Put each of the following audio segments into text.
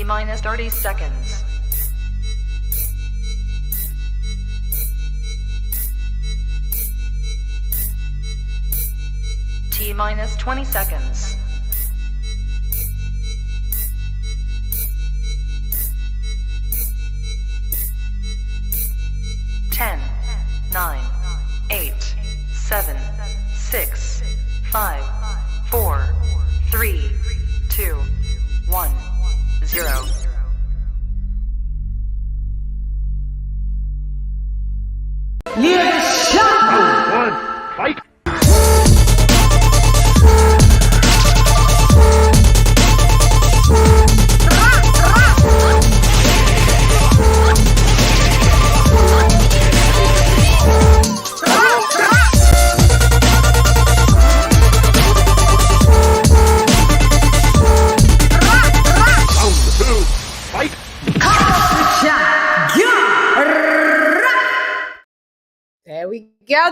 T-minus 30 seconds. T-minus 20 seconds. Ten, 9, 8, 7, 6, 5, 4, 3, 2, 1, 0. LadyChann! Fight!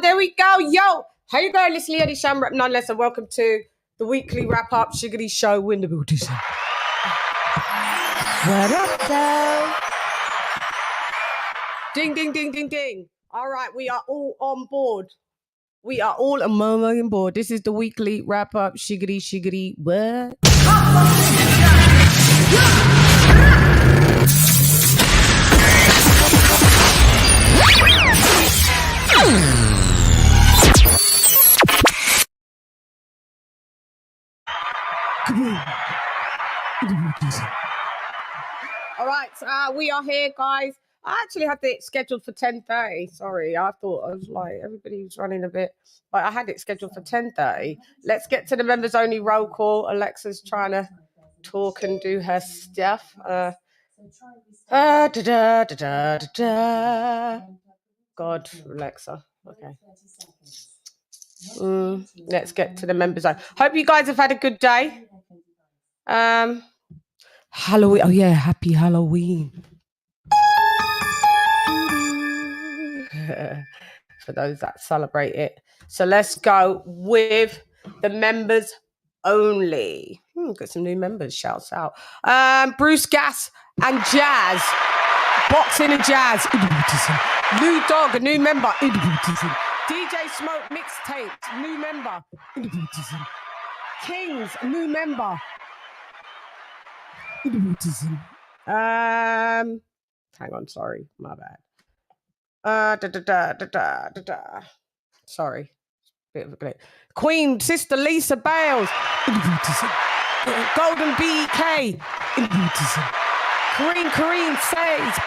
There we go. Yo, how you going? It's LadyChann, rep nonetheless, and welcome to the weekly wrap-up Shiggity Show in the building. What up, though? Ding, ding, ding, ding, ding. All right, we are all on board. We are all on board. This is the weekly wrap-up Shiggity, what? All right, we are here, guys. I actually had it scheduled for 10:30. Sorry, I was like, everybody was running a bit, but I had it scheduled for 10:30. Let's get to the members only roll call. Alexa's trying to talk and do her stuff. God, Alexa. Okay. Let's get to the members only. Hope you guys have had a good day. Halloween. Oh yeah, happy Halloween. For those that celebrate it. So let's go with the members only. Got some new members. Shouts out. Bruce Gas and Jazz. Boxing and Jazz. Lou Dog, a new member. DJ Smoke Mixtapes, new member. Kings, a new member. Hang on, sorry, my bad. Sorry, bit of a glitch. Queen, Sister Lisa Bales. Golden BK. Kareem says.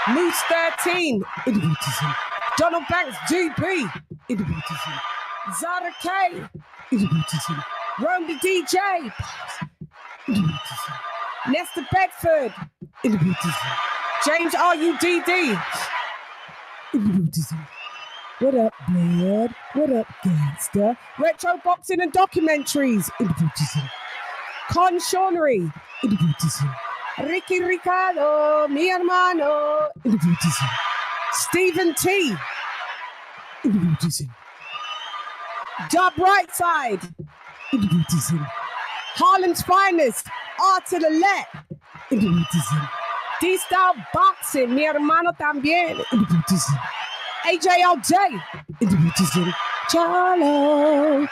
Moose 13. Donald Banks GP. Zara K. Rome the DJ. Nesta Bedford. James RUDD. What up, blood? What up, gangster? Retro Boxing and Documentaries. Con Shaunery. Ricky Ricardo, mi hermano. Stephen T. Dub Rightside. Harlem's Finest. Art to the Left. D-Style Boxing, mi hermano también. AJLJ. Charlo.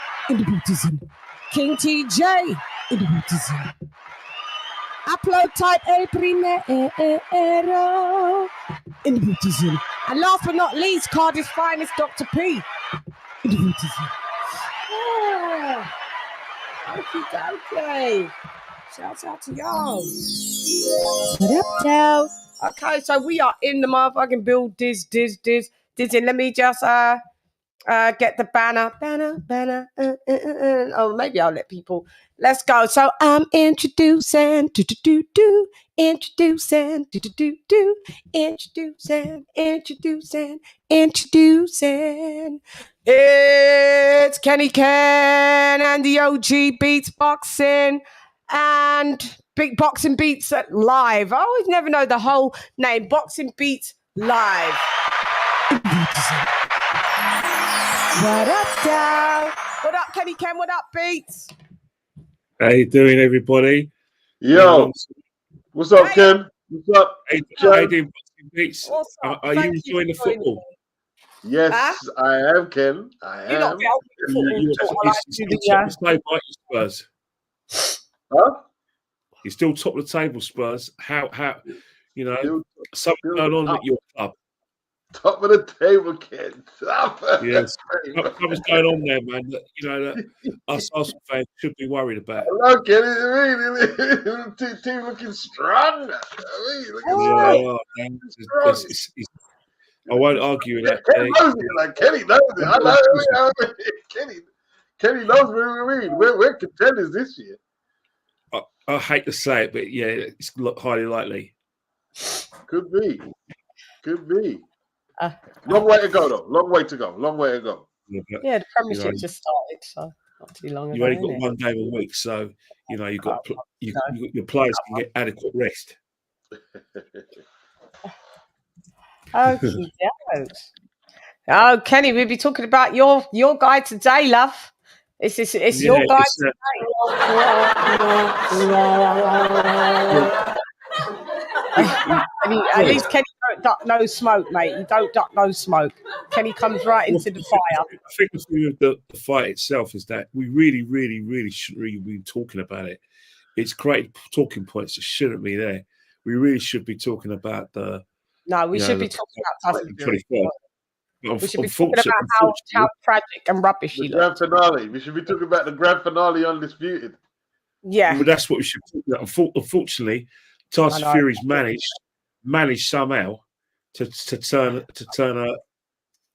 King TJ. Upload Type El Primero. And last but not least, Cardiff's Finest, Dr. P. Okay. Shouts out to y'all. What up, y'all? Okay, so we are in the motherfucking build. Dizzy. Let me just get the banner. Oh, maybe I'll let people. Let's go. So I'm introducing. It's Kenny Ken and the OG Beats Boxing and Big Boxing Beats Live. I always never know the whole name. Boxing Beats Live. What up, Dal? What up, Kenny Ken? What up, Beats? How you doing, everybody? Yo, what's up, Ken? What's up? How doing, Boxing Beats? What's up? Are you enjoying the football? Yes, Huh? I am, Ken. I You lot am. get on with football You talk. I you're like to still do top of the table, aren't you, Spurs? Huh? You're still top of the table, Spurs. How you know Still something going on at your club? Top of the table, Ken. Top of Yes, the table. something's going on there, man. That that us Arsenal fans should be worried about. Hello, Ken. I mean, team looking strong. I won't argue with that. Kenny knows it. Like Kenny knows it. I know. Kenny knows what we mean. We're contenders this year. I hate to say it, but yeah, it's highly likely. Could be. Long way to go, though. Long way to go. Yeah, the Premiership just started, so not too long ago. You only got one game a week, so you've got your players can get adequate rest. Okay, oh, Kenny, we'll be talking about your guy today, love. It's your guy today. At least Kenny don't duck no smoke, mate. You don't duck no smoke. Kenny comes right into the fire. I think the thing with the fight itself is that we really shouldn't really be talking about it. It's great talking points. It shouldn't be there. We really should be talking about the. No, we should be talking about Tyson. We should be talking about how tragic and rubbish he looks. Grand finale. We should be talking about the grand finale, Undisputed. Yeah, but that's what we should talk about. Unfortunately, Tyson Fury's managed somehow to turn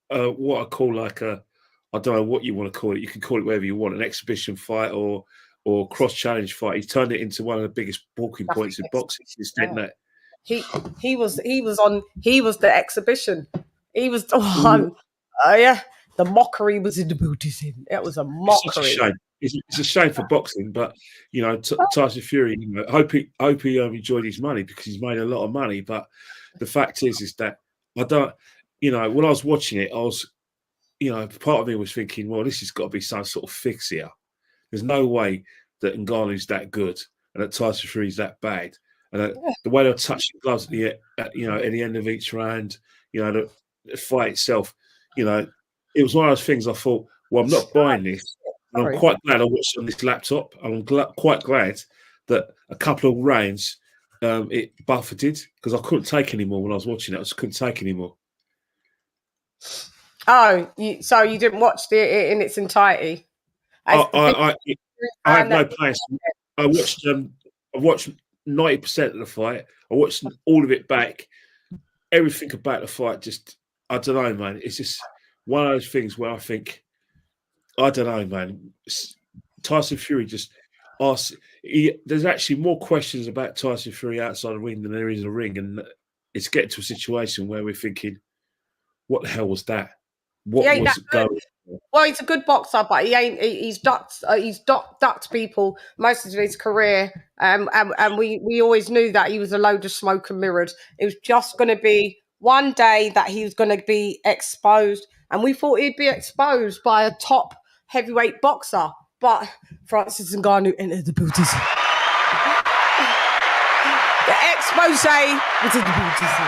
a what I call like a, I don't know what you want to call it. You can call it whatever you want, an exhibition fight or cross challenge fight. He's turned it into one of the biggest talking points in boxing. That he was the exhibition. He was the one. Yeah, the mockery was in the Buddhism. It was a mockery. It's such a shame. It's a shame for boxing, but Tyson Fury. I hope he enjoyed his money because he's made a lot of money. But the fact is that I don't. When I was watching it, I was, part of me was thinking, well, this has got to be some sort of fix here. There's no way that Ngannou's that good and that Tyson Fury's that bad, and that the way they're touching gloves at the end of each round, the fight itself, it was one of those things. I thought, well, I'm not buying this. And I'm quite glad I watched it on this laptop. I'm quite glad that a couple of rounds it buffeted because I couldn't take any more when I was watching it. I just couldn't take any more. Oh, so you didn't watch it in its entirety? I have no plans. I watched 90% of the fight. I watched all of it back. Everything about the fight, just I don't know, man. It's just one of those things where I think, I don't know, man. Tyson Fury just asks. There's actually more questions about Tyson Fury outside the ring than there is in the ring, and it's getting to a situation where we're thinking, "What the hell was that? What was going?" Well, he's a good boxer, but he ain't. He's ducked people most of his career, and we always knew that he was a load of smoke and mirrors. It was just going to be one day that he was going to be exposed, and we thought he'd be exposed by a top heavyweight boxer, but Francis Ngannou entered the Buddhism. The expose was in the Buddhism.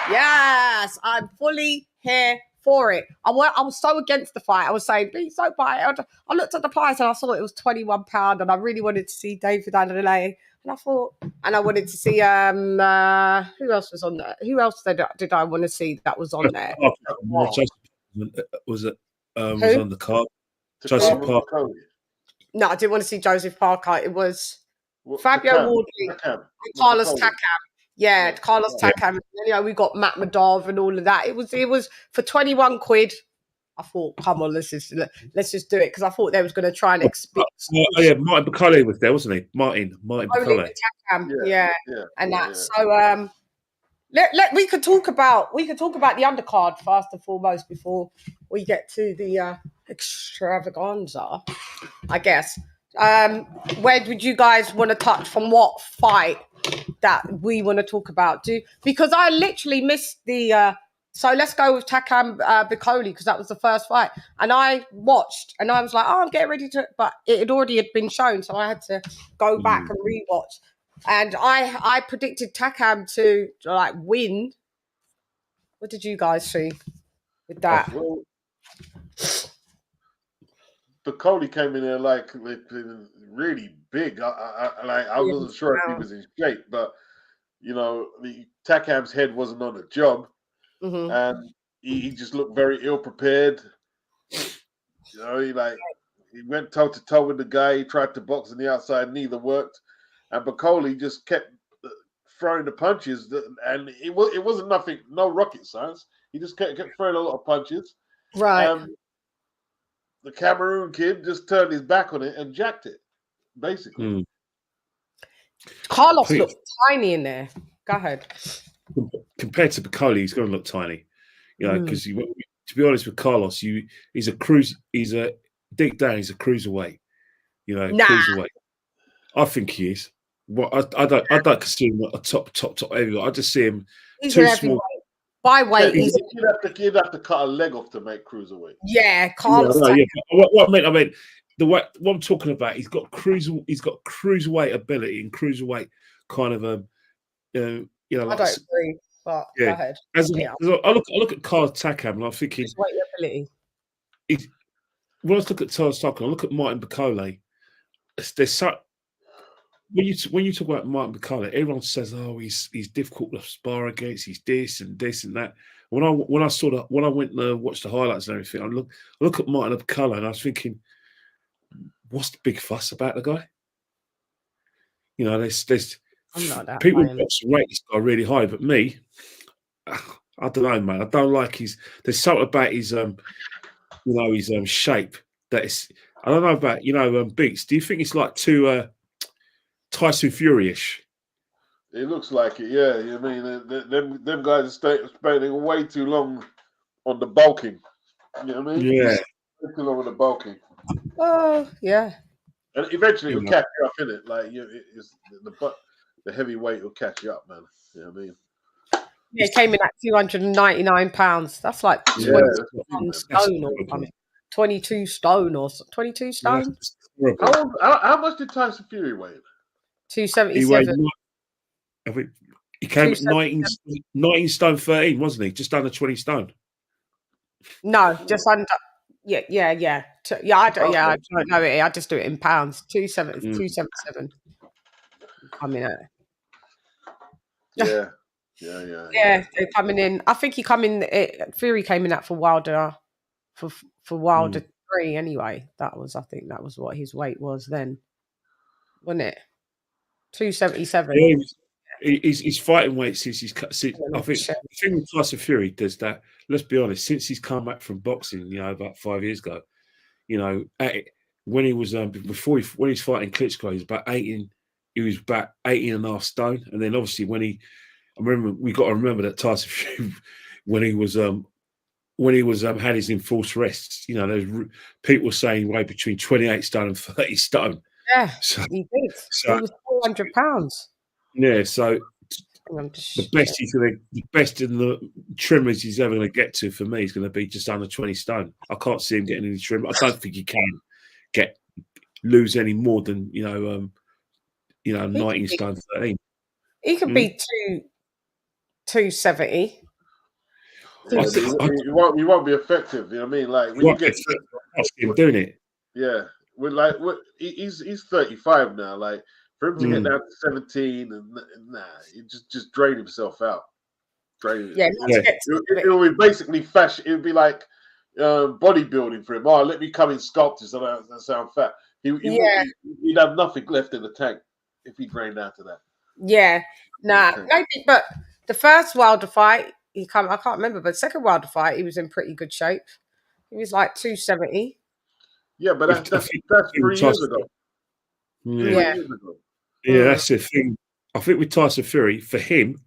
Yes, I'm fully here for it. I was so against the fight. I was saying, be so bad. I looked at the price and I saw it was £21, and I really wanted to see David Adelaide. And I thought, and I wanted to see who else was on there? Who else did I want to see that was on there? Was on the card? Joseph Parker. No, I didn't want to see Joseph Parker. It was Fabio Wardley and Carlos Takam. Yeah, Carlos Takam. We got Matt Madov and all of that. It was for 21 quid. I thought, come on, let's just do it, because I thought they was going to try and expect. Martin Bacale was there, wasn't he? Martin Bacale. Yeah, and that. So we could talk about the undercard first and foremost before we get to the extravaganza, I guess. Where would you guys want to touch from? What fight that we want to talk about? Because I literally missed the. So let's go with Takam Bicoli, because that was the first fight, and I watched and I was like, oh, I'm getting ready to, but it had already been shown, so I had to go back and rewatch. And I predicted Takam to like win. What did you guys see with that? Well, Bacoli came in there like really big. I wasn't sure if he was in shape, but you know, Takam's head wasn't on the job, and he just looked very ill prepared. You know, he went toe to toe with the guy. He tried to box on the outside, neither worked, and Bacoli just kept throwing the punches, and it wasn't nothing, no rocket science. He just kept throwing a lot of punches. Right. The Cameroon kid just turned his back on it and jacked it, basically. Carlos looked tiny in there. Go ahead. Compared to Bacoli, he's going to look tiny. You know, because to be honest with Carlos, he's deep down, he's a cruiserweight. You know, cruiserweight. I think he is. Well, I don't consider him a top heavyweight. I just see him too small. By weight, you'd have to cut a leg off to make cruiserweight. Yeah, Carlos. Yeah. What I mean, what I'm talking about, he's got cruiserweight ability and cruiserweight kind of you know. Like, I don't agree, but go ahead. I look at Carl Takam and I'm thinking, ability. When I look at Carl Takam, I look at Martin Bacoli. There's so. When you talk about Martin Bacoli, everyone says, "Oh, he's difficult to spar against. He's this and that." When I went and watched the highlights and everything, I look at Martin Bacoli and I was thinking, "What's the big fuss about the guy?" You know, there's people who rate this guy really high, but me, I don't know, man. I don't like there's something about his shape that is. I don't know about Beats. Do you think it's like too Tyson Fury-ish? It looks like it, yeah. I mean, them guys are spending way too long on the bulking. You know what I mean? Yeah. Too long on the bulking. Oh, yeah. And eventually it'll catch you up, innit? Like, the heavyweight will catch you up, man. You know what I mean? Yeah, it came in at £299. That's like 21 stone or something. 22 stone or 22 stone. How much did Tyson Fury weigh? 277. He came at 19 stone 13, wasn't he? Just under 20 stone. No, just under. Yeah. I don't know it. I just do it in pounds. 277. Coming at. Yeah. Yeah, they're coming in. I think Fury came in at for Wilder, for Wilder 3 anyway. I think that was what his weight was then, wasn't it? 277. Yeah, he's fighting weight since he's cut. I think the thing with Tyson Fury does that. Let's be honest. Since he's come back from boxing, about 5 years ago, when he was when he was fighting Klitschko, he was about 18. He was about 18.5 stone, and then obviously we got to remember that Tyson Fury, when he was had his enforced rests, there's people saying weighed between 28 stone and 30 stone. Yeah, he did. He was 400 pounds. Yeah, so the best in the trimmers he's ever going to get to for me is going to be just under 20 stone. I can't see him getting any trim. I don't think he can lose any more than 19 stone 13. He could be 270. You won't be effective. You know what I mean? Like when you get him doing it. Yeah. He's 35 now. Like for him to get down to 17 and he just drain himself out. It would be basically fashion. It would be like bodybuilding for him. Oh, let me come in sculpted so I don't sound fat. He'd have nothing left in the tank if he drained out to that. Yeah, maybe. But the first Wilder fight, I can't remember, but the second Wilder fight, he was in pretty good shape. He was like 270. Yeah, but that's 3 years ago. Yeah. Yeah, that's the thing. I think with Tyson Fury, for him,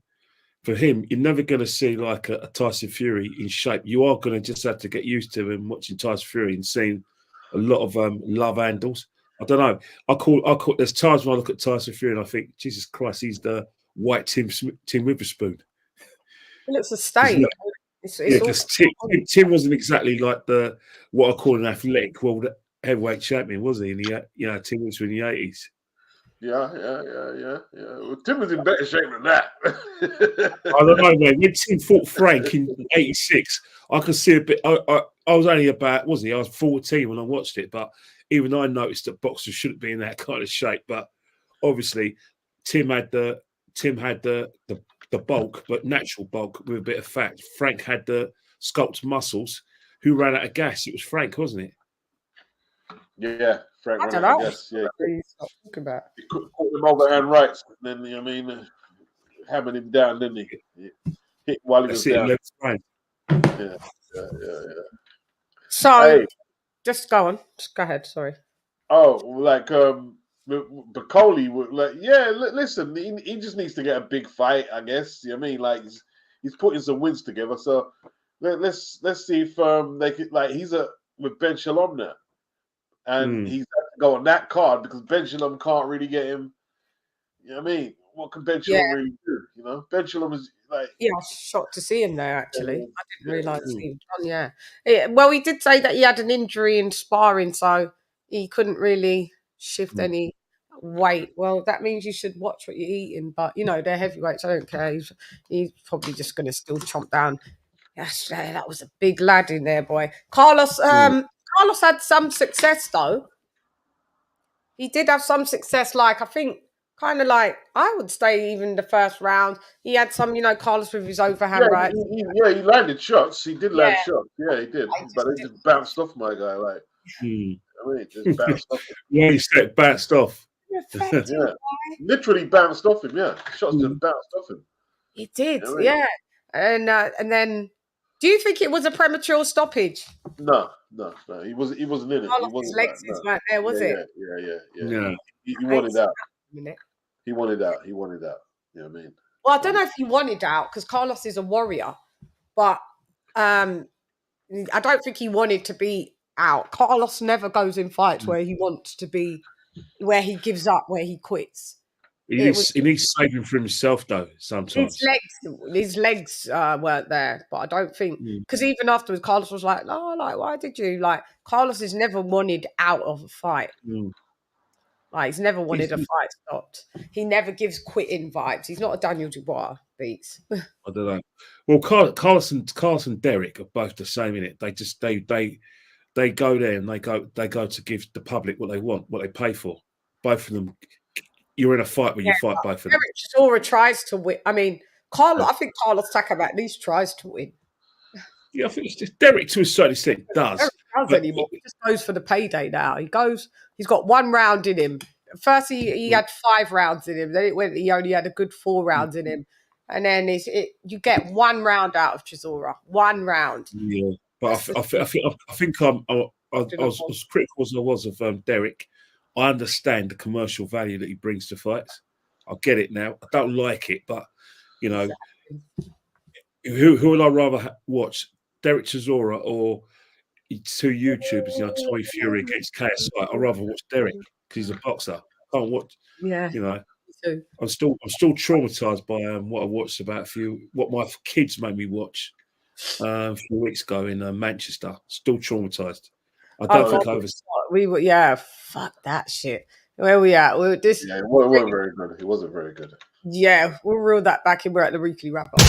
you're never going to see like a Tyson Fury in shape. You are going to just have to get used to him watching Tyson Fury and seeing a lot of love handles. I don't know. I call. There's times when I look at Tyson Fury and I think, Jesus Christ, he's the white Tim Witherspoon. He looks a state. Because Tim wasn't exactly like what I call an athletic world heavyweight champion, was he? In the Tim Witherspoon in the 80s. Yeah. Well, Tim was in better shape than that. I don't know, man. When Tim fought Frank in '86, I could see a bit. I was only about, wasn't he? I was 14 when I watched it, but even I noticed that boxers shouldn't be in that kind of shape. But obviously, Tim had the bulk, but natural bulk with a bit of fat. Frank had the sculpted muscles. Who ran out of gas? It was Frank, wasn't it? Yeah, Frank I ran don't out, know. I guess. Yeah, Talking about. he caught him overhand rights. Then I mean, hammered him down, didn't he? Hit while he was down. Yeah. So, Hey. just go on. Just go ahead. Sorry. Oh, like Bacoli would like. Yeah, listen, he just needs to get a big fight, I guess. You know what I mean, like he's putting some wins together. So let's see if they could, like, he's with Ben Shalom now, and he's got to go on that card because Ben Shalom can't really get him. You know what I mean? What can Ben Shalom really do? You know, Ben Shalom is like. Yeah, I was shocked to see him there. Actually, I didn't realise he was on. Yeah. Well, he did say that he had an injury in sparring, so he couldn't really shift any weight. Well, that means you should watch what you're eating. But you know, they're heavyweights. I don't care. He's probably just going to still chomp down. Yes, that was a big lad in there, boy. Carlos. Carlos had some success though. He did have some success. Like I think. Kind of like, I would say even the first round, he had some, Carlos with his overhand right. He landed shots. He did land shots. Yeah, he did. But he just bounced off my guy. Like, I mean, just bounced off him. Yeah, he said bounced off. Yeah, literally bounced off him. Yeah, shots just bounced off him. He did, and then, do you think it was a premature stoppage? No. He wasn't in it. His legs weren't there, was it? Yeah. He wanted out. He wanted out. You know what I mean? Well, I don't know if he wanted out because Carlos is a warrior, but I don't think he wanted to be out. Carlos never goes in fights where he wants to be, where he gives up, where he quits. He needs saving for himself, though, sometimes. His legs weren't there, but I don't think... Because even afterwards, Carlos was like, oh, like, why did you... Like, Carlos has never wanted out of a fight. Like, he's never wanted a fight stopped. He never gives quitting vibes. He's not a Daniel Dubois, Beats. I don't know. Well, Carlos and Derek are both the same, innit? They go there and they go to give the public what they want, what they pay for. Both of them... You're in a fight when you fight both of them. Derek Chisora tries to win. I mean, I think Carlos Takam at least tries to win. Yeah, I think it's just Derek to a certain extent does. Derek does anymore. He just goes for the payday now. He's got 1 round in him. First, he had 5 rounds in him. Then he only had a good 4 rounds in him. And then you get 1 round out of Chisora. 1 round. Yeah, but I think I was as critical as I was of Derek. I understand the commercial value that he brings to fights. I get it now. I don't like it, but who would I rather watch? Derek Chisora or 2 YouTubers? Toy Fury against KSI. I'd rather watch Derek because he's a boxer. I can't watch. Yeah. I'm still traumatized by what I watched what my kids made me watch a few weeks ago in Manchester. Still traumatized. I don't think I overstand. Fuck that shit. Where we at? It wasn't very good. It wasn't very good. Yeah, we'll reel that back in. We're at the weekly wrap up.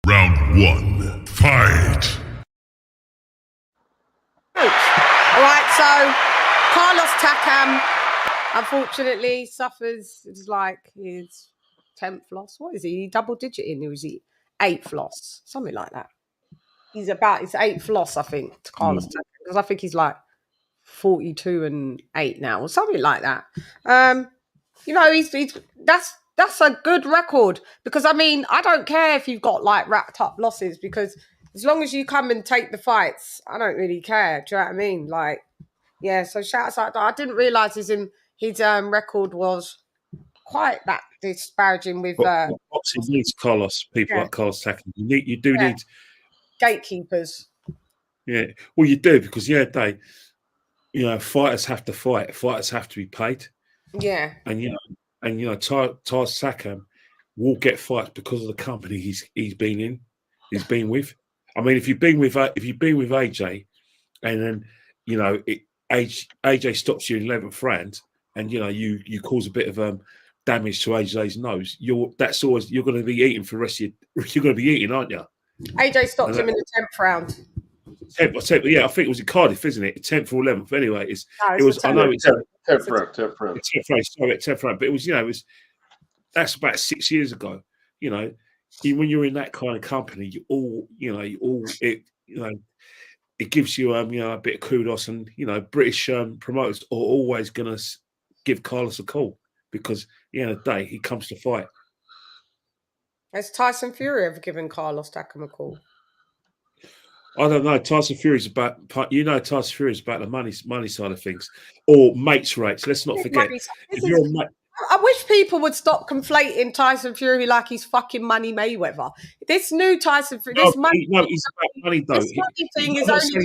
Round 1, fight. All right, so Carlos Takam, unfortunately, suffers. It's like his 10th loss. What is he? Double digit in? Or is he 8th loss? Something like that. He's about his 8th loss, I think, to Carlos Takam, because I think he's like 42-8 now, or something like that. That's a good record, because I mean, I don't care if you've got like racked up losses, because as long as you come and take the fights, I don't really care. Do you know what I mean? Like, yeah. So shouts out. I didn't realize his record was quite that disparaging with. Boxing needs Carlos. People like Carlos Takam. You do need gatekeepers. Yeah, well, you do, because you know, fighters have to fight. Fighters have to be paid. Yeah. And Tyson Sakam will get fights because of the company he's been in, he's been with. I mean, if you've been with AJ, and then AJ stops you in 11th round, and you cause a bit of damage to AJ's nose, you're going to be eating for the rest of you're going to be eating, aren't you? AJ stopped him in the 10th round. 10th, yeah, I think it was in Cardiff, isn't it? 10th or 11th. Anyway, it was. I know it's 10th round. 10th round, but it was that's about 6 years ago. When you're in that kind of company, it gives you a bit of kudos, and British promoters are always going to give Carlos a call because at the end of the day he comes to fight. Has Tyson Fury ever given Carlos Takam a call? I don't know. Tyson Fury's about Tyson Fury's about the money side of things, or mates rates. Let's not forget. I wish people would stop conflating Tyson Fury like he's fucking Money Mayweather. This new Tyson Fury, he's about money though. This money thing is only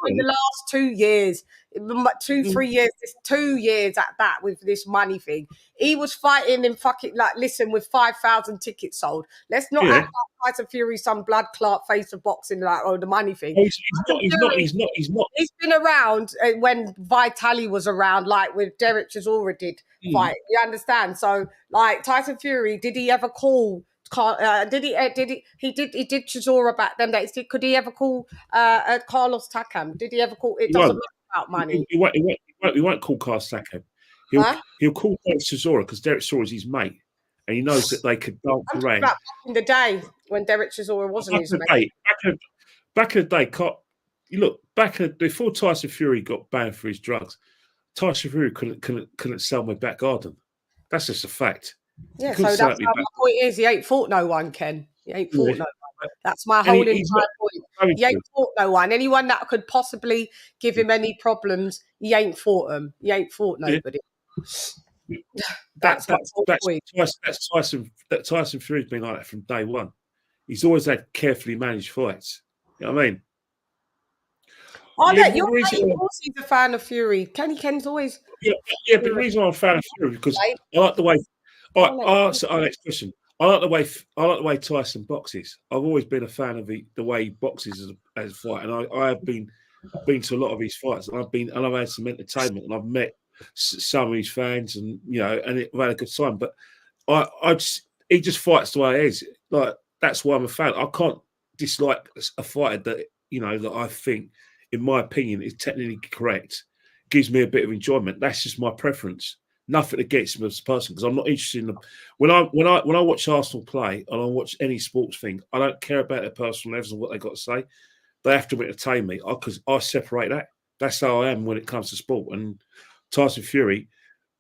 in the last 2 years, 3 years. This 2 years at that with this money thing. He was fighting in fucking with 5,000 tickets sold. Let's not act like Tyson Fury some blood clot face of boxing the money thing. He's not. He's been around when Vitali was around, like with Derek Chisora did fight. You understand? So Tyson Fury, did he ever call? Did he did Chisora back then? Could he ever call Carlos Takam? Did he ever call? It doesn't matter about money. He won't call Carlos Takam. He'll call Derek Chisora because Derek Chisora is his mate, and he knows that they could dance around. Back in the day when Derek Chisora wasn't his mate. Back in the day, before Tyson Fury got banned for his drugs, Tyson Fury couldn't sell my back garden. That's just a fact. Yeah, so that's my point is he ain't fought no one, Ken. He ain't fought no one. That's my whole entire point. He ain't fought no one. Anyone that could possibly give him any problems, he ain't fought them. He ain't fought nobody. That's Tyson Fury's been like that from day one. He's always had carefully managed fights. You know what I mean? He's a fan of Fury. Ken's always. Yeah, but the reason I'm a fan of Fury because I like the way. I'll answer our next question. I like the way Tyson boxes. I've always been a fan of the way he boxes as a fight, and I have been to a lot of his fights, and I've had some entertainment, and I've met some of his fans, and I've had a good time. But he just fights the way he is. That's why I'm a fan. I can't dislike a fighter that I think, in my opinion, is technically correct, gives me a bit of enjoyment. That's just my preference. Nothing against him as a person, because I'm not interested in them. When I watch Arsenal play and I watch any sports thing, I don't care about their personal lives and what they got to say. They have to entertain me because I separate that. That's how I am when it comes to sport. And Tyson Fury,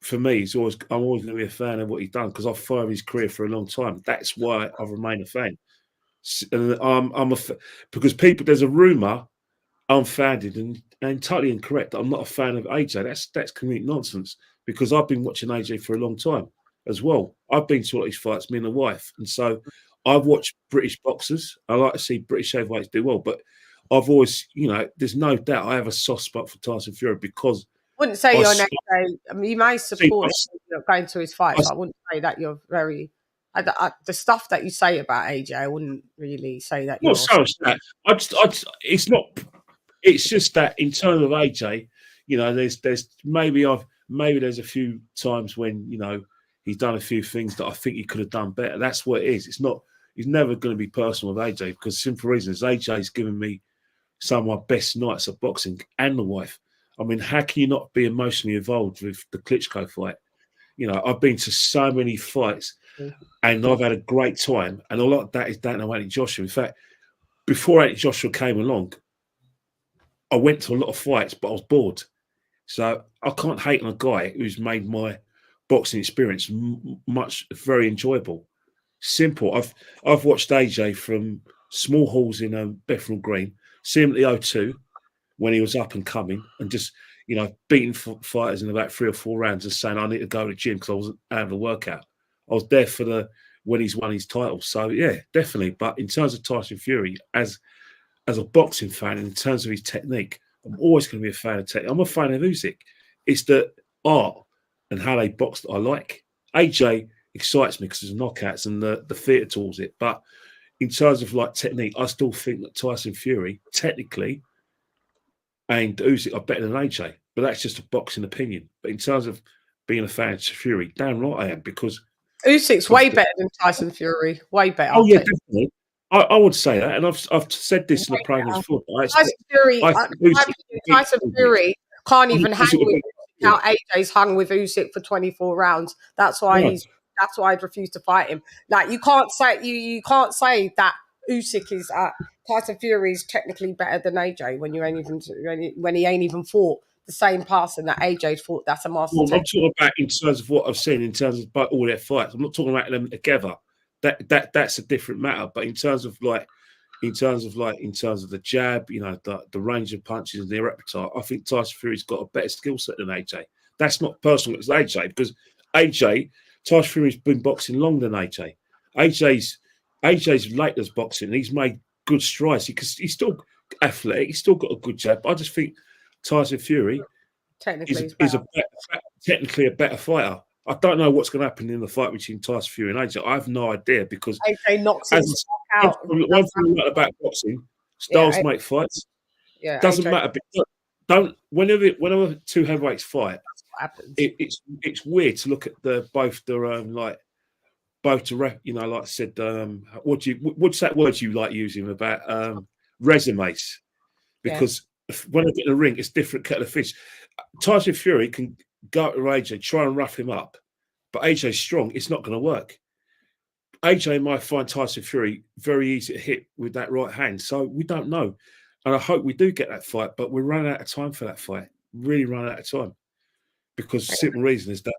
for me, I'm always going to be a fan of what he's done because I've followed his career for a long time. That's why I've remained a fan. And because there's a rumor unfounded and totally incorrect that I'm not a fan of AJ. That's complete nonsense because I've been watching AJ for a long time as well. I've been to a lot of his fights, me and the wife, and so I've watched British boxers. I like to see British heavyweights do well, but I've always, there's no doubt I have a soft spot for Tyson Fury because I wouldn't say you're an AJ. I mean, you may support going to his fights. I wouldn't say that you're very. The stuff that you say about AJ, I wouldn't really say that. Not so much that. It's not. It's just that in terms of AJ, there's maybe there's a few times when he's done a few things that I think he could have done better. That's what it is. It's not. He's never going to be personal with AJ because the simple reason is AJ's given me some of my best nights of boxing and the wife. I mean, how can you not be emotionally involved with the Klitschko fight? I've been to so many fights and I've had a great time. And a lot of that is down to Anthony Joshua. In fact, before Anthony Joshua came along, I went to a lot of fights, but I was bored. So I can't hate on a guy who's made my boxing experience very enjoyable. Simple. I've watched AJ from small halls in Bethnal Green, see him at the O2 when he was up and coming, and just beating fighters in about 3 or 4 rounds and saying I need to go to the gym because I wasn't having a workout. I was there for when he's won his title. So yeah, definitely. But in terms of Tyson Fury, as a boxing fan, in terms of his technique, I'm always going to be a fan of technique. I'm a fan of Usyk. It's the art and how they box that I like. AJ excites me because there's knockouts and the theatre towards it. But in terms of like technique, I still think that Tyson Fury, technically, and Usyk are better than AJ. But that's just a boxing opinion. But in terms of being a fan of Fury, damn right I am, because Usyk's way better than Tyson Fury. Way better. Oh yeah, definitely. I would say that, and I've said this in the program before. Tyson Fury can't even hang with how AJ's hung with Usyk for 24 rounds. That's why I'd refuse to fight him. Like you can't say that Usyk is Tyson Fury is technically better than AJ when he ain't even fought the same person that AJ fought. That's a master. Well, I'm talking about in terms of what I've seen in terms of all their fights. I'm not talking about them together. That's a different matter. But in terms of the jab, you know, the range of punches and their repertoire, I think Tyson Fury's got a better skill set than AJ. That's not personal as AJ, because Tyson Fury's been boxing longer than AJ. AJ's late as boxing. He's made good strides because he's still athletic. He's still got a good jab. I just think Tyson Fury is technically a better fighter. I don't know what's going to happen in the fight between Tyson Fury and AJ. I have no idea, because AJ knocks his out. One thing about boxing, styles make fights. Yeah, doesn't matter. Whenever two heavyweights fight, it's weird to look at both like I said, what's that word you like using about resumes? Because when I get in the ring, it's different kettle of fish. Tyson Fury can go to AJ, try and rough him up, but AJ's strong. It's not going to work. AJ might find Tyson Fury very easy to hit with that right hand, so we don't know. And I hope we do get that fight, but we're running out of time for that fight. Really running out of time, because the simple reason is that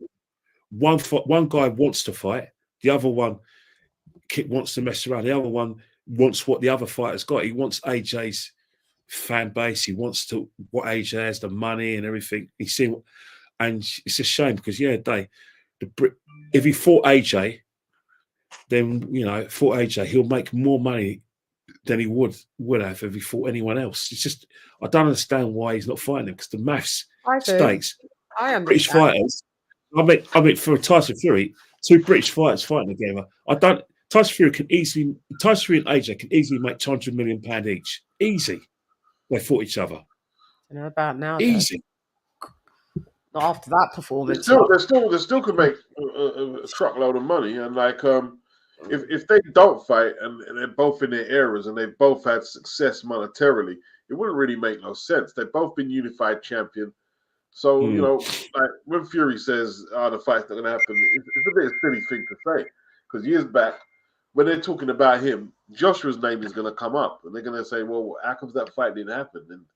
one guy wants to fight, the other one wants to mess around, the other one wants what the other fighter's got. He wants AJ's fan base. He wants what AJ has, the money and everything. He's seen, and it's a shame because if he fought AJ, then he'll make more money than he would have if he fought anyone else. It's just I don't understand why he's not fighting him, because the maths states. I am British fighters. I mean, for Tyson Fury, two British fighters fighting together. Tyson Fury and AJ can easily make £200 million each. Easy. They fought each other. You know about now. Easy. Not after that performance. They still could make a truckload of money, and if they don't fight and they're both in their eras and they've both had success monetarily, it wouldn't really make no sense. They've both been unified champion. So, like when Fury says, the fight's not going to happen, it's a bit of a silly thing to say. Because years back, when they're talking about him, Joshua's name is going to come up. And they're going to say, well, how comes that fight didn't happen? And,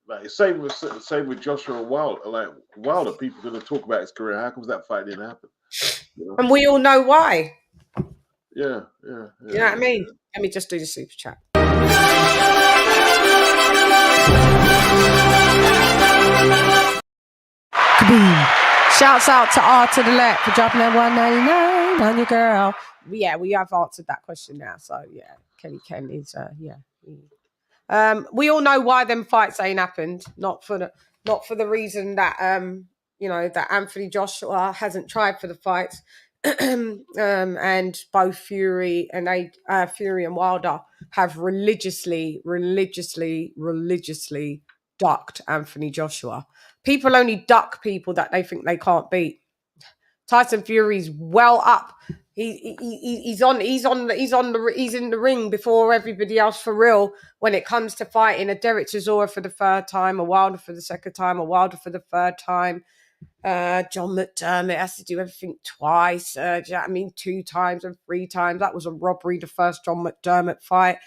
like same with Joshua and Wilder. Like Wilder, people are going to talk about his career. How comes that fight didn't happen? And we all know why. Yeah. You know what I mean? Let me just do the super chat. Kaboom. Shouts out to R to the left for dropping that 199 on your girl. Yeah, we have answered that question now. So yeah, Kelly Ken is we all know why them fights ain't happened. Not for the reason that that Anthony Joshua hasn't tried for the fights. And both Fury and Wilder have religiously ducked Anthony Joshua. People only duck people that they think they can't beat. Tyson Fury's well up. He's in the ring before everybody else for real when it comes to fighting a Derek Chisora for the third time, a Wilder for the second time, a Wilder for the third time. John McDermott has to do everything twice. 2 times and 3 times. That was a robbery, the first John McDermott fight.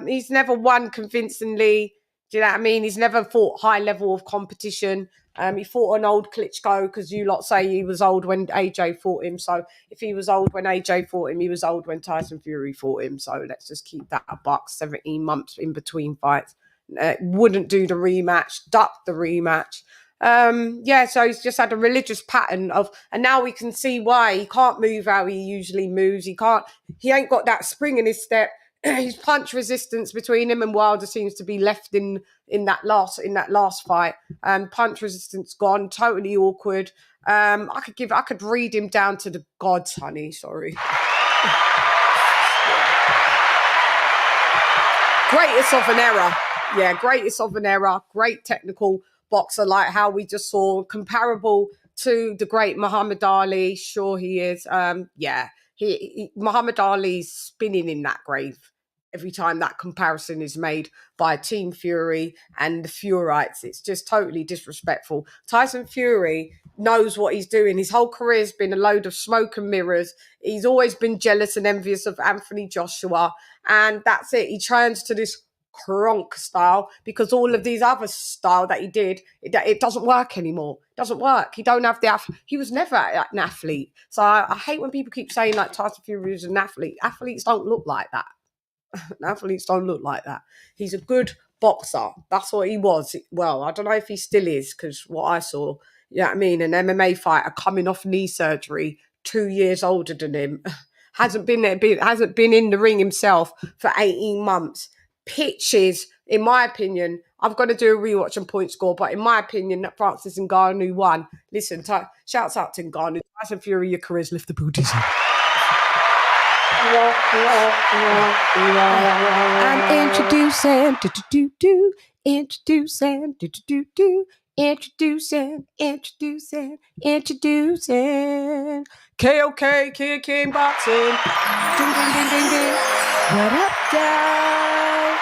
He's never won convincingly. Do you know what I mean? He's never fought high level of competition. He fought an old Klitschko because you lot say he was old when AJ fought him. So if he was old when AJ fought him, he was old when Tyson Fury fought him. So let's just keep that a buck. 17 months in between fights. Wouldn't do the rematch. Ducked the rematch. So he's just had a religious pattern and now we can see why he can't move how he usually moves. He ain't got that spring in his step. his punch resistance between him and Wilder seems to be left in that last fight. Punch resistance gone, totally awkward. I could read him down to the gods, honey. Sorry. Greatest of an era. Yeah, greatest of an era. Great technical boxer, like how we just saw, comparable to the great Muhammad Ali. Sure, he is. Muhammad Ali's spinning in that grave every time that comparison is made by Team Fury and the Furites. It's just totally disrespectful. Tyson Fury knows what he's doing. His whole career's been a load of smoke and mirrors. He's always been jealous and envious of Anthony Joshua, and that's it. He turns to this Kronk style because all of these other style that he did, it doesn't work anymore. It doesn't work. He don't have he was never an athlete. So I hate when people keep saying like Tyson Fury is an athlete. Athletes don't look like that. Athletes don't look like that. He's a good boxer. That's what he was. Well, I don't know if he still is, because what I saw, you know what I mean, an MMA fighter coming off knee surgery, 2 years older than him, hasn't been in the ring himself for 18 months. Pitches, in my opinion, I've got to do a rewatch and point score, but in my opinion, Francis Ngannou won. Listen, shouts out to Ngannou. Tyson Fury, your career's left the booties. I'm introducing KOK Boxing. Ding, ding, ding, ding, ding. What up, guys?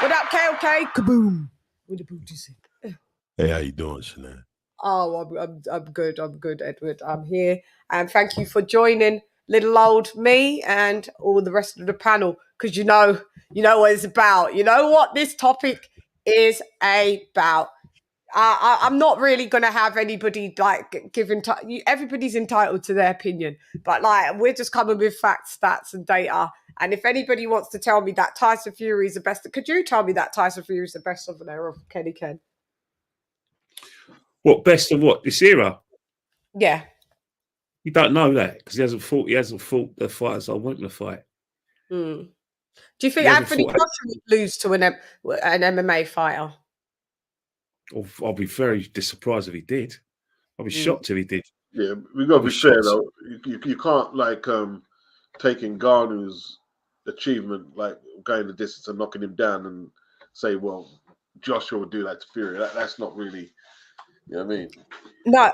What up, KOK? Kaboom. With the booties in. Hey, how you doing, Chann? Oh, I'm good. I'm good, Edward. I'm here, and thank you for joining little old me and all the rest of the panel, because you know what it's about. You know what this topic is about. I'm not really going to have anybody like giving. Everybody's entitled to their opinion, but like we're just coming with facts, stats, and data. And if anybody wants to tell me that Tyson Fury is the best, could you tell me that Tyson Fury is the best of an era of Kenny Ken? What best of what? This era? Yeah. You don't know that because he hasn't fought the fighters I want him to fight. Do you think Anthony Joshua would lose to an MMA fighter? I'll be very surprised if he did. I'll be shocked if he did. Yeah, we've got to be fair though. You can't like take Ngannou's achievement, like going the distance and knocking him down, and say, well, Joshua would do that to Fury. That's not really, you know what I mean? No,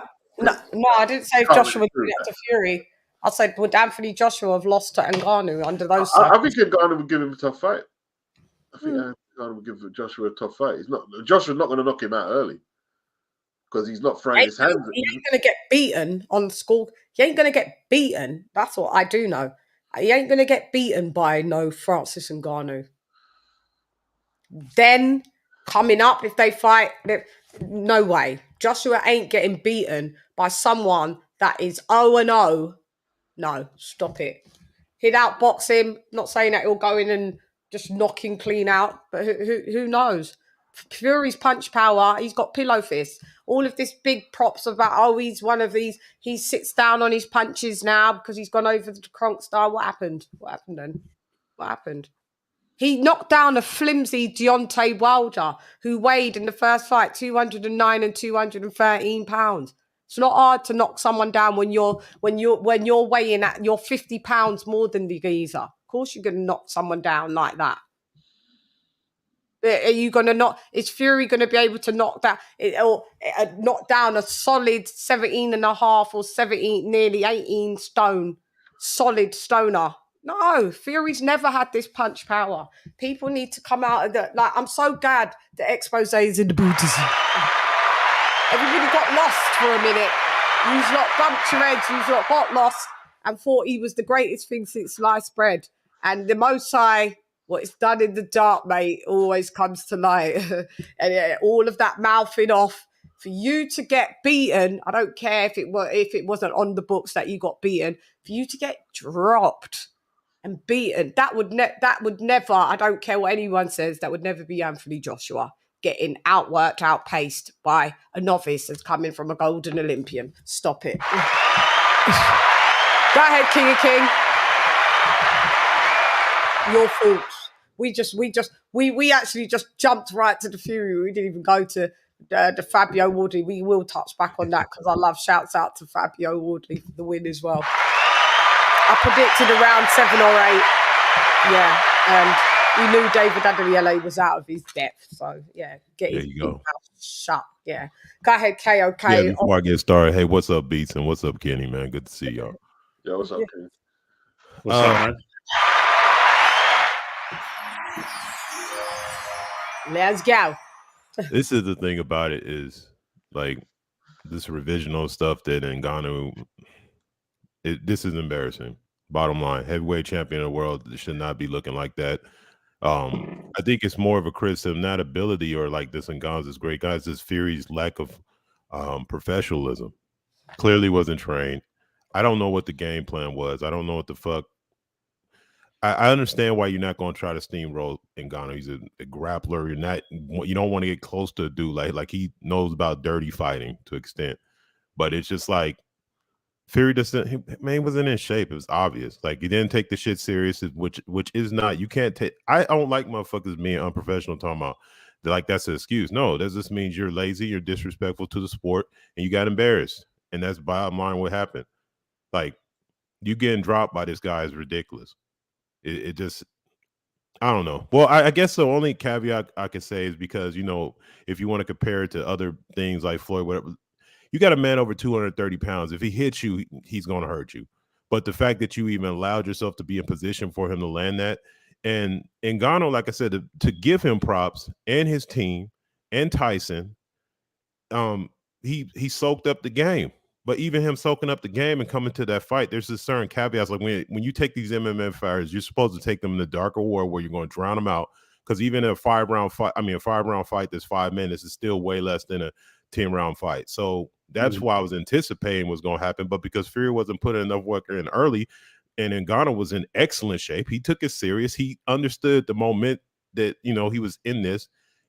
I didn't say if Joshua would do that to Fury. I said, would Anthony Joshua have lost to Ngannou under those circumstances? I think Ngannou would give him a tough fight. I think Ngannou would give Joshua a tough fight. Joshua's not going to knock him out early because he's not throwing his hands. He ain't going to get beaten on the score. He ain't going to get beaten. That's what I do know. He ain't going to get beaten by no Francis Ngannou. Then coming up, if they fight, no way. Joshua ain't getting beaten by someone that is 0-0. No, stop it. He'd outbox him. Not saying that he'll go in and just knock him clean out, but who knows? Fury's punch power, he's got pillow fists. All of this big props about, he's one of these, he sits down on his punches now because he's gone over the Kronk style. What happened? What happened then? What happened? He knocked down a flimsy Deontay Wilder who weighed in the first fight 209 and 213 pounds. It's not hard to knock someone down when you're weighing at, you're 50 pounds more than the geezer. Of course you're going to knock someone down like that. Are you going to knock? Is Fury going to be able to knock down a solid 17.5 or 17, nearly 18 stone, solid stoner? No, Fury's never had this punch power. People need to come out of that. Like, I'm so glad the expose is in the Buddhism. Everybody got lost for a minute. You lot bumped your heads. You lot got lost and thought he was the greatest thing since sliced bread. And the Most High, what is done in the dark, mate, always comes to light. And all of that mouthing off for you to get beaten. I don't care if it wasn't on the books that you got beaten. For you to get dropped and beaten, that would never. I don't care what anyone says. That would never be Anthony Joshua getting outworked, outpaced by a novice that's coming from a golden Olympian. Stop it. Go ahead, King of King. Your fault. we actually just jumped right to the Fury. We didn't even go to the Fabio Wardley. We will touch back on that because I love shouts out to Fabio Wardley for the win as well. I predicted around 7 or 8. Yeah, and we knew David Adeliele was out of his depth. So yeah, get his mouth shut. Yeah, go ahead, KOK. Yeah, before I get started, hey, what's up, Beats, and what's up, Kenny, man? Good to see y'all. Yeah, what's up, Kenny? What's up, man? Let's go. This is the thing about it is like this revisional stuff that Ngannou. This is embarrassing. Bottom line, heavyweight champion of the world should not be looking like that. I think it's more of a criticism, not ability or like this Ngannou's is great guys. This Fury's lack of professionalism. Clearly wasn't trained. I don't know what the game plan was. I don't know what the fuck. I understand why you're not going to try to steamroll Ngannou. He's a grappler. You don't want to get close to a dude like he knows about dirty fighting to an extent. But it's just like Fury wasn't in shape. It was obvious. Like he didn't take the shit serious, which is not. You can't take. I don't like motherfuckers being unprofessional. Talking about like that's an excuse. No, that just means you're lazy. You're disrespectful to the sport, and you got embarrassed. And that's bottom line what happened. Like you getting dropped by this guy is ridiculous. It just, I don't know. Well, I guess the only caveat I could say is because, you know, if you want to compare it to other things like Floyd, whatever, you got a man over 230 pounds. If he hits you, he's going to hurt you. But the fact that you even allowed yourself to be in position for him to land that, and Ngannou, like I said, to give him props and his team and Tyson, he soaked up the game. But even him soaking up the game and coming to that fight, there's this certain caveats. Like when you take these MMA fighters, you're supposed to take them in the darker war where you're going to drown them out. Because even a 5-round fight that's 5 minutes is still way less than a 10-round fight. So that's why I was anticipating was going to happen. But because Fury wasn't putting enough work in early, and Ngannou was in excellent shape, he took it serious. He understood the moment that, you know, he was in this.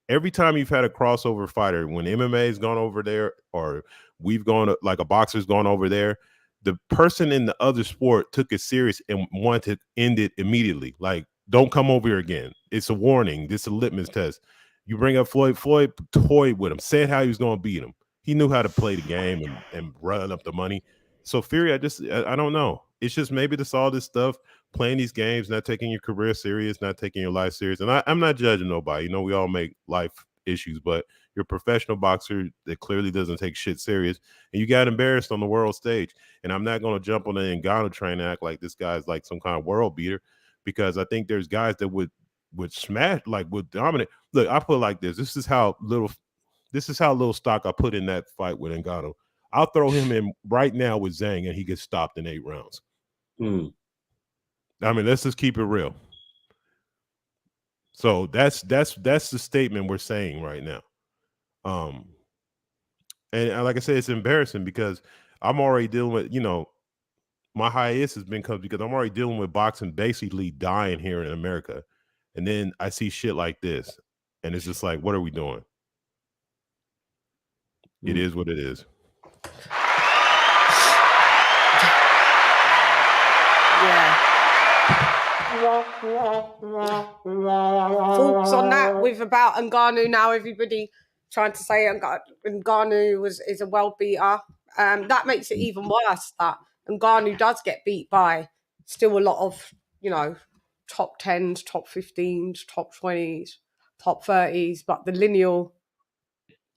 Every time you've had a crossover fighter, when MMA has gone over there or we've gone like a boxer's gone over there, the person in the other sport took it serious and wanted to end it immediately. Like, don't come over here again. It's a warning. This is a litmus test. You bring up Floyd toyed with him, said how he was going to beat him. He knew how to play the game and run up the money. So Fury, I don't know. It's just maybe all this stuff, playing these games, not taking your career serious, not taking your life serious. And I'm not judging nobody. You know, we all make life issues, but you're a professional boxer that clearly doesn't take shit serious, and you got embarrassed on the world stage. And I'm not going to jump on the Ngannou train and act like this guy's like some kind of world beater, because I think there's guys that would smash, like would dominate. Look, I put it like this. This is how little stock I put in that fight with Ngannou. I'll throw him in right now with Zhang, and he gets stopped in 8 rounds. I mean, let's just keep it real. So that's the statement we're saying right now. And like I said, it's embarrassing because I'm already dealing with, you know, my hiatus has been because I'm already dealing with boxing basically dying here in America. And then I see shit like this, and it's just like, what are we doing? It is what it is. Thoughts on that with about Ngannou now? Everybody trying to say Ngannou is a world beater. That makes it even worse that Ngannou does get beat by still a lot of, you know, top 10s, top 15s, top 20s, top 30s, but the lineal,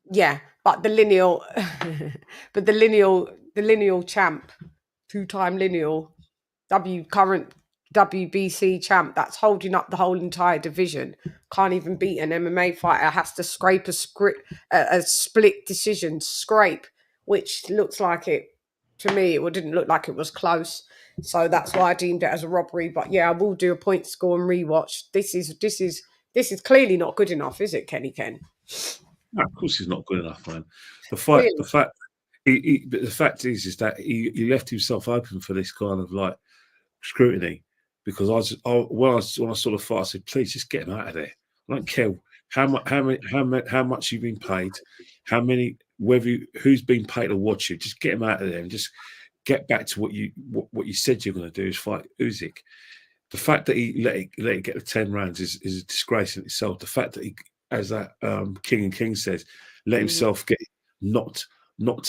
the lineal champ, 2-time lineal, current WBC champ that's holding up the whole entire division, can't even beat an MMA fighter, has to scrape a split decision, which looks like it, to me, it didn't look like it was close. So that's why I deemed it as a robbery. But yeah, I will do a point score and rewatch. This is clearly not good enough, is it, Kenny Ken? No, of course he's not good enough, man. The fact is that he left himself open for this kind of like scrutiny, because when I saw the fight, I said, please just get him out of there. I don't care how much you've been paid, who's been paid to watch you. Just get him out of there and just get back to what you said you're going to do, is fight Usyk. the fact that he let it get the 10 rounds is a disgrace in itself. The fact that he, as that King and King says, let himself get knocked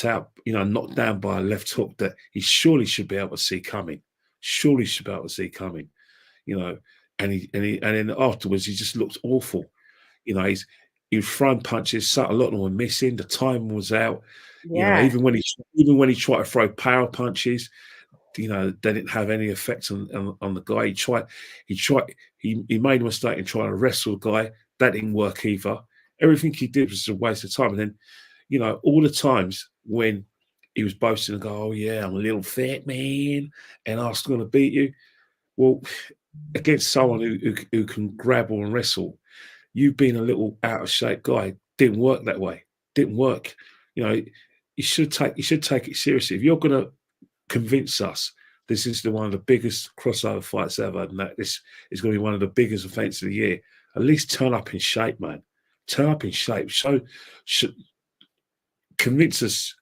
out, knocked down by a left hook that he surely should be able to see coming. Surely should be able to see coming, and then afterwards he just looked awful. He was throwing punches, a lot of them were missing. The time was out. Yeah. Even when he tried to throw power punches, they didn't have any effect on the guy. He made a mistake in trying to wrestle the guy. That didn't work either. Everything he did was a waste of time. And then, all the times when he was boasting and go, "Oh yeah, I'm a little fat man, and I'm going to beat you." Well, against someone who can grapple and wrestle, you've been a little out of shape guy. Didn't work that way. Didn't work. You should take it seriously. If you're going to convince us this is one of the biggest crossover fights ever, and that this is going to be one of the biggest events of the year, at least turn up in shape, man. Turn up in shape. Convince us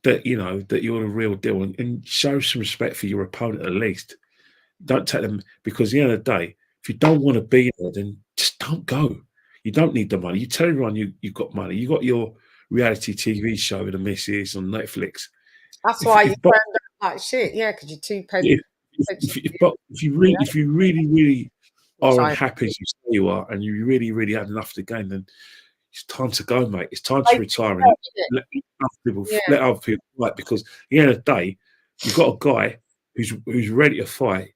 that that you're the real deal, and show some respect for your opponent at least. Don't take them, because at the end of the day, if you don't want to be there, then just don't go. You don't need the money. You tell everyone you've got money. You got your reality TV show with the missus on Netflix. That's why you turned up like shit. Yeah, because you're too paid. If you really are unhappy as you say you are, and you really had enough of the game, then it's time to go, mate. It's time to retire and let other people fight. Because at the end of the day, you've got a guy who's ready to fight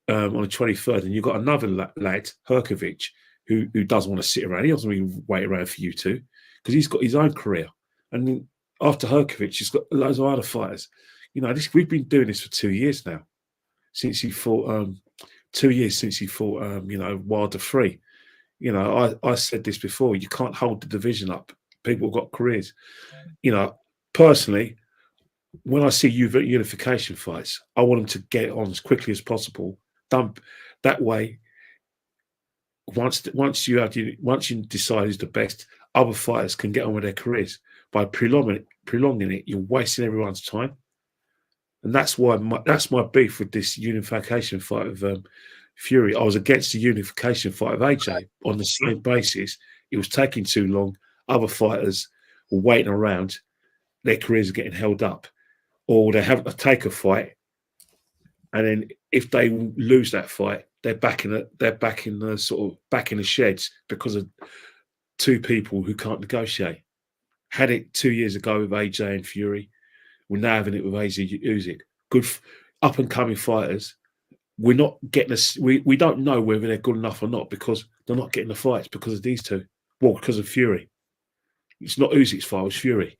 on the 23rd, and you've got another lad, Herkovic, who doesn't want to sit around. He doesn't really wait around for you two, because he's got his own career. And then after Herkovic, he's got loads of other fighters. We've been doing this for 2 years now, since he fought. 2 years since he fought. Wilder 3. I said this before. You can't hold the division up. People have got careers. Personally, when I see unification fights, I want them to get on as quickly as possible. Done that way. Once you decide who's the best, other fighters can get on with their careers. By prolonging it, you're wasting everyone's time. And that's my beef with this unification fight of Fury. I was against the unification fight of AJ on the same basis. It was taking too long. Other fighters were waiting around. Their careers are getting held up, or they have to take a fight, and then if they lose that fight, they're back in the sheds because of two people who can't negotiate. Had it 2 years ago with AJ and Fury. We're now having it with Usyk. Good up and coming fighters. We're not getting we don't know whether they're good enough or not, because they're not getting the fights because of these two. Well, because of Fury. It's not Usyk's fault, it's Fury.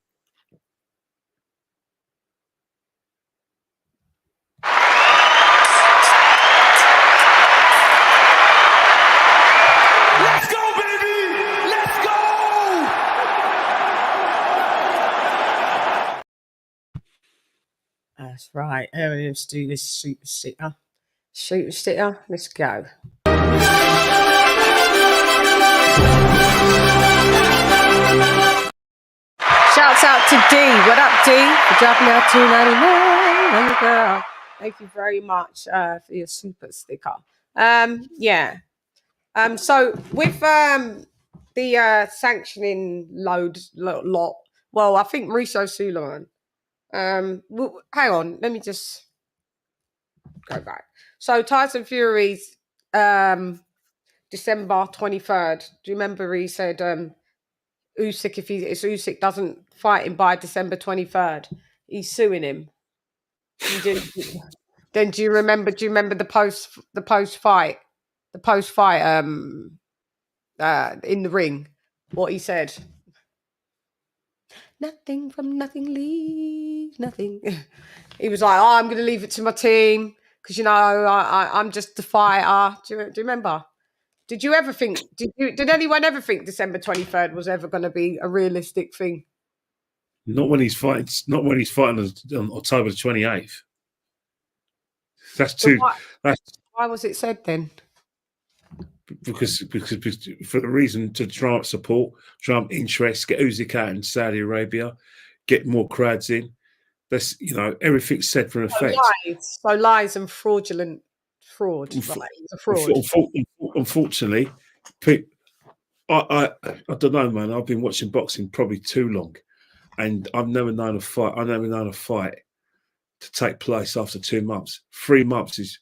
Let's go, baby! Let's go! That's right. Let's do this super sticker. Super sticker. Let's go. Shouts out to D. What up, D? For dropping out $2.99. Girl. Thank you very much for your super sticker. Yeah. So with the sanctioning lot, well, I think Mauricio Suleiman. Well, hang on, let me just go back. So Tyson Fury's December 23rd. Do you remember he said Usyk, if Usyk doesn't fight him by December 23rd, he's suing him. Then do you remember the post fight in the ring, what he said? Nothing from nothing leaves nothing. He was like, I'm going to leave it to my team because, I'm just the fighter. Do you remember? Did you ever think, did anyone ever think December 23rd was ever going to be a realistic thing? Not when he's fighting on October the 28th. That's too. Why was it said then? Because for the reason to drum up support, drum up interest, get Usyk out in Saudi Arabia, get more crowds in. That's everything's said for an effect. Lies and fraudulent Fraud. Right. He's a fraud. Unfortunately, I don't know, man. I've been watching boxing probably too long, and I've never known a fight to take place after 2 months. 3 months is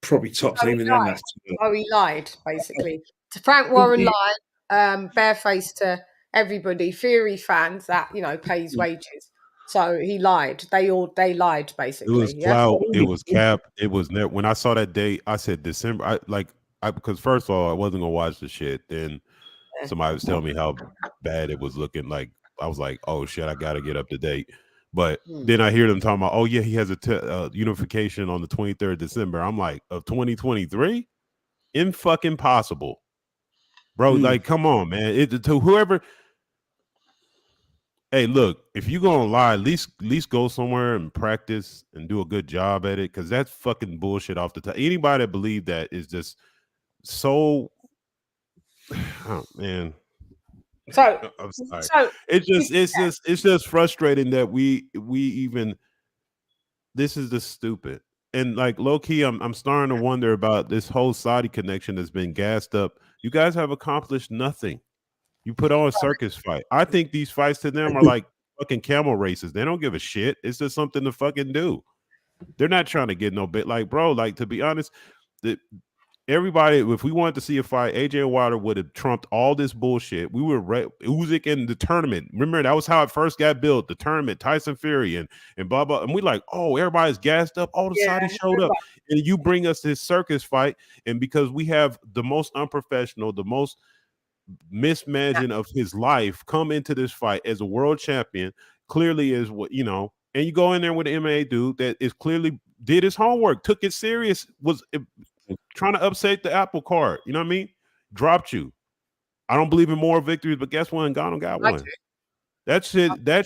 probably tops, and even then that's too long. He lied, basically. Frank Warren lied, barefaced to everybody, Fury fans that, pays wages. So he lied. They lied, basically. It was clout. It was cap. It was never. When I saw that date, I said December. Because first of all, I wasn't gonna watch the shit. Then somebody was telling me how bad it was looking. Like I was like, oh shit, I gotta get up to date. But then I hear them talking about, oh yeah, he has a unification on the 23rd December. I'm like, of 2023? Fucking possible, bro. Like, come on, man. To whoever. Hey, look, if you're gonna lie, at least go somewhere and practice and do a good job at it, because that's fucking bullshit off the top. Anybody that believe that is just so, oh man. So I'm sorry. It's just frustrating that we even, this is just stupid. And like low key, I'm starting to wonder about this whole Saudi connection that's been gassed up. You guys have accomplished nothing. You put on a circus fight. I think these fights to them are like fucking camel races. They don't give a shit. It's just something to fucking do. They're not trying to get no bit. Like, bro, like, to be honest, everybody, if we wanted to see a fight, AJ Wilder would have trumped all this bullshit. We were Usyk in the tournament. Remember, that was how it first got built. The tournament, Tyson Fury and blah blah. And we like, oh, everybody's gassed up. All the Saudis showed up, and you bring us this circus fight, and because we have the most unprofessional, the most mismanaging of his life come into this fight as a world champion, clearly is what and you go in there with an MMA dude that is clearly did his homework, took it serious, was trying to upset the apple cart. You know what I mean? Dropped you. I don't believe in moral victories, but guess what? Ngannou got one. That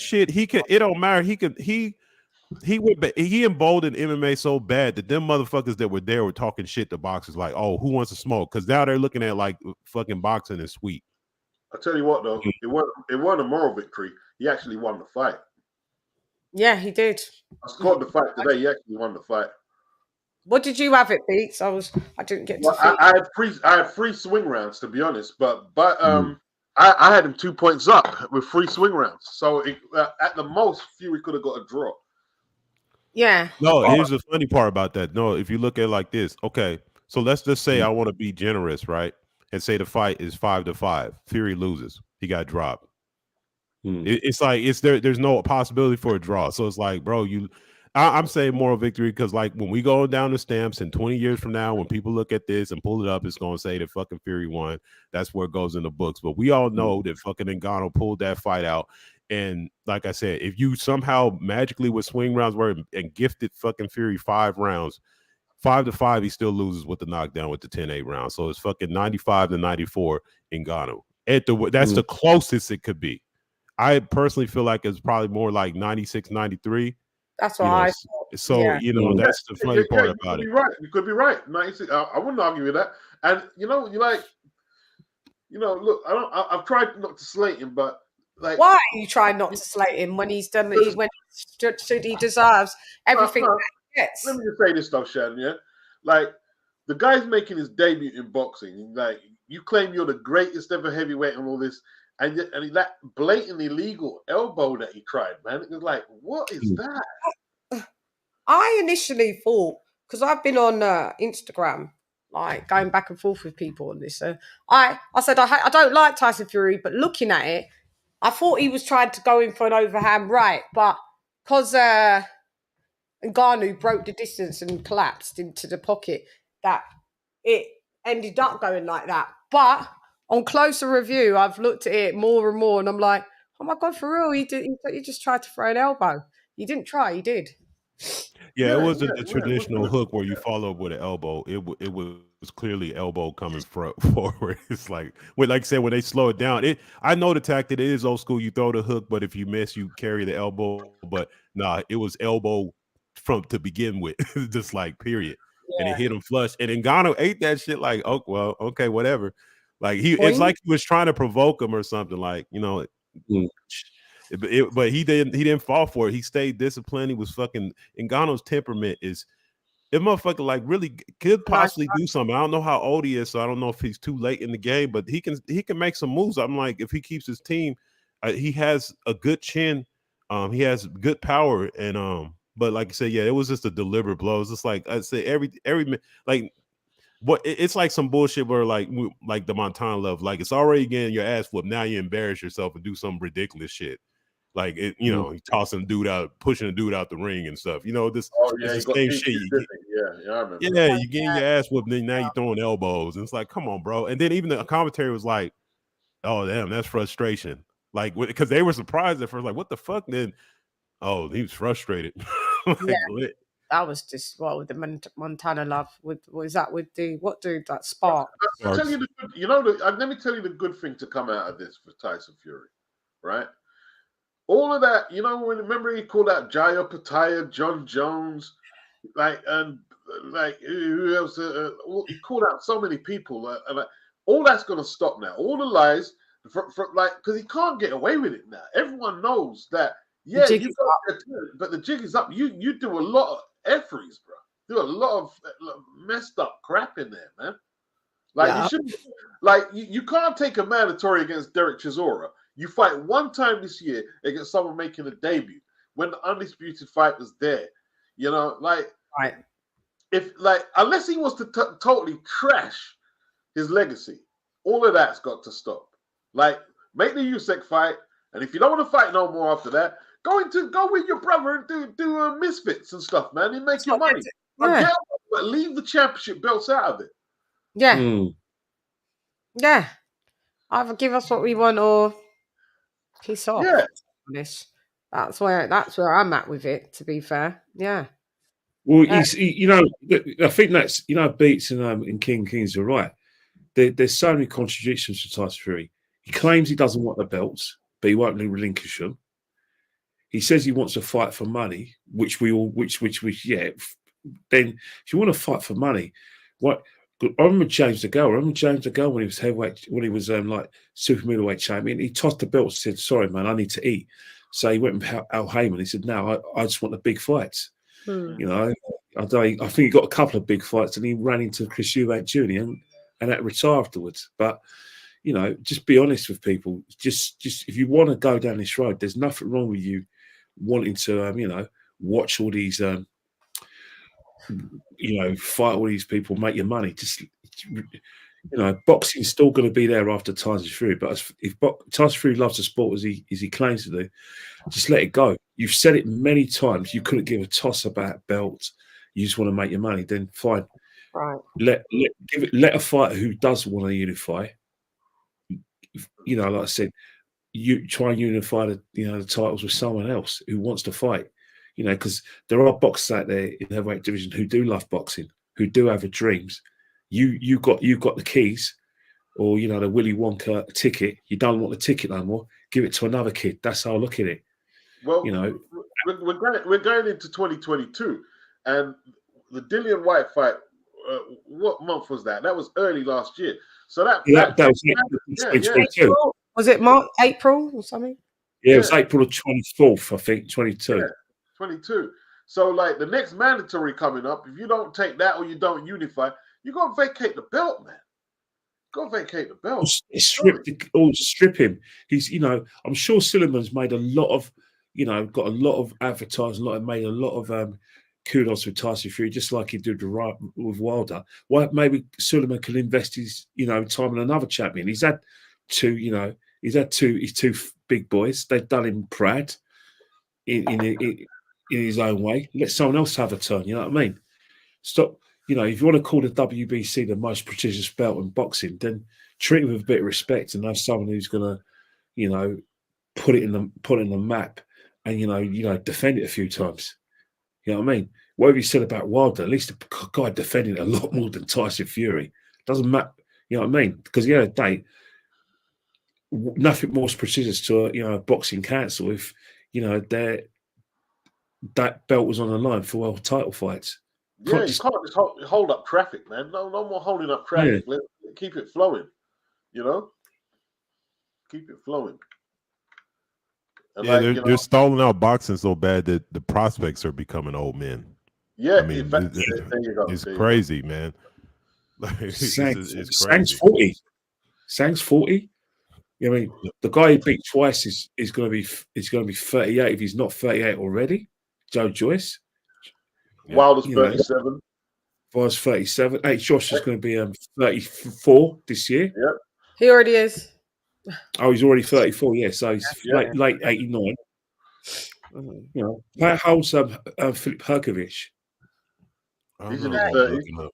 shit. He can. It don't matter. He emboldened MMA so bad that them motherfuckers that were there were talking shit to boxers like, oh, who wants to smoke? Because now they're looking at like fucking boxing is sweet. I tell you what though, it wasn't a moral victory. He actually won the fight. Yeah, he did. I scored the fight today. He actually won the fight. What did you have it, Beats? I didn't get to. I had free swing rounds, to be honest, but I had him 2 points up with free swing rounds. So at the most, Fury could have got a draw. Yeah. No, here's the funny part about that. No, if you look at it like this, okay, so let's just say I want to be generous, right? And say the fight is 5-5. Fury loses. He got dropped. It's like there's no possibility for a draw. So it's like, bro, I'm saying moral victory because like when we go down the stamps and 20 years from now, when people look at this and pull it up, it's gonna say that fucking Fury won. That's where it goes in the books. But we all know that fucking Ngannou pulled that fight out. And like I said, if you somehow magically with swing rounds were and gifted fucking Fury 5 rounds, 5-5, he still loses with the knockdown with the 10-8 round. So it's fucking 95-94 Ngannou. That's the closest it could be. I personally feel like it's probably more like 96-93. That's what I thought. So that's the funny part about it. You could be right. 96. I wouldn't argue with that. And look, I've tried not to slate him, but like, why are you trying not to slate him when he's done when he deserves everything that he gets? Let me just say this though, Chann. Yeah, like the guy's making his debut in boxing. Like you claim you're the greatest ever heavyweight and all this, and that blatant illegal elbow that he tried, man. It was like, what is that? I initially thought, because I've been on Instagram, like going back and forth with people on this. I said I don't like Tyson Fury, but looking at it, I thought he was trying to go in for an overhand right, but because Ngannou broke the distance and collapsed into the pocket, that it ended up going like that. But on closer review, I've looked at it more and more, and I'm like, oh my God, for real, he just tried to throw an elbow. He didn't try, he did. Yeah, it wasn't the traditional hook where you follow up with an elbow. It was clearly elbow coming forward. It's like, like I said, when they slow it down, I know the tactic. It is old school. You throw the hook, but if you miss, you carry the elbow. But nah, it was elbow to begin with, just like period. Yeah. And it hit him flush. And Ngannou ate that shit like, oh well, okay, whatever. Like it's like he was trying to provoke him or something. Like but he didn't fall for it. He stayed disciplined. He was fucking Ngannou's temperament is If motherfucker like really could possibly do something. I don't know how old he is, so I don't know if he's too late in the game, but he can make some moves. I'm like, if he keeps his team, he has a good chin. He has good power, and but like I said, yeah, it was just a deliberate blow. It's just like I said, every like what it's like some bullshit where like the Montana love, like it's already getting your ass whooped. Now you embarrass yourself and do some ridiculous shit. Like it, you know, he tossing a dude out, pushing a dude out the ring and stuff. You know, this it's the same shit. Yeah, I remember. Yeah, you getting your ass whooped, then now you throwing elbows. And it's like, come on, bro. And then even the commentary was like, oh damn, that's frustration. Like because they were surprised at first, like, what the fuck? Then he was frustrated. Like, yeah. That was just with the Montana love. Was that with what dude that Spark? I'll tell you let me tell you the good thing to come out of this for Tyson Fury, right? All of that, remember he called out Jaya Pataya, John Jones, and who else? He called out so many people, and all that's going to stop now. All the lies, because he can't get away with it now. Everyone knows that. Yeah, but the jig is up. You do a lot of efferys, bro. Do a lot of messed up crap in there, man. You shouldn't. You can't take a mandatory against Derek Chisora. You fight one time this year against someone making a debut when the undisputed fight was there. Right. If unless he wants to totally trash his legacy, all of that's got to stop. Make the Usyk fight, and if you don't want to fight no more after that, go with your brother and do misfits and stuff, man, and make your money. Yeah. But leave the championship belts out of it. Yeah. Yeah. Either give us what we want or piss off. Yeah. That's where I'm at with it, to be fair. Yeah. Well, I think that's Beats and Kings are right. There's so many contradictions to Tyson Fury. He claims he doesn't want the belts, but he won't relinquish them. He says he wants to fight for money, which yeah. Then if you want to fight for money, what? I remember James DeGale when he was heavyweight, when he was like super middleweight champion. He tossed the belt and said, "Sorry, man, I need to eat." So he went with Al Heyman. He said, "No, I just want the big fights." I think he got a couple of big fights, and he ran into Chris Eubank Jr. and that retired afterwards. But just be honest with people. Just if you want to go down this road, there's nothing wrong with you wanting to watch all these fight all these people, make your money. Just boxing's still going to be there after Tyson Fury. But if Tyson Fury loves the sport as he claims to do, just let it go. You've said it many times. You couldn't give a toss about belts. You just want to make your money. Then fine. Right. Let a fighter who does want to unify. Like I said, you try and unify the titles with someone else who wants to fight. Because there are boxers out there in the heavyweight division who do love boxing, who do have dreams. You got the keys, or the Willy Wonka ticket. You don't want the ticket no more. Give it to another kid. That's how I look at it. Well, we're going into 2022, and the Dillian White fight. What month was that? That was early last year. So that was 2022. Was it March, April, or something? Yeah, it was April the 24th, I think, 22. Yeah. 22. So the next mandatory coming up, if you don't take that or you don't unify, you're gonna vacate the belt, man. Go vacate the belt. Strip him. He's I'm sure Suleiman's made a lot of got a lot of advertising, made a lot of kudos with Tyson Fury, just like he did with Wilder. Why maybe Suleiman can invest his time in another champion. He's had two his two big boys. They've done him proud in his own way. Let someone else have a turn. You know what I mean? Stop. If you want to call the WBC the most prestigious belt in boxing, then treat it with a bit of respect and have someone who's going to, put it in the map and defend it a few times. You know what I mean? Whatever you said about Wilder, at least the guy defended it a lot more than Tyson Fury. Doesn't matter. You know what I mean? Because at the end of the day, nothing more prestigious to a boxing council if that belt was on the line for world title fights. You can't just hold up traffic, man. No more holding up traffic. Yeah. Keep it flowing. Keep it flowing. And they're stalling out boxing so bad that the prospects are becoming old men. Yeah, I mean, there you go. it's crazy, man. Like, it's Sang's crazy. 40. Sang's 40. I mean, the guy he beat twice is going to be 38 if he's not 38 already. Joe Joyce. Wilder's 37. Wilder's 37. Hey, Josh is going to be 34 this year. Yep. He already is. Oh, he's already 34. Yeah, so he's late 89. You know, how old's Philip Herkovich? He's in his 30s.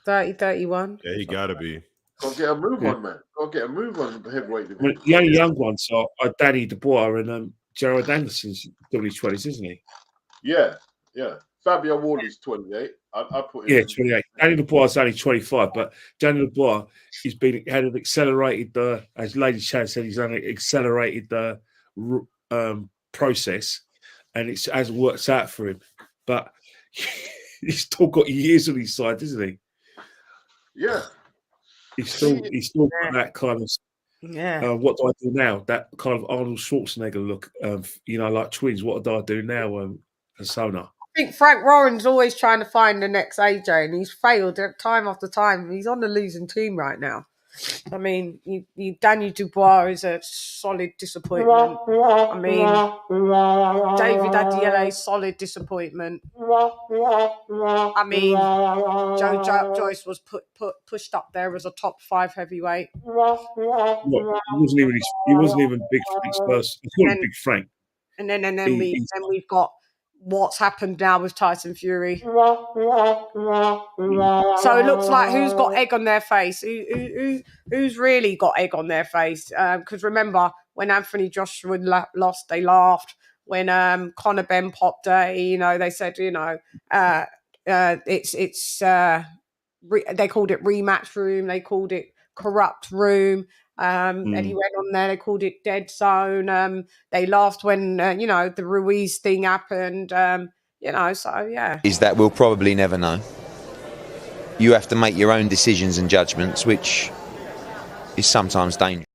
30, 31. Yeah, he got to be. Go get a move on, man. Go get a move on the heavyweight division. Well, the only young ones are Danny Dubois and Jared Anderson's W20s, isn't he? Yeah. Fabio Wardley's 28. I put him. Yeah, 28. Danny Dubois is only 25, but Danny Dubois had an accelerated, as Lady Chann said, he's had an accelerated process, and it hasn't worked out for him. But he's still got years on his side, isn't he? Yeah. He's still got that kind of what do I do now? That kind of Arnold Schwarzenegger look, like twins. What do I do now? Persona. I think Frank Warren's always trying to find the next AJ, and he's failed time after time. He's on the losing team right now. I mean, Daniel Dubois is a solid disappointment. I mean, David Adiele, solid disappointment. I mean, Joe Joyce was pushed up there as a top 5 heavyweight. He wasn't even Big Frank's first. He wasn't Big Frank. And then we've got what's happened now with Tyson Fury. So it looks like who's got egg on their face? Who's really got egg on their face? Because remember, when Anthony Joshua lost, they laughed. When Conor Benn popped, they said, they called it rematch room. They called it corrupt room. And he went on there. They called it dead zone. They laughed when the Ruiz thing happened. So yeah. Is that we'll probably never know. You have to make your own decisions and judgments, which is sometimes dangerous.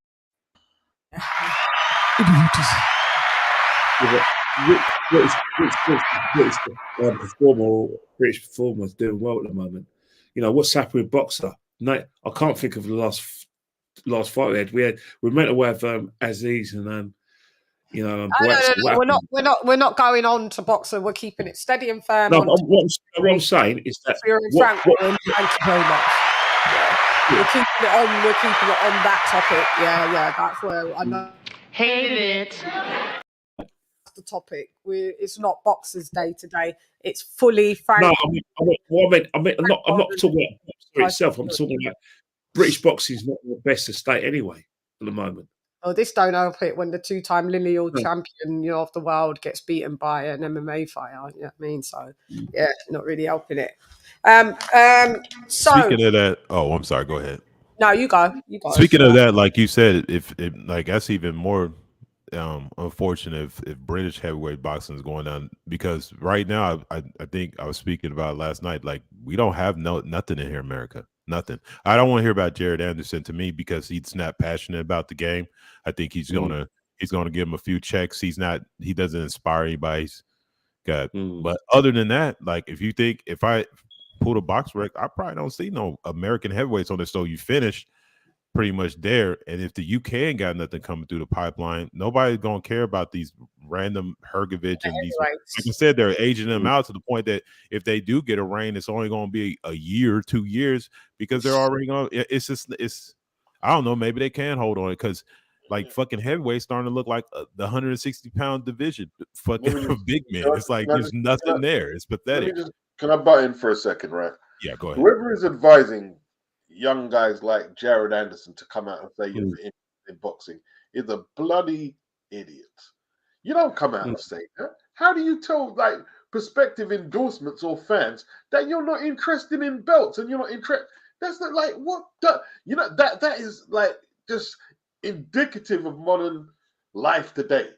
British performers doing well at the moment. What's happened with Boxer? No, I can't think of the last fight we had. We meant to have Aziz and no, we're not going on to Boxer. We're keeping it steady and firm. No, what I'm saying is that thank you very much. We're keeping it on. We're keeping it on that topic. Yeah. That's where I know. Hated it. The topic. It's not Boxer's day today. It's fully Frank. No, I'm not talking about Boxer itself. I'm talking about British boxing is not the best estate anyway at the moment. Oh, this don't help it when the 2-time lineal champion of the world gets beaten by an MMA fighter. You know what I mean? So yeah, not really helping it. So speaking of that, I'm sorry. Go ahead. No, you go. Speaking of that, like you said, if that's even more unfortunate if British heavyweight boxing is going down, because right now I think I was speaking about last night. Like, we don't have nothing in here, America. Nothing. I don't want to hear about Jared Anderson, to me, because he's not passionate about the game. I think he's gonna give him a few checks. He doesn't inspire anybody. But other than that, like, if I pulled a box rec, I probably don't see no American heavyweights on this. So you finish pretty much there. And if the UK ain't got nothing coming through the pipeline, nobody's gonna care about these random Hergovich and these. Like I said, they're aging them out to the point that if they do get a reign, it's only gonna be a year, 2 years, because they're already gonna. It's I don't know. Maybe they can hold on it, because like fucking heavyweight starting to look like the 160-pound division. Fucking big men. It's like there's nothing there. It's pathetic. Can I butt in for a second, right? Yeah, go ahead. Whoever is advising young guys like Jared Anderson to come out and say you're in boxing is a bloody idiot. You don't come out and say that. How do you tell prospective endorsements or fans that you're not interested in belts and you're not interested? That's not what that is just indicative of modern life today.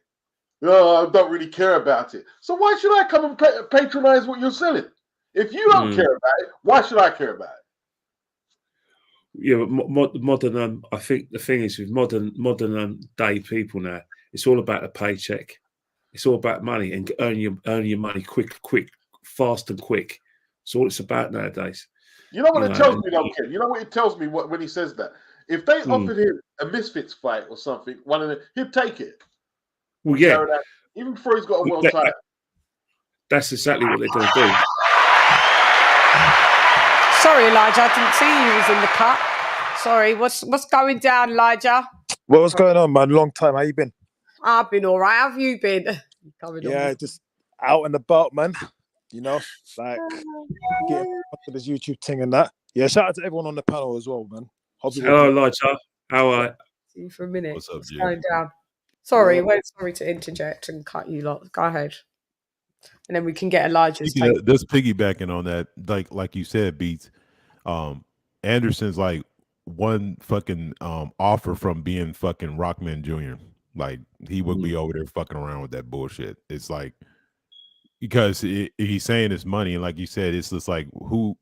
I don't really care about it. So why should I come and patronize what you're selling? If you don't care about it, why should I care about it? Yeah, but modern. I think the thing is with modern day people now, it's all about a paycheck. It's all about money and earn your money quick, fast and quick. That's all it's about nowadays. You know what it tells me, though, Ken? You know what it tells me when he says that? If they offered him a Misfits fight or something, one of them, he'd take it. Well, yeah. Even before he's got a world title. That's exactly what they're going to do. Sorry, Elijah, I didn't see you was in the cut. Sorry, what's going down, Elijah? What's going on, man? Long time. How you been? I've been all right. How have you been? Just out and about, man. You know, like getting onto this YouTube thing and that. Yeah, shout out to everyone on the panel as well, man. Hello, Elijah. How are you? See you for a minute. What's up, Jim? Going down. Sorry, sorry to interject and cut you lot. Go ahead. And then we can get Elijah's take. Just piggybacking on that, like you said, Beats. Anderson's like one fucking offer from being fucking Rockman Jr. Like he would be over there fucking around with that bullshit. It's like because he's saying it's money, and like you said, it's just like who,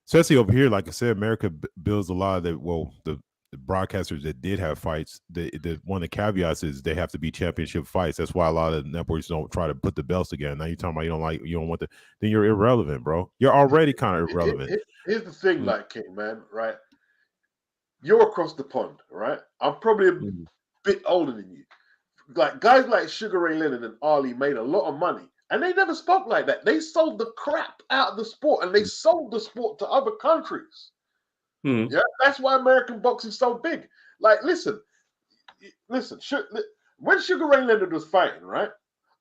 especially over here. Like I said, America builds a lot of that. Well, the broadcasters that did have fights, the one of the caveats is they have to be championship fights. That's why a lot of networks don't try to put the belts together. Now you're talking about you don't want the, then you're irrelevant, bro. You're already kind of irrelevant. Here's the thing, like King, man, right? You're across the pond, right? I'm probably a bit older than you. Like guys like Sugar Ray Leonard and Ali made a lot of money, and they never spoke like that. They sold the crap out of the sport, and they sold the sport to other countries. Yeah, that's why American boxing is so big. Like, listen. When Sugar Ray Leonard was fighting, right,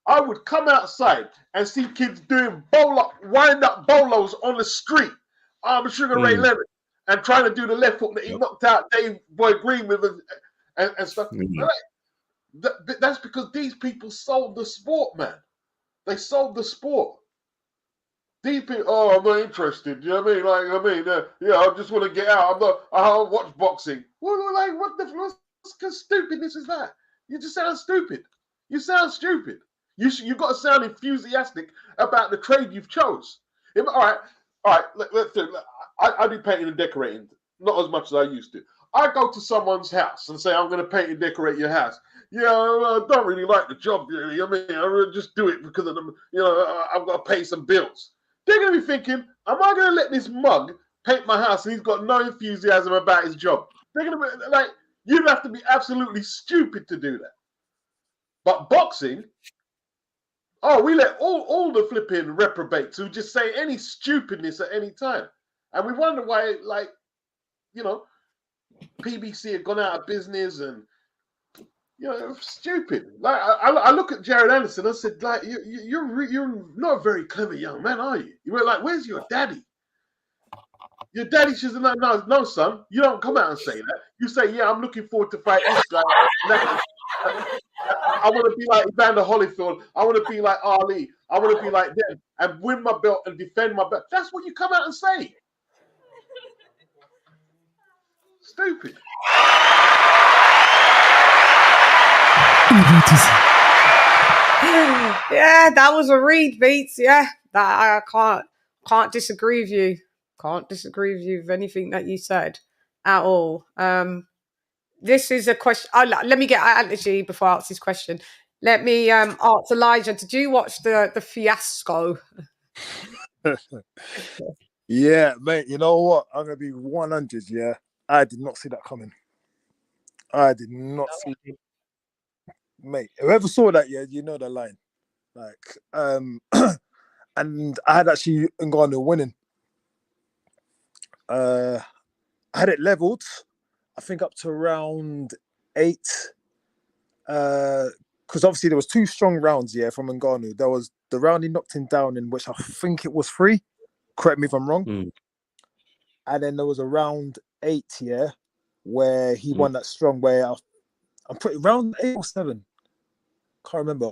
I would come outside and see kids doing wind-up bolos on the street. I'm Sugar Ray Leonard and trying to do the left hook that he knocked out Dave Boy Green with and stuff. That's because these people sold the sport, man. They sold the sport. These people, I'm not interested. You know what I mean? I just want to get out. I don't watch boxing. What the stupidness is that? You just sound stupid. You sound stupid. You've got to sound enthusiastic about the trade you've chose. All right. Let's do. I do painting and decorating, not as much as I used to. I go to someone's house and say, I'm going to paint and decorate your house. Yeah, I don't really like the job, really. I mean, I really just do it because of I've got to pay some bills. They're going to be thinking, am I going to let this mug paint my house and he's got no enthusiasm about his job? They're going to be like, you'd have to be absolutely stupid to do that. But boxing, we let all the flipping reprobates who just say any stupidness at any time. And we wonder why, PBC had gone out of business and, stupid. Like, I look at Jared Anderson, I said, like, you're not a very clever young man, are you? You were like, where's your daddy? Your daddy should have no, son, you don't come out and say that. You say, yeah, I'm looking forward to fight this guy. I want to be like Evander Holyfield. I want to be like Ali. I want to be like them and win my belt and defend my belt. That's what you come out and say. Stupid. Yeah, that was a read, Beats. Yeah, that I can't disagree with you. Can't disagree with you with anything that you said at all. This is a question. Let me get actually before I ask this question. Let me ask Elijah. Did you watch the fiasco? Yeah, mate. You know what? I'm gonna be 100. Yeah, I did not see that coming. I did not see it. Mate, whoever saw that, yeah, you know the line. Like, and I had actually Ngannou winning. I had it leveled, I think up to round 8. Because obviously there was 2 strong rounds, yeah, from Ngannou. There was the round he knocked him down in, which I think it was 3. Correct me if I'm wrong. And then there was a round 8, yeah, where he won that strong way. I'm pretty round 8 or 7. Can't remember.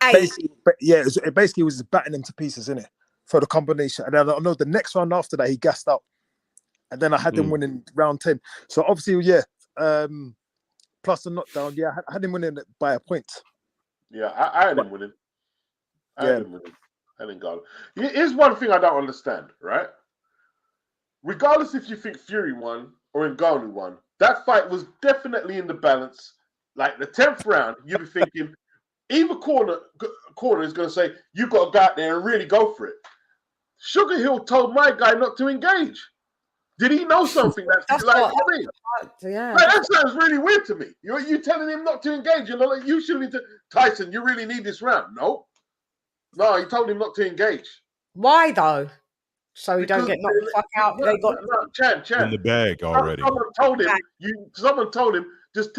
8. It basically was just batting him to pieces, innit? For the combination. And then I know the next round after that, he gassed out. And then I had him winning round 10. So obviously, yeah, plus the knockdown, yeah, I had him winning by a point. Yeah, I had him winning. I didn't go. Here's one thing I don't understand, right? Regardless if you think Fury won or Ngannou won, that fight was definitely in the balance. Like the 10th round, you'd be thinking, either corner is going to say, you've got to go out there and really go for it. Sugar Hill told my guy not to engage. Did he know something? That's like, what I mean? Yeah. Like, that sounds really weird to me. You telling him not to engage. You know, like, you should need to. Tyson, you really need this round. No, he told him not to engage. Why though? So he don't get knocked the fuck out. They got Chann in the bag already. Someone told him just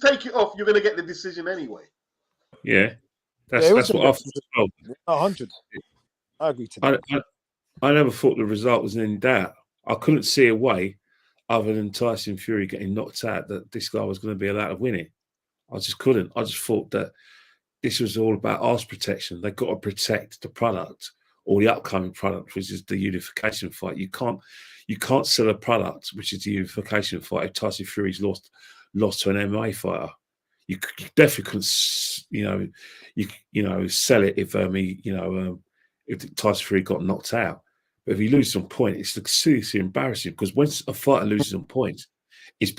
take it off. You're gonna get the decision anyway. Yeah, that's what I thought. 100. I agree to that. I never thought the result was in doubt. I couldn't see a way other than Tyson Fury getting knocked out that this guy was going to be allowed to win it. I just couldn't. I just thought that this was all about arse protection. They've got to protect the product or the upcoming product, which is the unification fight. You can't sell a product, which is the unification fight, if Tyson Fury's lost to an MMA fighter. You definitely couldn't, sell it if if Tyson Fury got knocked out. But if he loses on point, it's seriously embarrassing, because when a fighter loses on points, it's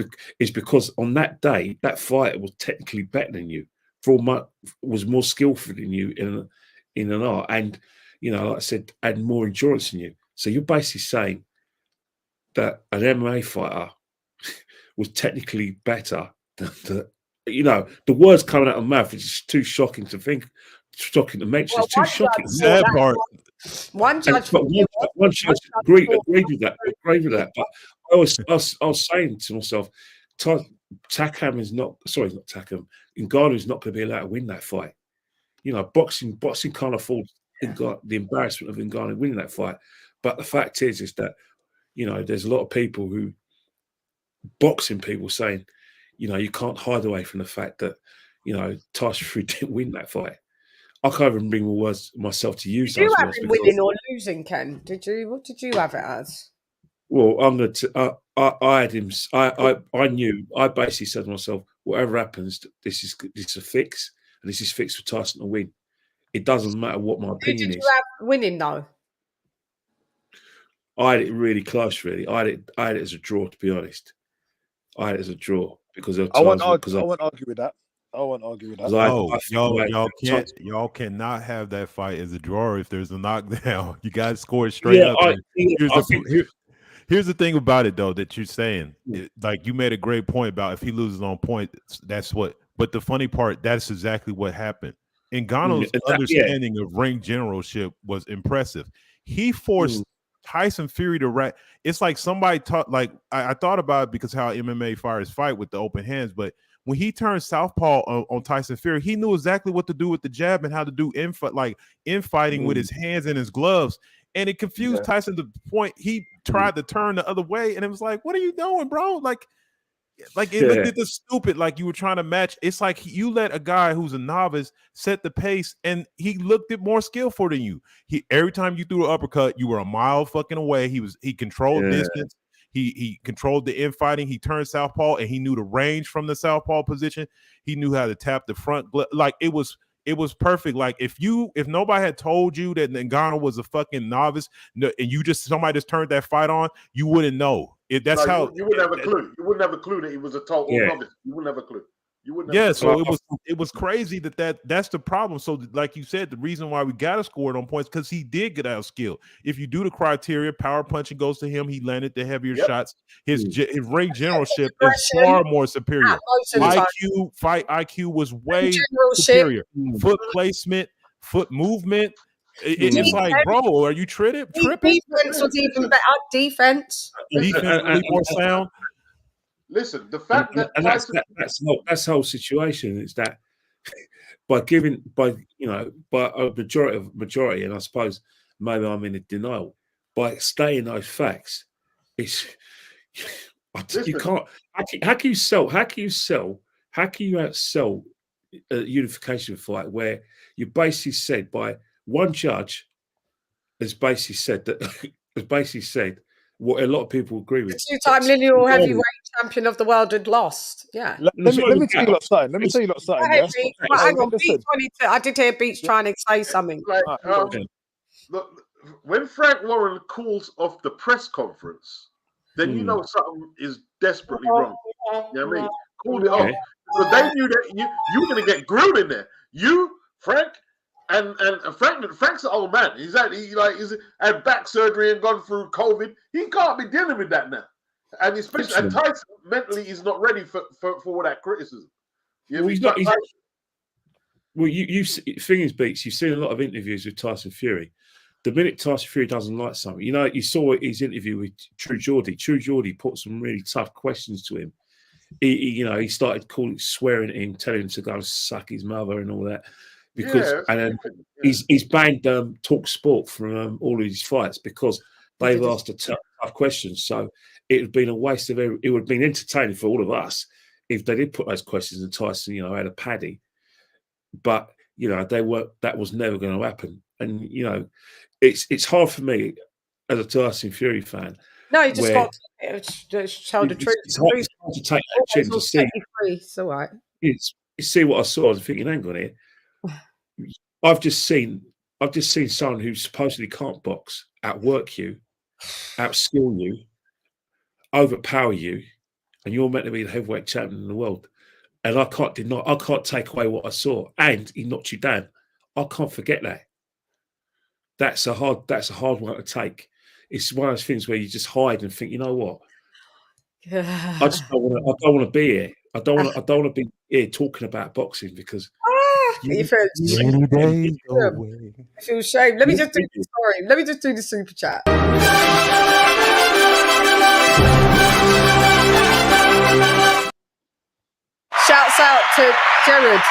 because on that day that fighter was technically better than you, was more skillful than you in an art, and like I said, had more endurance than you. So you're basically saying that an MMA fighter was technically better than the words coming out of my mouth is just too shocking to think, shocking to mention. It's too shocking. Sad part. One judge agreed with that. But I was saying to myself, Takam is not Takam. Ngannou is not going to be allowed to win that fight. Boxing can't afford the embarrassment of Ngannou winning that fight. But the fact is that there's a lot of people boxing people saying, you can't hide away from the fact that Tyson Fury didn't win that fight. I can't even bring my words myself to use. Did you have him winning or losing, Ken? Did you? What did you have it as? Well, I had him. I knew. I basically said to myself, whatever happens, this is a fix, and this is fixed for Tyson to win. It doesn't matter what my opinion is. Did you have winning though? I had it really close. Really, I had it as a draw. To be honest, I had it as a draw because I won't argue with that. Y'all cannot have that fight as a draw if there's a knockdown. You got to score it straight up. Here's the thing about it, though, that you're saying. Like, you made a great point about if he loses on point, that's what. But the funny part, that's exactly what happened. Ngannou's understanding of ring generalship was impressive. He forced Tyson Fury to It's like somebody taught. Like, I thought about it because how MMA fighters fight with the open hands, but when he turned southpaw on Tyson Fury, he knew exactly what to do with the jab and how to do infighting with his hands and his gloves. And it confused Tyson to the point he tried to turn the other way. And it was like, what are you doing, bro? Like it looked at the stupid, like you were trying to match. It's like you let a guy who's a novice set the pace, and he looked at more skillful than you. Every time you threw an uppercut, you were a mile fucking away. He controlled distance. He controlled the infighting. He turned southpaw, and he knew the range from the southpaw position. He knew how to tap the front. Like it was perfect. Like if nobody had told you that Ngannou was a fucking novice, and somebody just turned that fight on, you wouldn't know. You wouldn't have a clue. You wouldn't have a clue that he was a total novice. You wouldn't have a clue. So it was crazy that's the problem. So like you said, the reason why we got to score it on points because he did get out of skill. If you do the criteria, power punching goes to him. He landed the heavier shots. His ring generalship is far more superior. Fight IQ was way superior. Foot placement, foot movement. It's like, bro, are you tripping? Defense was even better. Defense more sound. Listen, the fact that that's the whole situation is that by a majority, and I suppose maybe I'm in a denial, by stating those facts, you can't. How can you outsell a unification fight where you basically said by one judge has basically said what a lot of people agree with. The two-time lineal heavyweight champion of the world had lost. Yeah. Let me tell you lot something. Hang on, I did hear Beach trying to say something. Look, when Frank Warren calls off the press conference, then you know something is desperately wrong. You know what I mean? Called it off. So they knew that you were going to get grilled in there. You, Frank, And Frank's an old man. He's had back surgery and gone through COVID. He can't be dealing with that now. And especially and Tyson mentally is not ready for all that criticism. Well, thing is, Beats, you've seen a lot of interviews with Tyson Fury. The minute Tyson Fury doesn't like something, you saw his interview with True Geordie. True Geordie put some really tough questions to him. He started swearing at him, telling him to go and suck his mother and all that. Because he's banned Talk Sport from all of his fights because they've asked tough questions. So it would have been a waste of it would have been entertaining for all of us if they did put those questions and Tyson, had a paddy. But that was never going to happen. And it's hard for me as a Tyson Fury fan. No, you just got to tell the truth. It's hard to take that chin to see. It's all right. See what I saw. I was thinking, hang on here. I've just seen someone who supposedly can't box outwork you, outskill you, overpower you, and you're meant to be the heavyweight champion in the world. And I can't take away what I saw. And he knocked you down. I can't forget that. That's a hard one to take. It's one of those things where you just hide and think, you know what? I just don't want to be here. I don't want to be here talking about boxing because you feel shame. Let me just do the story. Let me just do the super chat. Shouts out to Gerard.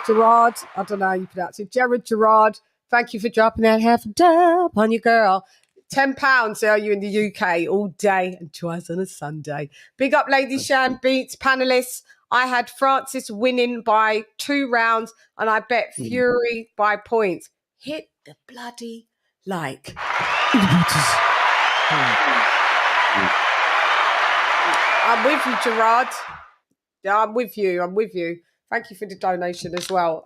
Gerard, I don't know how you pronounce it. Gerard, thank you for dropping that half a dub on your girl. £10 are you in the UK all day and twice on a Sunday. Big up LadyChann Beats, panelists. I had Francis winning by 2 rounds and I bet Fury by points. Hit the bloody like. I'm with you, Gerard. Yeah, I'm with you. Thank you for the donation as well.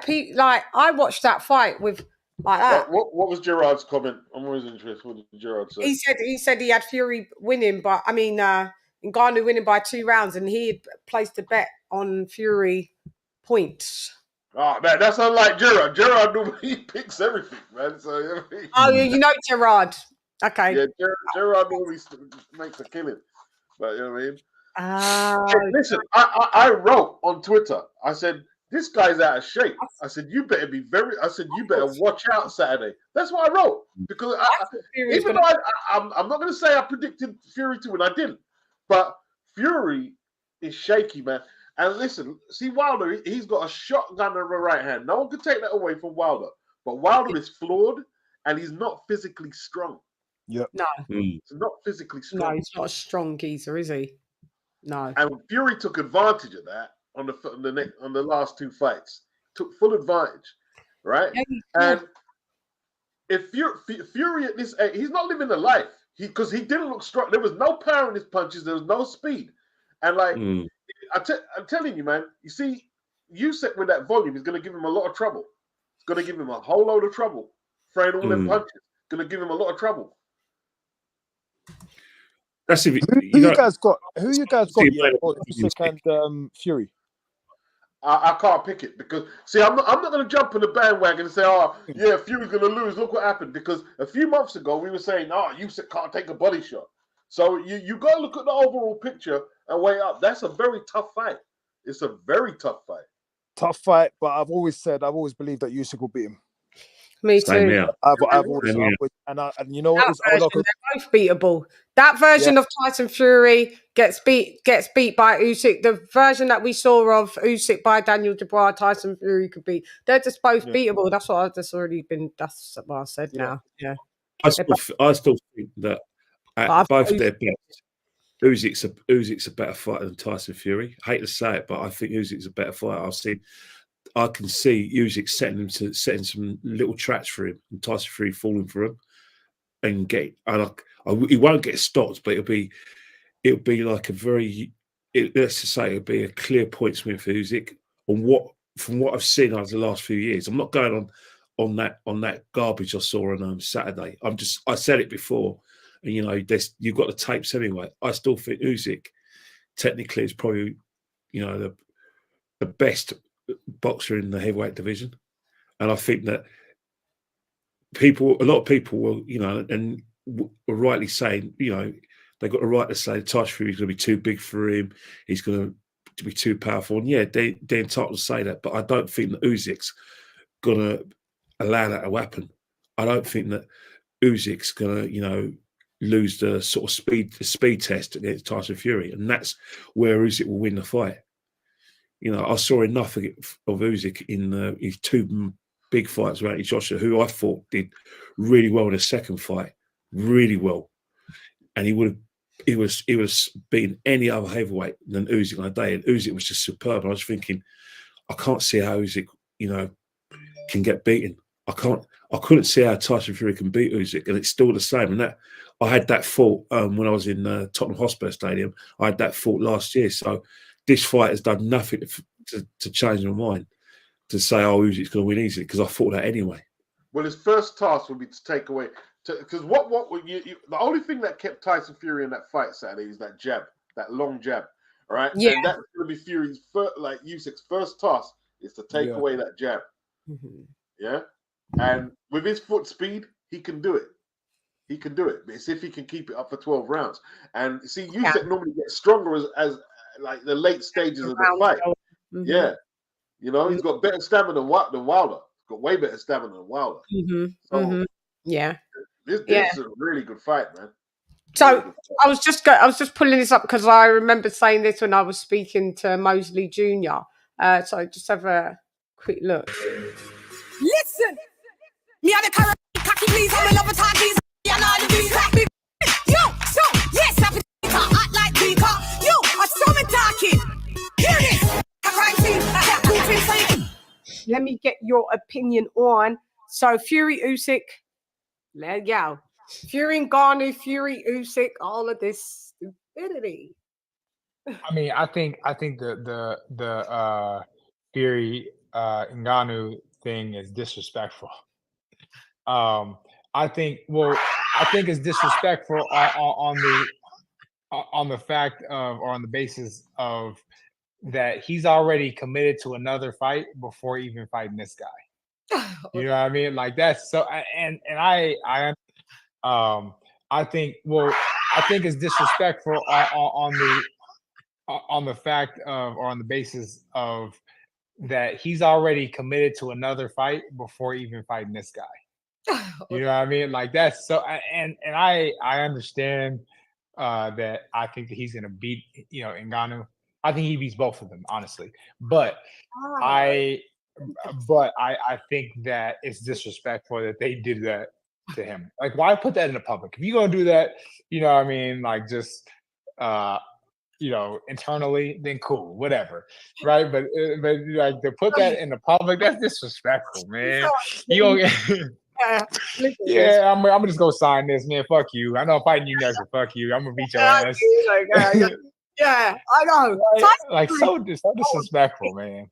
Pete, I watched that fight with like that. What was Gerard's comment? I'm always interested. What did Gerard say? He said he had Fury winning, but Ngannou winning by 2 rounds, and he had placed a bet on Fury points. Oh man, that's unlike Gerard. Gerard normally picks everything, man. So Gerard. Okay. Yeah, Gerard normally makes a killing. But you know what I mean? Hey, listen, I wrote on Twitter. I said, this guy's out of shape. I said, you better watch out Saturday. That's what I wrote. Because even though I'm not going to say I predicted Fury to win, I didn't. But Fury is shaky, man. And listen, see Wilder, he's got a shotgun in the right hand. No one can take that away from Wilder. But Wilder is flawed and he's not physically strong. Yeah. No. He's not physically strong. No, he's not a strong geezer, is he? No. And Fury took advantage of that on the last 2 fights. Took full advantage, right? And if Fury at this age, he's not living a life. Because he didn't look strong. There was no power in his punches. There was no speed. And I'm telling you, man. You see, Usyk with that volume is going to give him a lot of trouble. It's going to give him a whole load of trouble. Throwing all them punches. Going to give him a lot of trouble. That's if who you guys got? Usyk and Fury. I can't pick it because I'm not going to jump on the bandwagon and say, oh yeah, Fury's going to lose. Look what happened. Because a few months ago we were saying, oh, Usyk can't take a body shot. So you got to look at the overall picture and weigh up. That's a very tough fight. It's a very tough fight. Tough fight, but I've always believed that Usyk will beat him. Me too. I've always, and you know what? They're both beatable. That version of Tyson Fury gets beat by Usyk. The version that we saw of Usyk by Daniel Dubois, Tyson Fury could beat. They're just both beatable. That's what I've just already been. That's what I said now. Yeah. I still think that at both their best, Usyk's a better fighter than Tyson Fury. I hate to say it, but I think Usyk's a better fighter. I can see Usyk setting some little traps for him, and Tyson Fury falling for him, and he won't get stopped, but it'll be like let's just say it'll be a clear points win for Usyk. From what I've seen over the last few years, I'm not going on that garbage I saw on Saturday. I said it before, and you've got the tapes anyway. I still think Usyk technically is probably the best boxer in the heavyweight division, and I think that a lot of people will, and were rightly saying, they got a right to say Tyson Fury's going to be too big for him. He's going to be too powerful, and yeah, they're entitled to say that. But I don't think that Usyk's going to allow that to happen. I don't think that Usyk's going to, lose the sort of speed test against Tyson Fury, and that's where Usyk will win the fight. I saw enough of Usyk in his two big fights against Joshua, who I thought did really well in the second fight, really well, and he would have beaten any other heavyweight than Usyk on a day, and Usyk was just superb. And I was thinking, I can't see how Usyk, can get beaten. I couldn't see how Tyson Fury can beat Usyk, and it's still the same. And that I had that thought when I was in Tottenham Hotspur Stadium. I had that thought last year. So this fight has done nothing to change my mind to say, Usyk's going to win easily, because I thought that anyway. Well, his first task would be to take away, because what the only thing that kept Tyson Fury in that fight Saturday is that jab, that long jab. All right, yeah, and that's going to be Fury's Usyk's first task is to take away that jab. Mm-hmm. Yeah. And with his foot speed, he can do it. He can do it. It's if he can keep it up for 12 rounds. And see, Usyk normally gets stronger as like the late stages of the fight. Mm-hmm. Yeah. He's got better stamina than Wilder. He's got way better stamina than Wilder. Mm-hmm. So yeah. This is a really good fight, man. So I was just pulling this up because I remember saying this when I was speaking to Mosley Jr. So just have a quick look. Listen! Me and the current cocky please, I'm in love with talkies. Yeah, nah, the beat like me. Yo, so, yes, I'm a act like Vika. Yo, I saw me talking. Hear this. Let me get your opinion on. So, Fury Usyk, let go. Fury Ngannou, Fury Usyk, all of this stupidity. I mean, I think the Fury Ngannou thing is disrespectful. I think it's disrespectful on the fact of, or on the basis of, that he's already committed to another fight before even fighting this guy. You know what I mean? Like that's so, and I think it's disrespectful on the fact of, or on the basis of, that he's already committed to another fight before even fighting this guy. You know what I mean? Like that's so, and I understand that I think that he's gonna beat Ngannou. I think he beats both of them, honestly. But I think that it's disrespectful that they did that to him. Like, why put that in the public? If you're gonna do that, you know what I mean, like just internally, then cool, whatever. Right. But like to put that in the public, that's disrespectful, man. You don't yeah, I'm just gonna sign this, man. Fuck you. I know I'm fighting you next, but fuck you. I'm gonna beat your ass. Yeah, I know. Like so disrespectful, man.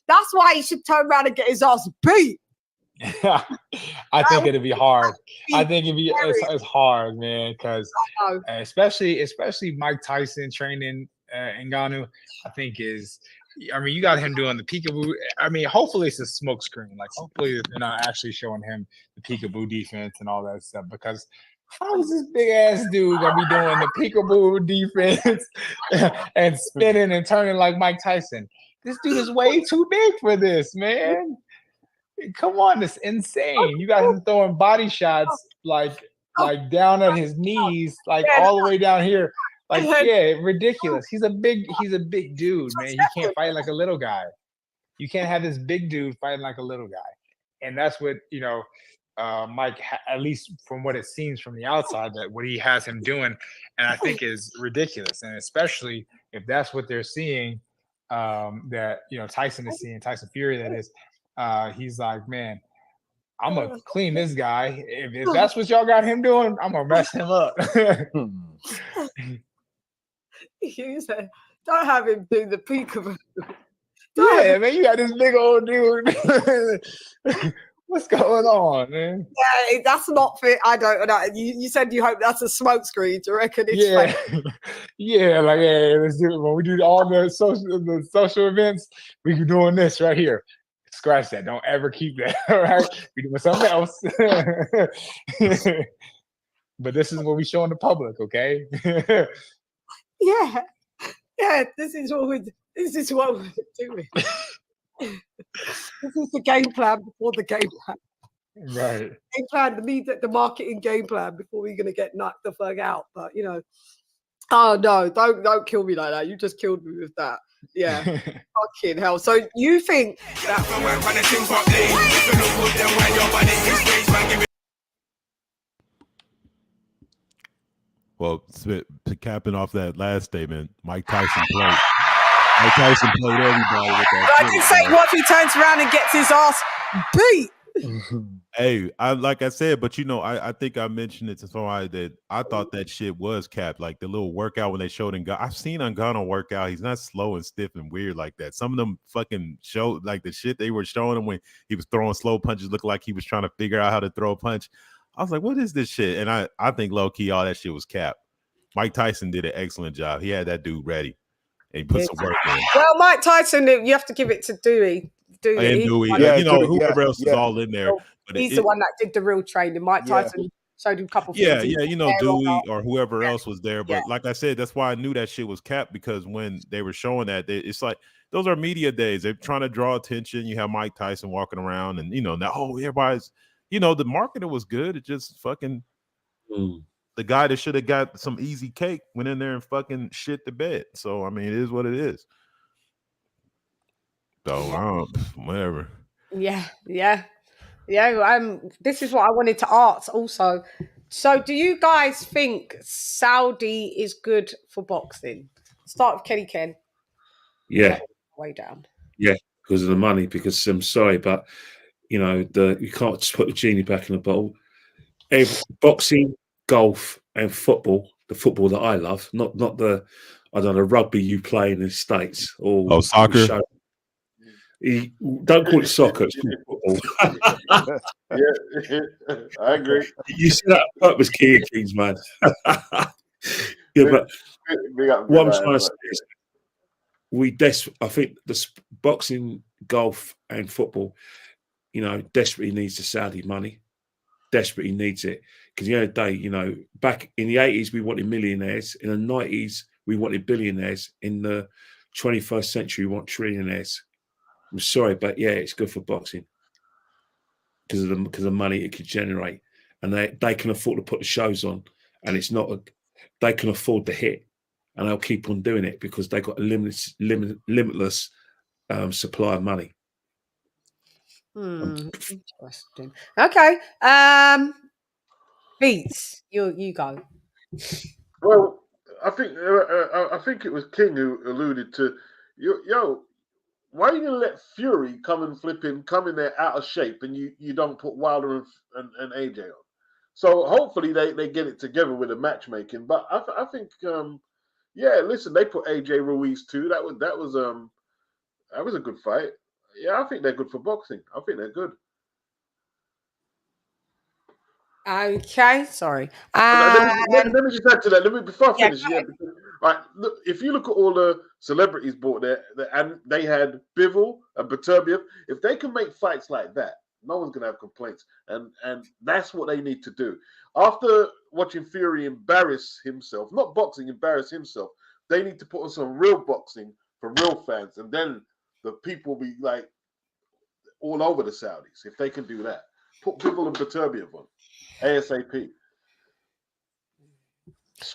That's why he should turn around and get his ass beat. I think it'd be hard. I think it's hard, man, because especially Mike Tyson training Ngannou, I think is. I mean, you got him doing the peekaboo. I mean, hopefully it's a smoke screen. Like, hopefully they're not actually showing him the peekaboo defense and all that stuff, because how is this big ass dude gonna be doing the peekaboo defense and spinning and turning like Mike Tyson? This dude is way too big for this, man. Come on, it's insane. You got him throwing body shots like down at his knees, like all the way down here. Like, yeah, ridiculous. He's a big dude, man. He can't fight like a little guy. You can't have this big dude fighting like a little guy. And that's what, Mike, at least from what it seems from the outside, that what he has him doing, and I think is ridiculous. And especially if that's what they're seeing, that, Tyson is seeing, Tyson Fury, that is, he's like, man, I'm going to clean this guy. If that's what y'all got him doing, I'm going to mess him up. You said, don't have him do the peekaboo. Yeah, man, you got this big old dude What's going on, man? Yeah, that's not fit. I don't know. You said you hope that's a smokescreen. Do you reckon it's Yeah, fake? yeah, like yeah, let's do it. When we do all the social events, we be doing this right here. Scratch that. Don't ever keep that. All right, we doing something else. But this is what we showing the public, okay? Yeah, yeah. This is what we're doing. This is the game plan before the game plan. Right. Game plan, the marketing game plan before we're gonna get knocked the fuck out. But you know, oh no, don't kill me like that. You just killed me with that. Yeah, fucking hell. So you think that? Well, capping off that last statement, Mike Tyson played. Mike Tyson played everybody with that. I can say, what if he turns around and gets his ass beat? Hey, like I said, but you know, I think I mentioned it to somebody that I thought that shit was capped. Like the little workout when they showed Ngannou. I've seen Ngannou work out. He's not slow and stiff and weird like that. Some of them fucking showed like the shit they were showing him when he was throwing slow punches, looked like he was trying to figure out how to throw a punch. I was like, what is this shit? And I think low key all that shit was capped. Mike Tyson did an excellent job. He had that dude ready and he put some work in. Well, Mike Tyson, you have to give it to Dewey. And Dewey, you know, whoever else is all in there. But he's the one that did the real training. Mike Tyson showed him a couple things. Yeah, you know, Dewey or whoever else was there. But like I said, that's why I knew that shit was capped, because when they were showing that, it's like those are media days. They're trying to draw attention. You have Mike Tyson walking around, and you know, now everybody's, you know, the marketing was good. It just fucking the guy that should have got some easy cake went in there and fucking shit the bed. So I mean, it is what it is. So whatever. Yeah. This is what I wanted to ask also. So do you guys think Saudi is good for boxing? Start with Kenny Ken. Yeah. Way down. Yeah, because of the money. Because I'm sorry, but you know, you can't just put the genie back in the bottle. Boxing, golf, and football. The football that I love, not the rugby you play in the States or soccer. Don't call it soccer. It's called football. I agree. You see that purpose, King of Kings, man. But what I'm trying to say is, I think the boxing, golf, and football, you know, desperately needs the Saudi money. Desperately needs it, because the other day, you know, back in the 80s we wanted millionaires, in the 90s we wanted billionaires, in the 21st century we want trillionaires. I'm sorry, but yeah, it's good for boxing because of the money it could generate, and they can afford to put the shows on, and it's not they can afford the hit, and they'll keep on doing it because they got a limitless supply of money. Interesting. Okay. Beats, you go. Well, I think it was King who alluded to why are you gonna let Fury come in there out of shape, and you don't put Wilder and AJ on? So hopefully they get it together with the matchmaking. But I think listen, they put AJ Ruiz too. That was a good fight. Yeah, I think they're good for boxing. I think they're good. Okay, sorry. Let me just add to that. Before I finish, because, right. Look, if you look at all the celebrities bought there, and they had Bivol and Beterbiev, if they can make fights like that, no one's gonna have complaints, and that's what they need to do. After watching Fury embarrass himself, not boxing, embarrass himself, they need to put on some real boxing for real fans, and then the people will be like all over the Saudis if they can do that. Put Bivol and Beterbiev on ASAP.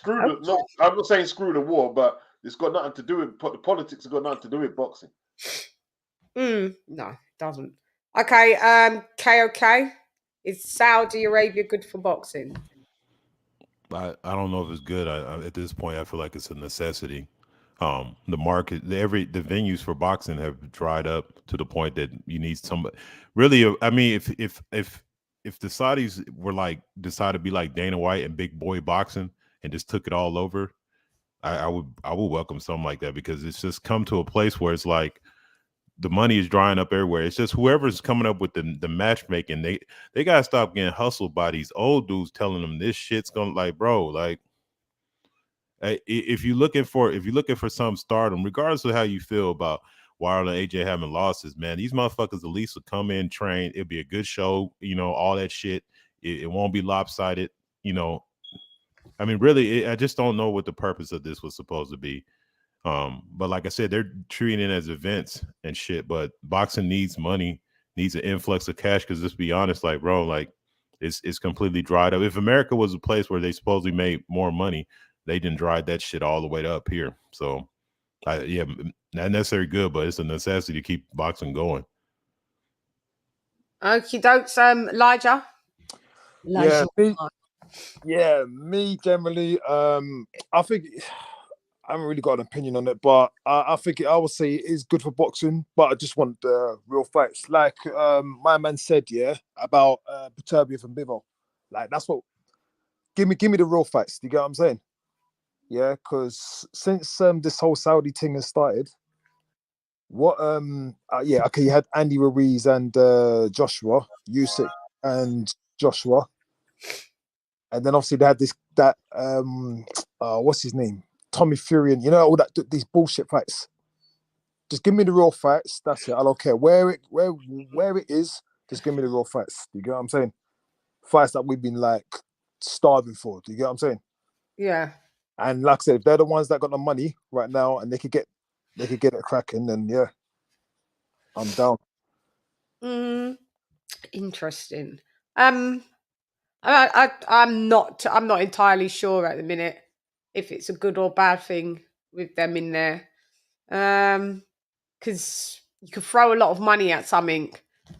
I'm not saying screw the war, but it's got nothing to do with the politics. Have got nothing to do with boxing. No, it doesn't. Okay, KOK, is Saudi Arabia good for boxing? I don't know if it's good. At this point, I feel like it's a necessity. The market, the venues for boxing have dried up to the point that you need somebody. Really, I mean, if the Saudis were like decided to be like Dana White and Big Boy Boxing and just took it all over, I would welcome something like that, because it's just come to a place where it's like the money is drying up everywhere. It's just whoever's coming up with the matchmaking, they gotta stop getting hustled by these old dudes telling them this shit's gonna, like, bro, like, if you're looking for some stardom, regardless of how you feel about Wilder and AJ having losses, man, these motherfuckers at least will come in, train. It'll be a good show, all that shit. It won't be lopsided, I mean, really, I just don't know what the purpose of this was supposed to be. But like I said, they're treating it as events and shit. But boxing needs money, needs an influx of cash. Because let's be honest, like, bro, like, it's completely dried up. If America was a place where they supposedly made more money, they didn't dry that shit all the way up here. So, yeah, not necessarily good, but it's a necessity to keep boxing going. Okie dokes, Elijah. Me generally. I think I haven't really got an opinion on it, but I think I would say it is good for boxing. But I just want real fights, like my man said, about Beterbiev and Bivol. Like, that's what. Give me the real fights. Do you get what I'm saying? Yeah, because since this whole Saudi thing has started, you had Andy Ruiz and Joshua, Usyk and Joshua, and then obviously they had what's his name, Tommy Fury, and all these bullshit fights. Just give me the real fights. That's it. I don't care where it is. Just give me the real fights. Do you get what I'm saying? Fights that we've been like starving for. Do you get what I'm saying? Yeah. And like I said, if they're the ones that got the money right now and they could get it cracking, then yeah, I'm down. Interesting. I'm not entirely sure at the minute if it's a good or bad thing with them in there. Because you could throw a lot of money at something,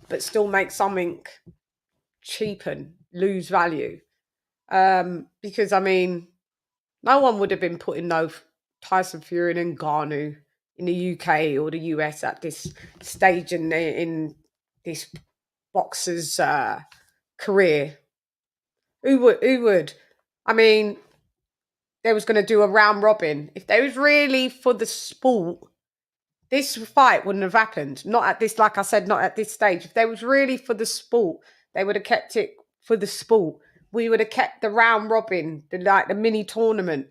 but still make something cheapen, lose value. Because I mean, no one would have been putting no Tyson Fury and Ngannou in the UK or the US at this stage in this boxer's career. Who would? I mean, they was going to do a round robin. If they was really for the sport, this fight wouldn't have happened. Not at this, like I said, not at this stage. If they was really for the sport, they would have kept it for the sport. We would have kept the round robin, the mini tournament.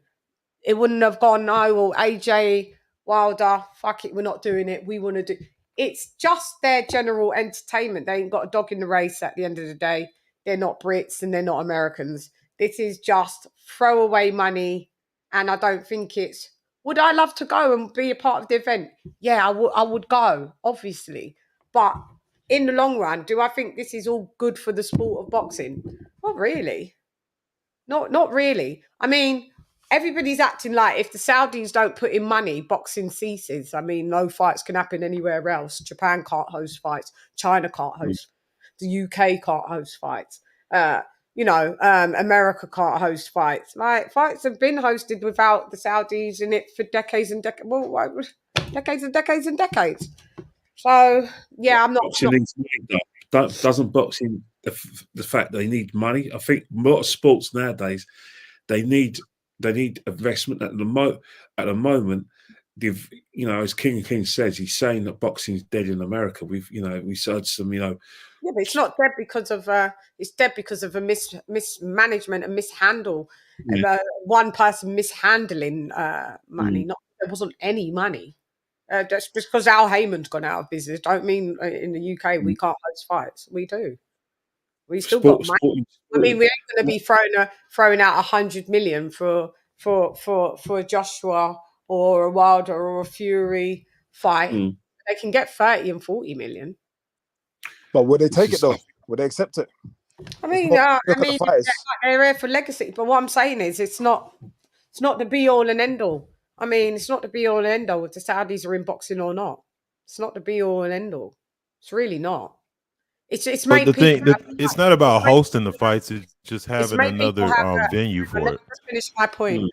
It wouldn't have gone, well, AJ Wilder, fuck it, we're not doing it. We want to do. It's just their general entertainment. They ain't got a dog in the race at the end of the day. They're not Brits and they're not Americans. This is just throwaway money. And I don't think it's, would I love to go and be a part of the event? Yeah, I would go, obviously. But in the long run, do I think this is all good for the sport of boxing? Not really. Not really. I mean, everybody's acting like if the Saudis don't put in money, boxing ceases. I mean, no fights can happen anywhere else. Japan can't host fights. China can't host. The UK can't host fights. America can't host fights. Like, fights have been hosted without the Saudis in it for decades and decades. Well, decades and decades and decades. So, yeah, I'm not. Doesn't boxing, the fact they need money? I think a lot of sports nowadays, they need investment at the moment. As King of Kings says, he's saying that boxing is dead in America. We've heard some, Yeah, but it's not dead because of it's dead because of a mismanagement and mishandle. One person mishandling money. There wasn't any money. Just because Al Heyman's gone out of business, don't mean in the UK we can't host fights. We do. We still got money. I mean, we ain't going to be throwing out 100 million for a Joshua or a Wilder or a Fury fight. They can get 30 and 40 million. But would they take it though? Would they accept it? I mean, they're here for legacy. But what I'm saying is, it's not the be all and end all. I mean, it's not the be all and end all if the Saudis are in boxing or not. It's not the be all and end all. It's really not. It's made people. It's not about hosting the fights. It's just having another venue for it. Let me just finish my point.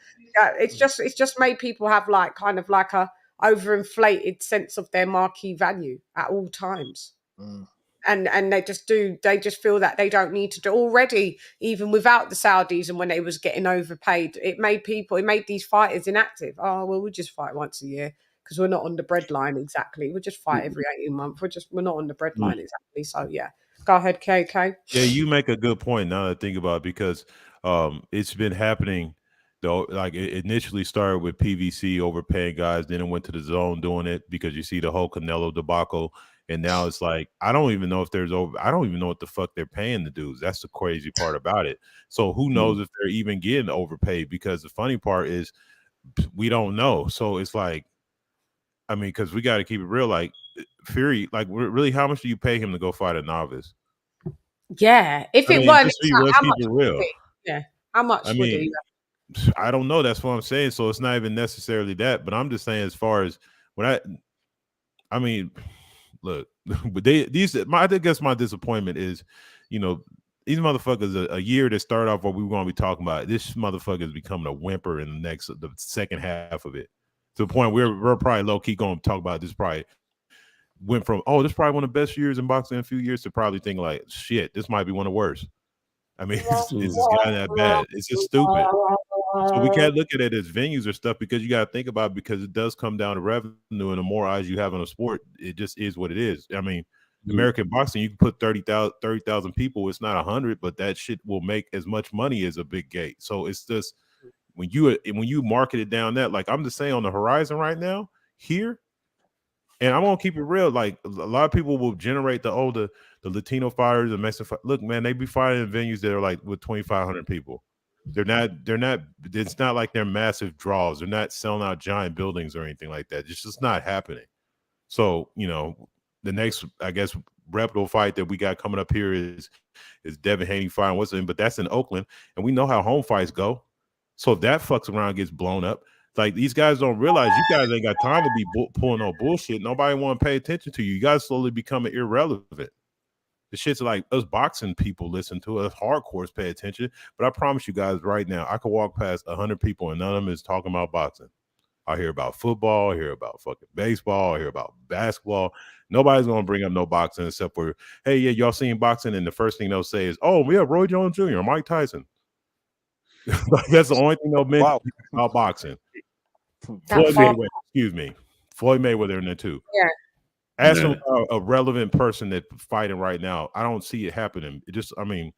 It's just made people have like a overinflated sense of their marquee value at all times. And they just feel that they don't need to do already, even without the Saudis and when they was getting overpaid. It made these fighters inactive. Oh, well, we'll just fight once a year. because we're not on the breadline exactly. We just fight every 18 months. We're not on the breadline exactly. So yeah, go ahead, KK. Yeah, you make a good point now that I think about it, because it's been happening though. Like it initially started with PVC overpaying guys, then it went to the zone doing it because you see the whole Canelo debacle, and now it's like I don't even know if there's I don't even know what the fuck they're paying the dudes. That's the crazy part about it. So who knows if they're even getting overpaid? Because the funny part is we don't know. So it's like, I mean, because we got to keep it real. Like Fury, like really, how much do you pay him to go fight a novice? Yeah, if it weren't, let's keep it real. Yeah, how much would he? I don't know. That's what I'm saying. So it's not even necessarily that, but I'm just saying as far as when I mean, look, but I guess my disappointment is, you know, these motherfuckers a year that started off what we were going to be talking about. This motherfucker is becoming a whimper in the second half of it, to the point where we're probably low key going to talk about this. Probably went from, oh, this is probably one of the best years in boxing in a few years, to probably thinking like, shit, this might be one of the worst. I mean, it's just gotten that bad. It's just stupid. So we can't look at it as venues or stuff, because you got to think about it, because it does come down to revenue, and the more eyes you have on a sport, it just is what it is. I mean, American boxing, you can put 30,000 people. It's not 100, but that shit will make as much money as a big gate. So it's just when you market it down that, like I'm just saying, on the horizon right now here, and I'm gonna keep it real. Like a lot of people will generate the Latino fighters, the Mexican. Look, man, they be fighting in venues that are like with 2,500 people. They're not. It's not like they're massive draws. They're not selling out giant buildings or anything like that. It's just not happening. So the next, I guess, reputable fight that we got coming up here is Devin Haney fighting Winston, but that's in Oakland, and we know how home fights go. So if that fucks around, gets blown up. Like, these guys don't realize you guys ain't got time to be pulling no bullshit. Nobody want to pay attention to you. You guys slowly becoming irrelevant. The shit's like us boxing people listen to us, hardcores pay attention. But I promise you guys right now, I could walk past 100 people and none of them is talking about boxing. I hear about football, I hear about fucking baseball, I hear about basketball. Nobody's gonna bring up no boxing except for, hey, yeah, y'all seen boxing? And the first thing they'll say is, oh, we have Roy Jones Jr., Mike Tyson. That's the only thing they'll mention about boxing. Floyd Mayweather in there too. Yeah. Ask them a relevant person that's fighting right now. I don't see it happening. It just, I mean,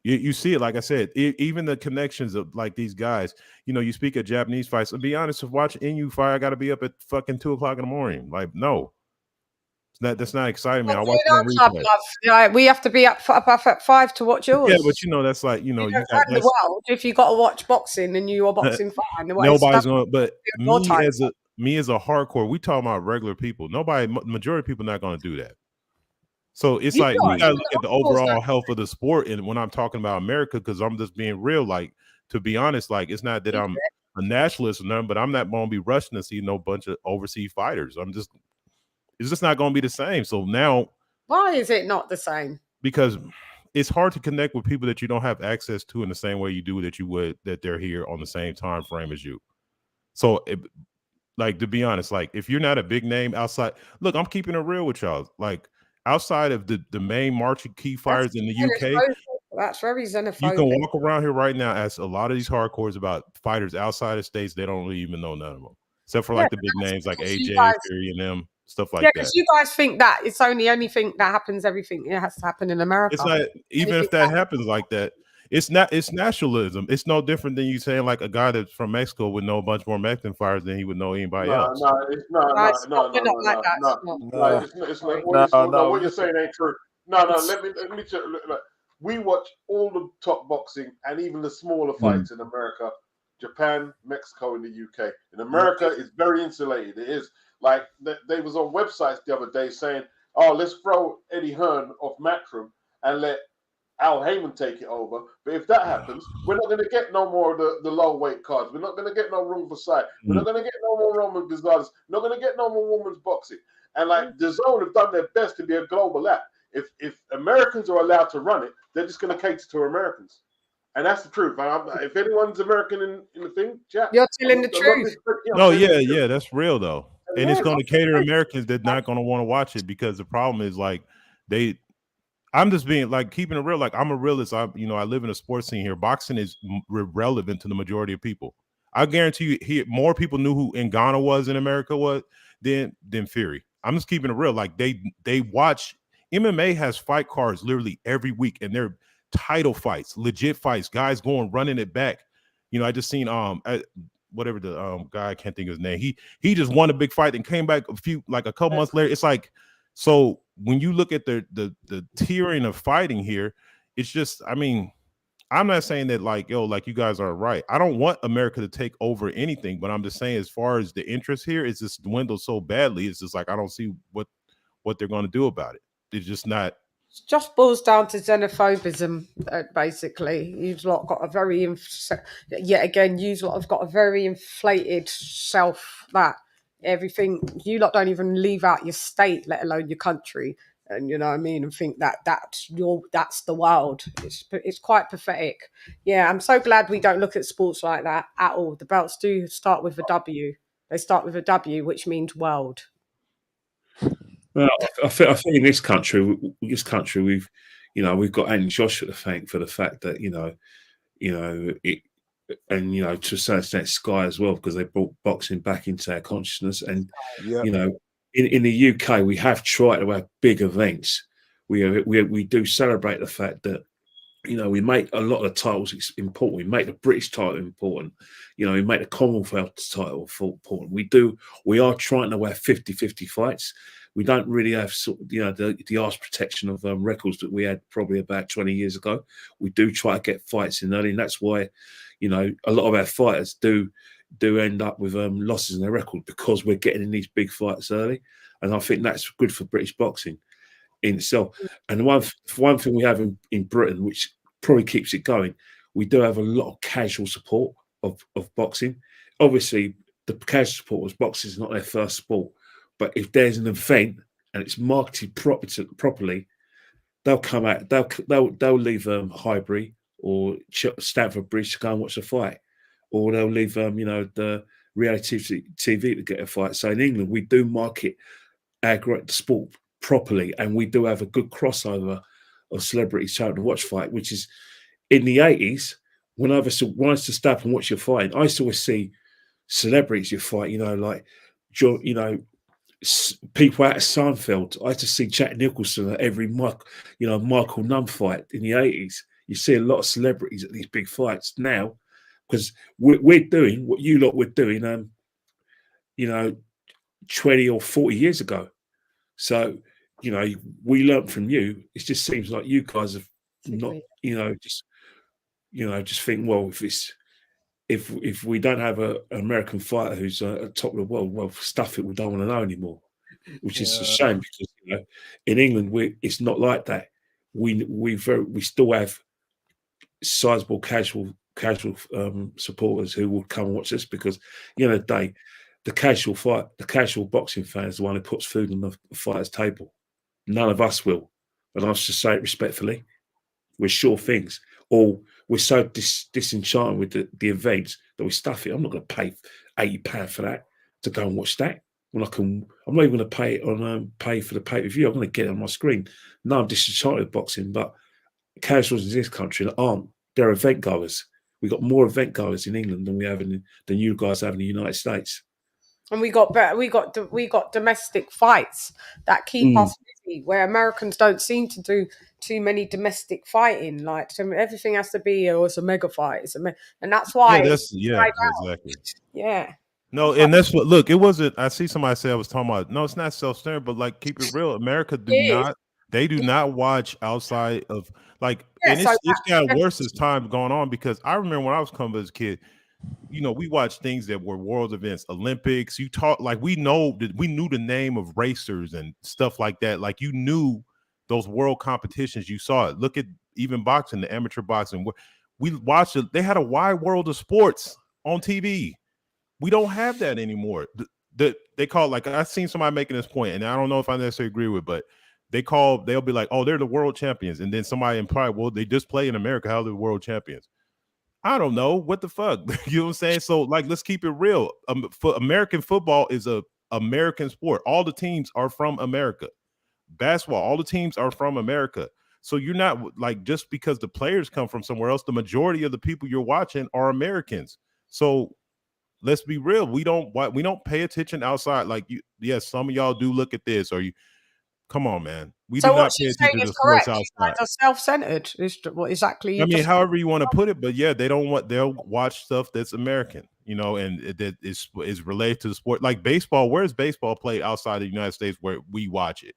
you see it, like I said, even the connections of like these guys. You speak of Japanese fights. To be honest, to watch NU fight, I got to be up at fucking 2:00 in the morning. Like, no, that's not exciting, man. I watch it. We have to be up at 5 to watch yours. Yeah, but that's like you got the world. If you got to watch boxing and you are boxing fan, nobody's going. But me as a hardcore, we talking about regular people. Majority of people not going to do that. So it's like we got to look at the overall health of the sport. And when I'm talking about America, because I'm just being real, like, to be honest, like, it's not that I'm a nationalist or nothing, but I'm not going to be rushing to see no bunch of overseas fighters. It's just not going to be the same. So now, why is it not the same? Because it's hard to connect with people that you don't have access to in the same way you do that they're here on the same time frame as you. So like, to be honest, like, if you're not a big name outside, look, I'm keeping it real with y'all. Like, outside of the main marching key fighters in the UK, that's very xenophobic. You can walk around here right now, ask a lot of these hardcores about fighters outside of states. They don't really even know none of them, except for like the big names like AJ, Fury, and them, stuff like that. Yeah, because you guys think that it's only anything that happens, everything it has to happen in America. It's not, even if that happens like that, it's nationalism. It's no different than you saying like a guy that's from Mexico would know a bunch more Mexican fighters than he would know anybody else. It's not. What you're saying ain't true. No. Let me we watch all the top boxing and even the smaller fights in America, Japan, Mexico, and the UK. In America, it's very insulated. It is like they was on websites the other day saying, "Oh, let's throw Eddie Hearn off Matchroom and let Al Heyman take it over." But if that happens, we're not going to get no more of the low weight cards. We're not going to get no room for sight. We're not going to get no more Roman Gonzalez. We're not going to get no more women's boxing. And like the Zone have done their best to be a global app. If Americans are allowed to run it, they're just going to cater to Americans. And that's the truth. If anyone's American in the thing, chat. You're telling the truth. No, yeah, that's real though. And it's going to cater to Americans that not going to want to watch it, because the problem is like I'm just being like keeping it real. Like, I'm a realist. I live in a sports scene here. Boxing is relevant to the majority of people. I guarantee you, more people knew who Ngannou was in America than Fury. I'm just keeping it real. Like they watch MMA has fight cards literally every week, and they're title fights, legit fights, guys going running it back. You know, I just seen whatever the guy, I can't think of his name. He just won a big fight and came back a couple months later. It's like, so when you look at the tiering of fighting here, it's just, I mean, I'm not saying that like you guys are right. I don't want America to take over anything, but I'm just saying as far as the interest here, it's just dwindled so badly. It's just like I don't see what they're going to do about it. It's just not. It just boils down to xenophobism, basically. You've lot got a very, yet again, you've lot have got a very inflated self that everything, you lot don't even leave out your state, let alone your country. And you know what I mean, and think that's the world. It's quite pathetic. Yeah, I'm so glad we don't look at sports like that at all. The belts do start with a W. They start with a W, which means world. Well, I think in this country, we've got Anthony Joshua to thank for the fact that it, and to a certain extent Sky as well, because they brought boxing back into our consciousness. And in the UK, we have tried to have big events. We do celebrate the fact that we make a lot of the titles important. We make the British title important. We make the Commonwealth title important. We are trying to have 50-50 fights. We don't really have the arse protection of records that we had probably about 20 years ago. We do try to get fights in early, and that's why a lot of our fighters do end up with losses in their record, because we're getting in these big fights early. And I think that's good for British boxing in itself. And one thing we have in Britain, which probably keeps it going, we do have a lot of casual support of boxing. Obviously, the casual support was boxing is not their first sport, but if there's an event and it's marketed properly, they'll come out. They'll leave Highbury or Stamford Bridge to go and watch the fight, or they'll leave the reality TV to get a fight. So in England, we do market our sport properly, and we do have a good crossover of celebrities trying to watch fight, which is in the 80s when I used to stop and watch your fight. I used to always see celebrities you fight, like people out of Seinfeld. I used to see Jack Nicholson at every Michael Nunn fight in the 80s. You see a lot of celebrities at these big fights now, because we're doing what you lot were doing, 20 or 40 years ago. So, we learned from you. It just seems like you guys have not, just think, well, if we don't have an American fighter who's at top of the world, well, stuff it, we don't want to know anymore, which is a shame, because in England it's not like that. We still have sizable casual supporters who will come and watch this, because at the end of the day, the casual boxing fan is the one who puts food on the fighter's table. None of us will, and I should say it respectfully. We're sure things, or we're so disenchanted with the events that we stuff it. I'm not going to pay £80 for that to go and watch that. I'm not even going to pay for the pay-per-view. I'm going to get it on my screen. No, I'm disenchanted with boxing, but casuals in this country that aren't. They're event goers. We've got more event goers in England than we have than you guys have in the United States. And we got domestic fights that keep us busy, where Americans don't seem to do too many domestic fighting. Like, everything has to be, it's a mega fight. And that's why. Exactly. Yeah. No, and that's what. Look, it wasn't. I see somebody say I was talking about. No, it's not self-centered, but like, keep it real. America They do not watch outside of and it's gotten worse as time going on, because I remember when I was coming as a kid. We watched things that were world events, Olympics. You talk like we knew the name of racers and stuff like that. Like, you knew those world competitions. You saw it. Look at even boxing, the amateur boxing. We watched it. They had a wide world of sports on TV. We don't have that anymore. They call, like, I've seen somebody making this point, and I don't know if I necessarily agree with, but they'll be like, oh, they're the world champions, and then somebody imply, well, they just play in America. How are they the world champions? I don't know. What the fuck? You know what I'm saying? So, like, let's keep it real. American football is a American sport. All the teams are from America. Basketball, all the teams are from America. So you're not like, just because the players come from somewhere else, the majority of the people you're watching are Americans. So let's be real. We don't pay attention outside. Like yes, some of y'all do look at this, or you. Come on, man. We do not pay attention to sports outside. You guys are self-centered. What exactly? I mean, however you want to put it, but yeah, they'll watch stuff that's American, and that is related to the sport. Like baseball, where is baseball played outside the United States where we watch it?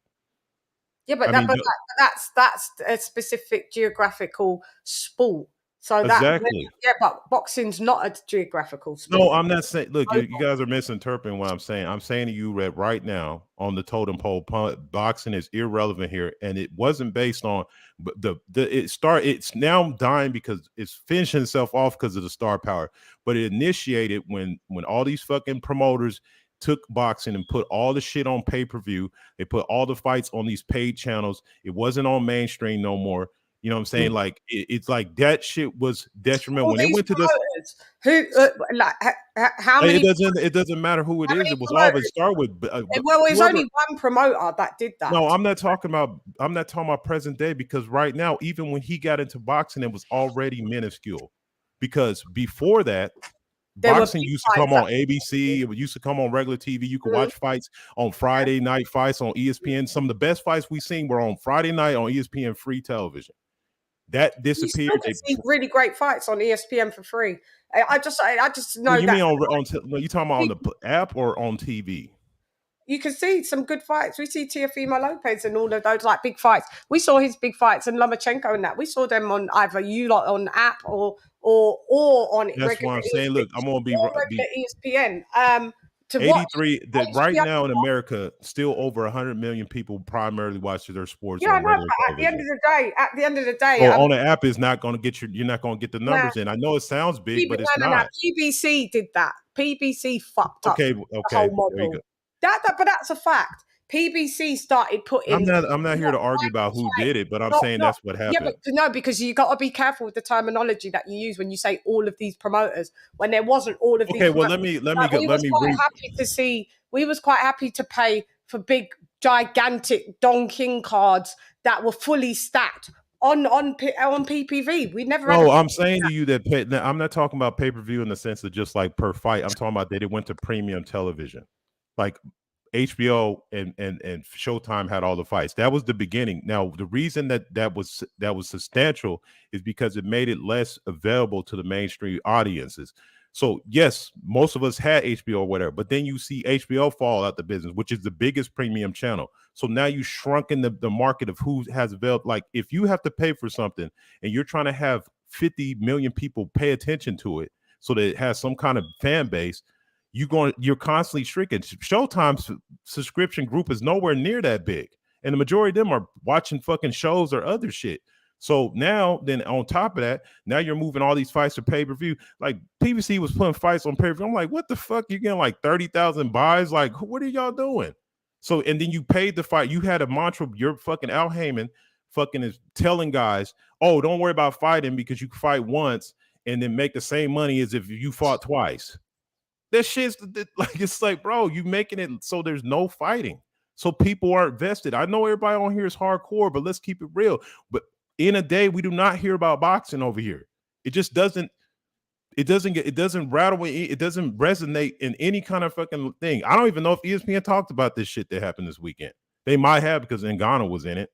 Yeah, but that's a specific geographical sport. So exactly. But boxing's not a geographical sport. No, I'm not saying. Look, you guys are misinterpreting what I'm saying. I'm saying to you that right now on the totem pole, boxing is irrelevant here, and it wasn't based on it's now dying because it's finishing itself off because of the star power. But it initiated when all these fucking promoters took boxing and put all the shit on pay-per-view. They put all the fights on these paid channels. It wasn't on mainstream no more. You know what I'm saying? Like it's like that shit was detrimental when it went to this. How many? It doesn't matter who it is. It was all it started with. Well, it was only one promoter that did that. No, I'm not talking about present day, because right now, even when he got into boxing, it was already minuscule. Because before that, boxing used to come on ABC. It used to come on regular TV. You could watch fights on Friday night fights on ESPN. Some of the best fights we've seen were on Friday night on ESPN free television. That disappeared. You see really great fights on ESPN for free. I just know you that. Mean you talking about on the app or on TV? You can see some good fights. We see Teofimo Lopez and all of those like big fights. We saw his big fights and Lomachenko and that. We saw them on either ULOT on app or on. That's what I'm saying. Look, I'm gonna be ESPN. 83 that right now in America, still over 100 million people primarily watch their sports. Yeah, I know, but at the end of the day, on the app is not going to get you're not going to get the numbers in. I know it sounds big, but it's not. PBC did that. PBC fucked up the whole model. There you go. But that's a fact. PBC started putting. I'm not here to argue about who did it, but I'm saying that's what happened. Yeah, but no, because you got to be careful with the terminology that you use when you say all of these promoters, when there wasn't all of these. Okay, well, let me We was quite happy to pay for big, gigantic Don King cards that were fully stacked on PPV. We never. No, I'm saying to you that I'm not talking about pay-per-view in the sense of just like per fight. I'm talking about that it went to premium television, like HBO and Showtime had all the fights. That was the beginning. Now, the reason that was substantial is because it made it less available to the mainstream audiences. So yes, most of us had HBO or whatever, but then you see HBO fall out the business, which is the biggest premium channel. So now you shrunk in the market of who has available. Like if you have to pay for something and you're trying to have 50 million people pay attention to it so that it has some kind of fan base, you're constantly shrinking. Showtime's subscription group is nowhere near that big, and the majority of them are watching fucking shows or other shit. So now, then on top of that, now you're moving all these fights to pay-per-view. Like PBC was putting fights on pay-per-view. I'm like, what the fuck? You're getting like 30,000 buys? Like, what are y'all doing? So, and then you paid the fight. You had a mantra. You're fucking Al Heyman fucking is telling guys, oh, don't worry about fighting because you can fight once and then make the same money as if you fought twice. That shit's like, it's like, bro, you making it so there's no fighting. So people aren't vested. I know everybody on here is hardcore, but let's keep it real. But in a day, we do not hear about boxing over here. It just doesn't rattle. It doesn't resonate in any kind of fucking thing. I don't even know if ESPN talked about this shit that happened this weekend. They might have because Ngannou was in it.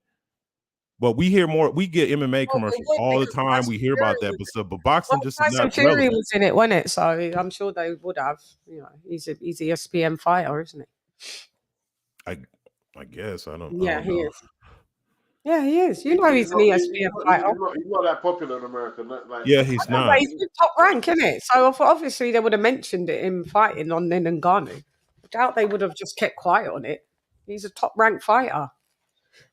But we hear more. We get MMA commercials all the time. We hear about that, but boxing just is not Tyson Fury was in it, wasn't it? So I'm sure they would have. You know, he's an ESPN fighter, isn't he? I guess I don't. Yeah, I don't he know. is. Yeah, he is. You know, he's an ESPN fighter. He's not that popular in America. Yeah, he's not. He's in top rank, isn't it? So obviously they would have mentioned it in fighting on Ngannou. I doubt they would have just kept quiet on it. He's a top rank fighter.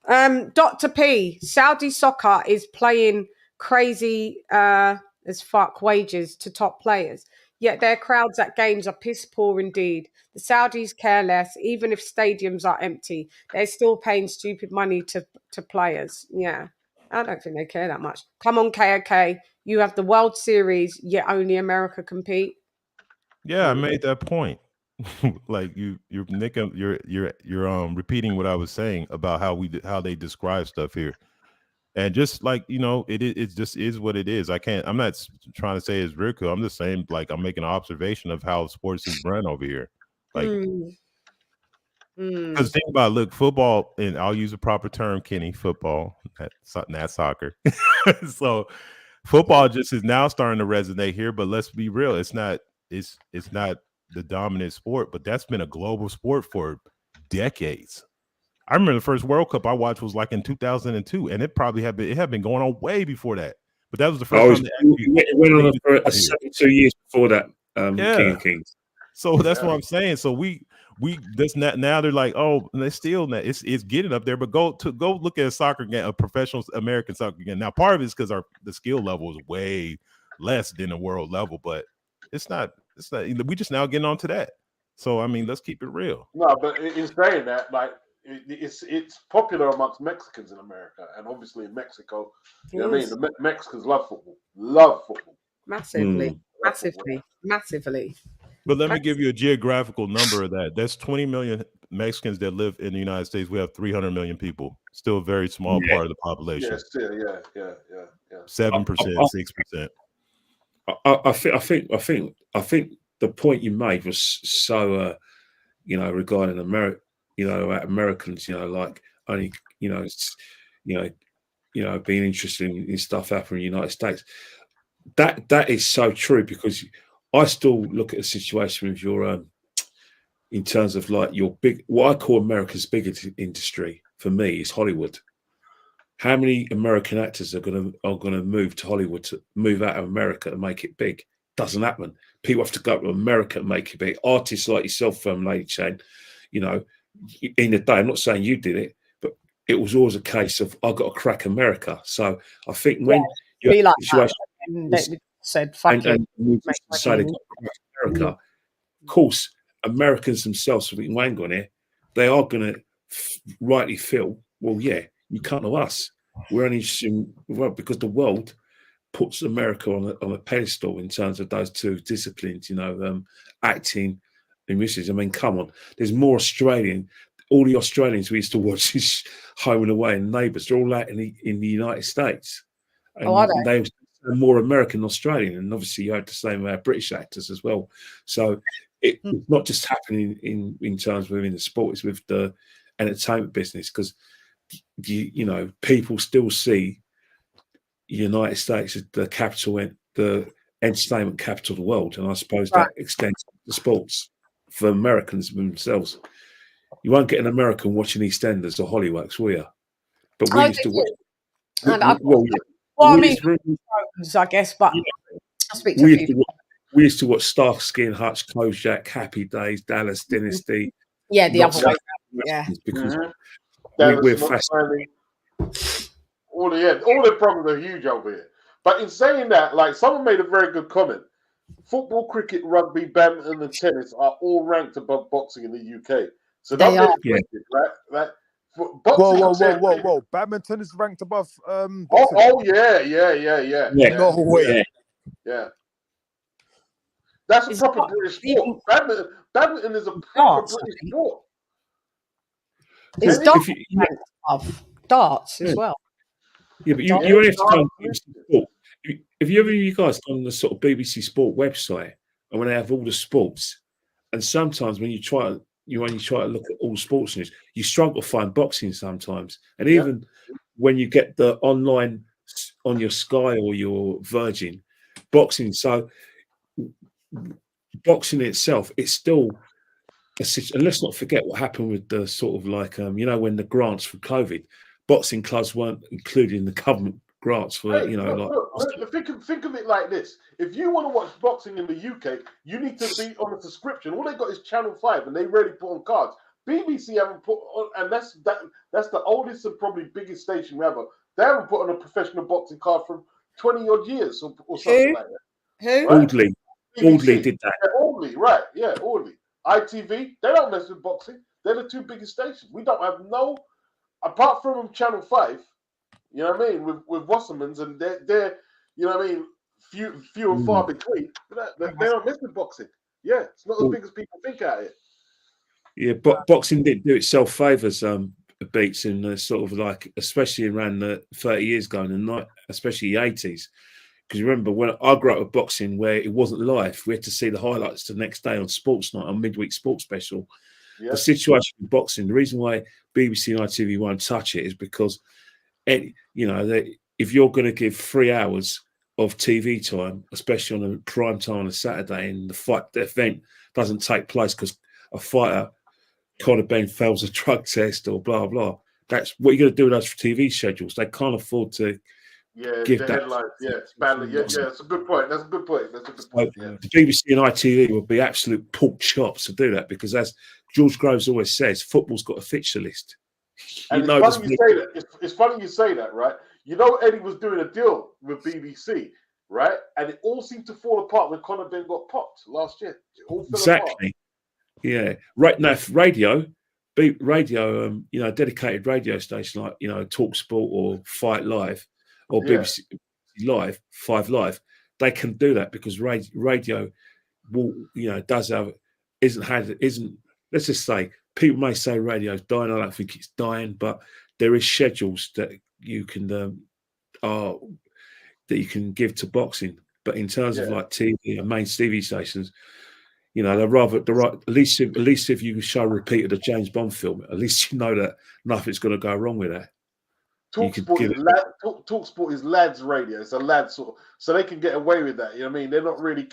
Dr. P, Saudi soccer is playing crazy as fuck wages to top players. Yet their crowds at games are piss poor indeed. The Saudis care less, even if stadiums are empty. They're still paying stupid money to players. Yeah, I don't think they care that much. Come on, KOK. You have the World Series, yet only America compete. Yeah, I made that point. Like you're repeating what I was saying about how they describe stuff here. And just like, you know, it just is what it is. I'm not trying to say it's ridicule. I'm just saying, like, I'm making an observation of how sports is run over here. Like, because think about it, look, football, and I'll use a proper term, Kenny, football, not soccer. So football just is now starting to resonate here, but let's be real. It's not the dominant sport, but that's been a global sport for decades. I remember the first World Cup I watched was like in 2002, and it had been going on way before that. But that was the first time it went on for 72 years before that. King of Kings. So that's what I'm saying. So we this now they're like, oh, they're still it's getting up there. But go look at a soccer game, a professional American soccer game. Now part of it's because the skill level is way less than the world level, but it's not. We just now getting onto that. So I mean, let's keep it real. No, but in saying that, like, it's popular amongst Mexicans in America, and obviously in Mexico, you know what I mean? The Mexicans love football. Massively. But let me give you a geographical number of that. That's 20 million Mexicans that live in the United States. We have 300 million people. Still a very small part of the population. Yes, yeah. 7%, 6%. I think the point you made was so, regarding America, Americans, like only, being interested in stuff happening in the United States. That is so true, because I still look at a situation with your, in terms of like your what I call America's biggest industry for me is Hollywood. How many American actors are gonna move to Hollywood, to move out of America and make it big? Doesn't happen. People have to go to America and make it big. Artists like yourself, LadyChann, in the day, I'm not saying you did it, but it was always a case of I got to crack America. So I think when be like situation said, fuck it, decided to crack America, of course, Americans themselves, with Wang on it, they are going to rightly feel, well, yeah, you come to us. We're only because the world puts America on a pedestal in terms of those two disciplines, acting and music. I mean, come on, there's more Australian. All the Australians we used to watch is Home and Away and Neighbours. They're all out in the United States, and they're more American than Australian. And obviously, you had the same British actors as well. So it's not just happening in terms within the sport; it's with the entertainment business, because people still see the United States as the capital, the entertainment capital of the world, and I suppose that extends to sports for Americans themselves. You won't get an American watching EastEnders or Hollyworks, will you? But we used to watch. I guess, but I'll speak to we used to watch Starsky and Hutch, Kojak, Happy Days, Dallas Dynasty. Yeah, the other way. Yeah, because we're fascinated. All the problems are huge over here. But in saying that, like, someone made a very good comment. Football, cricket, rugby, badminton, and tennis are all ranked above boxing in the UK. So that's cricket, right? Whoa! Badminton is ranked above. Yeah. No way. Yeah. That's a proper British sport. Badminton is a proper British sport. It's darts as well. Yeah, but you only have to go on BBC Sport. If you guys on the sort of BBC Sport website, and when they have all the sports, and sometimes when you only try to look at all sports news, you struggle to find boxing sometimes. And even when you get the online on your Sky or your Virgin boxing, so boxing itself, it's still and let's not forget what happened with the sort of like when the grants for COVID, boxing clubs weren't included in the government grants for think of it like this. If you want to watch boxing in the UK, you need to be on a subscription. All they got is Channel 5, and they rarely put on cards. BBC haven't put on, and that's the oldest and probably biggest station ever. They haven't put on a professional boxing card for 20 odd years or something like that. Who? Right? Audley did that. Yeah, Audley, right? Yeah, Audley. ITV, they don't mess with boxing. They're the two biggest stations. We don't have apart from Channel 5. You know what I mean? With Wassermans, and they're you know what I mean, few and far between. But they don't mess with boxing. Yeah, it's not as big as people think out here. Yeah, but boxing did do itself favors beats in the sort of like, especially around the 30 years ago, and not especially the 80s. Because remember when I grew up with boxing, where it wasn't live, we had to see the highlights the next day on Sports Night, on midweek sports special. Yeah. The situation with boxing, the reason why BBC and ITV won't touch it is because, if you're going to give 3 hours of TV time, especially on a prime time on a Saturday, and the event doesn't take place because a fighter, Conor Ben, fails a drug test or blah blah. That's what you're going to do with those TV schedules. They can't afford to. Give the headlines. It's a good point. That's a good point. The BBC and ITV would be absolute pork chops to do that, because, as George Groves always says, football's got a fixture list. And it's funny you say that. It's funny you say that, right? You know, Eddie was doing a deal with BBC, right? And it all seemed to fall apart when Conor Ben got popped last year. It all fell apart. Yeah. Right now, radio, dedicated radio station like, Talk Sport or Fight Live or BBC Live, 5 Live, they can do that because radio will, isn't, let's just say, people may say radio's dying. I don't think it's dying, but there is schedules that you can give to boxing. But in terms of like TV and main TV stations, they're at least if you show a repeat of the James Bond film, at least you know that nothing's going to go wrong with that. Talksport is lads radio. It's a lad sort of, so they can get away with that. You know what I mean? They're not really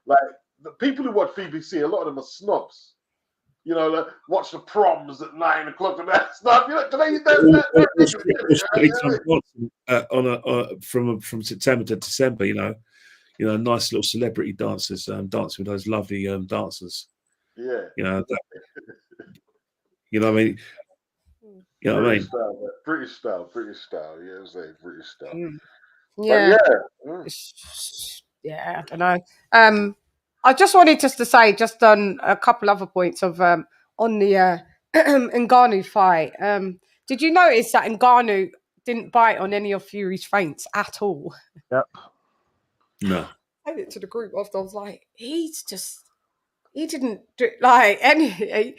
like the people who watch BBC. A lot of them are snobs. Watch the proms at 9 o'clock and that stuff. From September to December. Nice little celebrity dancers dancing with those lovely dancers. Yeah. What I mean. British style. Yeah, British style. Yeah. I don't know. I just wanted to say, just on a couple other points of on the Ngannou fight. Did you notice that Ngannou didn't bite on any of Fury's feints at all? Yep. No. I went to the group after. I was like, he didn't do like anything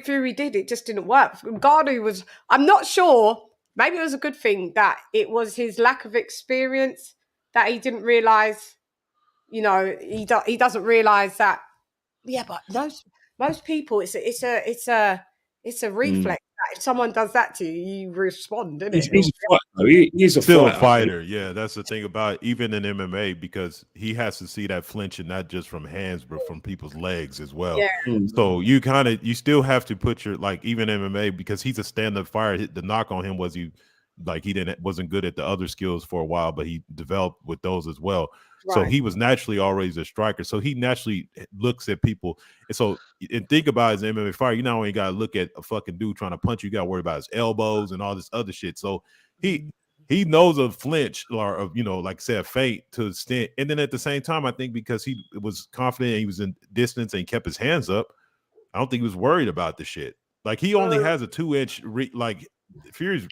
Fury did. It just didn't work. Ngannou was. I'm not sure. Maybe it was a good thing that it was his lack of experience that he didn't realize. He doesn't realize that. Yeah, but most people, it's a reflex. If someone does that to you, you respond, isn't it? He's a fighter. He's still a fighter. Yeah, that's the thing about even in MMA, because he has to see that flinching not just from hands but from people's legs as well. Yeah. So you still have to put your, like, even MMA, because he's a stand-up fighter. The knock on him was he wasn't good at the other skills for a while, but he developed with those as well. Right. So he was naturally always a striker. So he naturally looks at people. And think about his MMA fighter. You not only got to look at a fucking dude trying to punch you, got to worry about his elbows and all this other shit. So he knows a flinch or like I said, a feint to an extent. And then at the same time, I think because he was confident and he was in distance and he kept his hands up, I don't think he was worried about the shit. Like he only has a 2-inch Fury's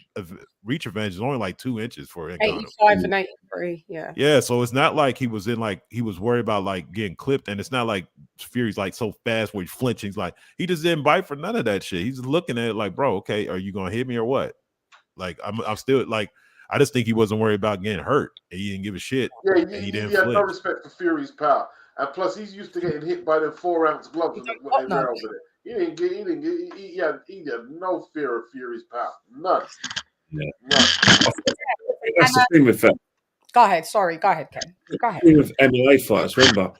reach advantage is only like 2 inches for 85 and 83. Yeah. So it's not like he was worried about like getting clipped, and it's not like Fury's like so fast where he's flinching. He's like, he just didn't bite for none of that shit. He's looking at it like, bro, okay, are you gonna hit me or what? Like I'm still like, I just think he wasn't worried about getting hurt. And he didn't give a shit. Yeah, he had no respect for Fury's power, and plus he's used to getting hit by them 4-ounce gloves when they wear over there. He had no fear of Fury's power. None. Yeah. None. That's the thing with that. Go ahead. Sorry. Go ahead, Ken. Go ahead. With MMA fighters, remember,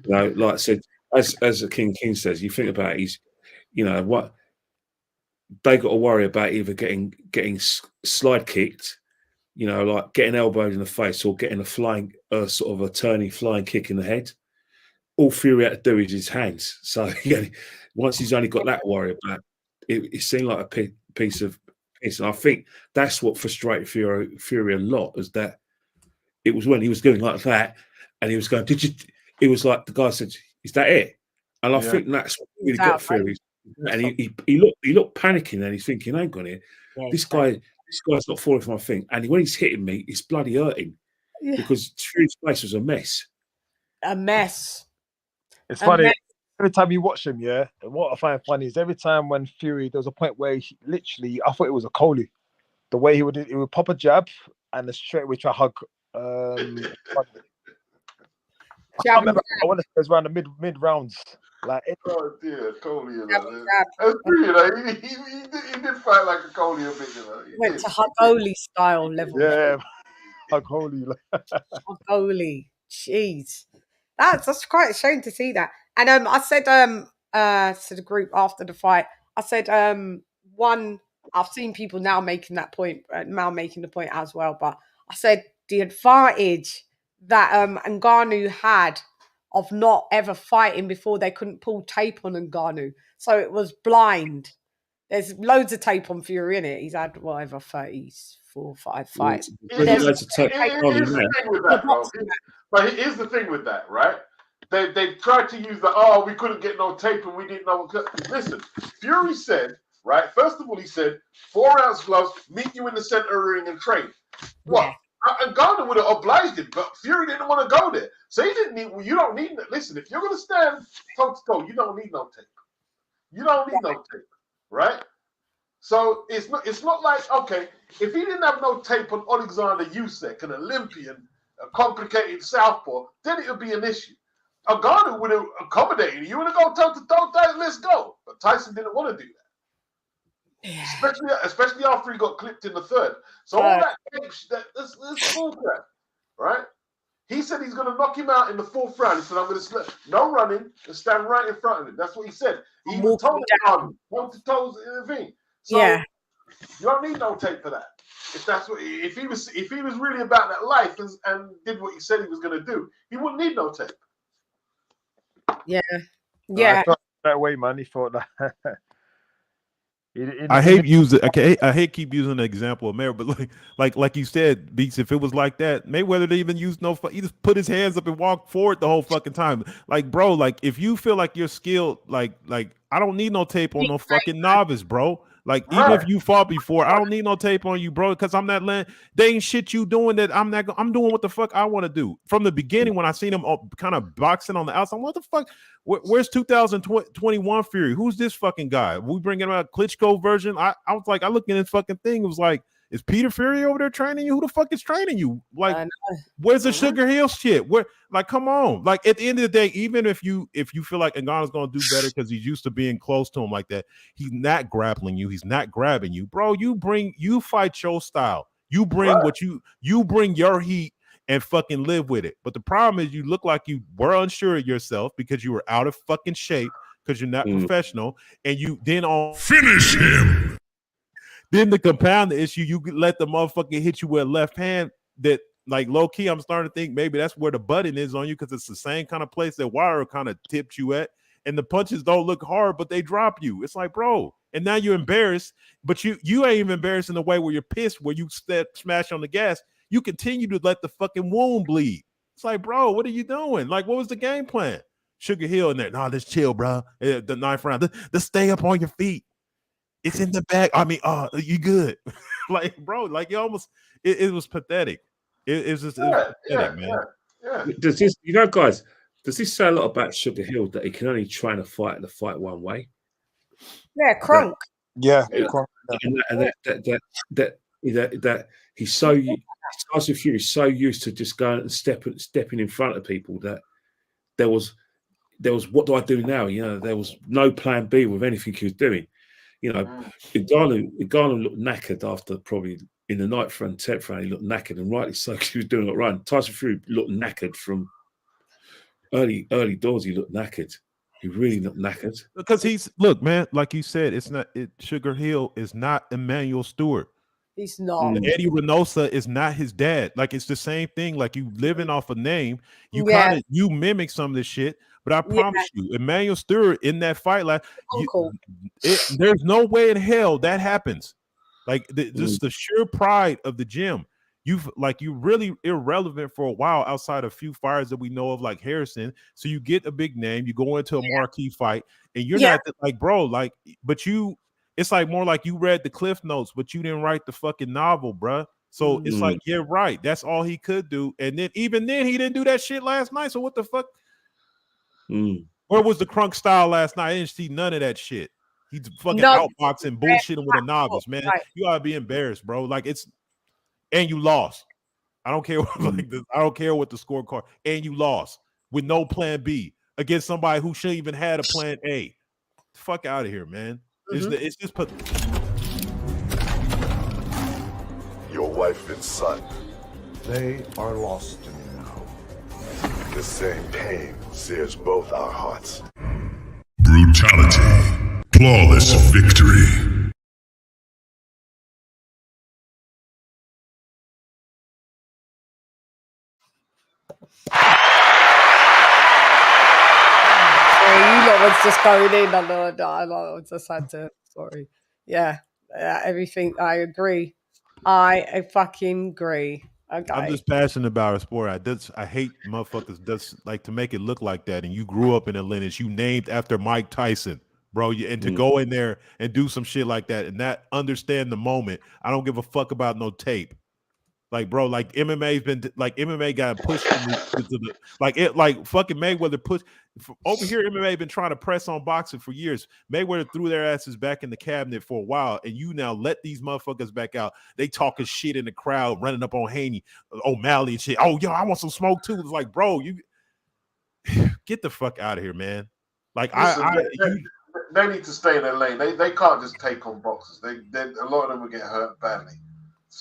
like I said, as the King says, you think about it, he's, what they got to worry about, either getting slide kicked, like getting elbowed in the face, or getting a flying, sort of a turning flying kick in the head. All Fury had to do is his hands. So once he's only got that worry about, it seemed like a piece of. And I think that's what frustrated Fury a lot, is that it was when he was going like that, and he was going, "Did you?" It was like the guy said, "Is that it?" And I think that's what really got Fury. And he looked panicking, and he's thinking, "Hang on here, this guy's not falling for my thing." And when he's hitting me, it's bloody hurting because Fury's face was a mess. A mess. It's funny. every time you watch him, yeah, and what I find funny is every time when Fury, there was a point where he literally, I thought it was a Coley. The way he would pop a jab and then straight away try to hug. I can't remember. I want to say it was around the mid rounds. Like, oh dear, Coley, you know. That's true, you know. He did fight like a Coley a bit, you know. Went to Hugoli style level. Yeah, Hugoli. Hugoli. Jeez. That's quite a shame to see that. And I said to the group after the fight, I said I've seen people now making that point, now making the point as well, but I said the advantage that Ngannou had of not ever fighting before, they couldn't pull tape on Ngannou, so it was blind. There's loads of tape on Fury in it. He's had whatever 34, 5 fights. Here's the thing with that, bro. But here's the thing with that, right? They tried to use we couldn't get no tape and we didn't know. Listen, Fury said, right? First of all, he said 4-ounce gloves, meet you in the center ring and train. What? Yeah. And Ngannou would have obliged him, but Fury didn't want to go there. So he didn't need. Well, you don't need. Listen, if you're going to stand toe to toe, you don't need no tape. You don't need no tape, right? So it's not like, okay, if he didn't have no tape on Alexander Usyk, an Olympian, a complicated southpaw, then it would be an issue. Ngannou would have accommodated. You want to go toe to toe, let's go. But Tyson didn't want to do that. Yeah. Especially after he got clipped in the third. So all that that's full crap, right? He said he's going to knock him out in the fourth round. He said, I'm going to no running and stand right in front of him. That's what he said. He even told him toe to toes in the thing. So you don't need no tape for that. If he was really about that life and did what he said he was going to do, he wouldn't need no tape. Yeah. Yeah. That way, man. He thought that. I hate using. Okay, I hate keep using the example of Mayweather, but like you said, Beats. If it was like that, Mayweather didn't even use no. He just put his hands up and walked forward the whole fucking time. Like, bro, like if you feel like you're skilled, like I don't need no tape on no fucking novice, bro. Like even if you fought before, I don't need no tape on you, bro, because I'm not letting. They ain't shit you doing that. I'm doing what the fuck I want to do. From the beginning, when I seen him kind of boxing on the outside, what the fuck? Where's 2021 Fury? Who's this fucking guy? We bringing out Klitschko version. I was like, I looked at this fucking thing. It was like, is Peter Fury over there training you? Who the fuck is training you? Like, where's the Sugar Hill shit? Where, like, come on. Like, at the end of the day, even if you feel like Ngannou's gonna do better because he's used to being close to him like that, he's not grappling you. He's not grabbing you, bro. You fight your style. You bring you bring your heat and fucking live with it. But the problem is you look like you were unsure of yourself because you were out of fucking shape because you're not professional, and you then finish him. Then to compound the issue, you let the motherfucker hit you with a left hand that, like, low key, I'm starting to think maybe that's where the button is on you because it's the same kind of place that Wire kind of tipped you at, and the punches don't look hard, but they drop you. It's like, bro, and now you're embarrassed, but you ain't even embarrassed in the way where you're pissed, where you smash on the gas. You continue to let the fucking wound bleed. It's like, bro, what are you doing? Like, what was the game plan? Sugar Hill in there. Nah, let's chill, bro. The ninth round. Let's stay up on your feet. It's in the back. I mean, you good. Like, bro, like you almost, it was pathetic. It was pathetic, man. Yeah. Does this, guys, does this say a lot about Sugar Hill that he can only train a fight one way? Yeah, Kronk. Yeah. And that he's so Tyson Fury is so used to just going and stepping in front of people that there was what do I do now? You know, there was no plan B with anything he was doing. You know, Ngannou looked knackered after probably in the 9th round, 10th round, he looked knackered, and rightly so because he was doing it right. Tyson Fury looked knackered from early doors. He looked knackered. He really looked knackered. Because look, man, like you said, Sugar Hill is not Emmanuel Stewart. He's not. Eddie Reynosa is not his dad. Like, it's the same thing. Like, you living off a name, you you mimic some of this shit. But I promise you, Emmanuel Stewart in that fight, like, there's no way in hell that happens. Like, just the sheer pride of the gym. You're really irrelevant for a while outside a few fighters that we know of, like Harrison. So you get a big name, you go into a marquee fight, and you're not like, bro, like, but it's like more like you read the Cliff Notes, but you didn't write the fucking novel, bro. So it's like, yeah, right. That's all he could do. And then even then, he didn't do that shit last night. So what the fuck? Where was the crunk style last night? I didn't see none of that shit. He's fucking outboxing, bullshitting with a novice, man. Right. You ought to be embarrassed, bro. Like and you lost. I don't care I don't care what the scorecard. And you lost with no plan B against somebody who shouldn't even had a plan A. Fuck out of here, man. It's just put. Your wife and son, They are lost to me now. the same pain sears both our hearts. Brutality. Flawless victory. You lot was just going in. I just had to. Sorry. Yeah. Everything. I agree. I fucking agree. Okay. I'm just passionate about a sport. I hate motherfuckers that's like to make it look like that. And you grew up in a lineage. You named after Mike Tyson, bro. And to go in there and do some shit like that and not understand the moment. I don't give a fuck about no tape. Like, bro, like MMA's been like MMA got pushed like fucking Mayweather pushed over here. MMA been trying to press on boxing for years. Mayweather threw their asses back in the cabinet for a while, and you now let these motherfuckers back out. They talking shit in the crowd, running up on Haney, O'Malley and shit. Oh, yo, I want some smoke too. It's like, bro, you get the fuck out of here, man. Like, listen, they need to stay in their lane. They can't just take on boxers. They a lot of them will get hurt badly.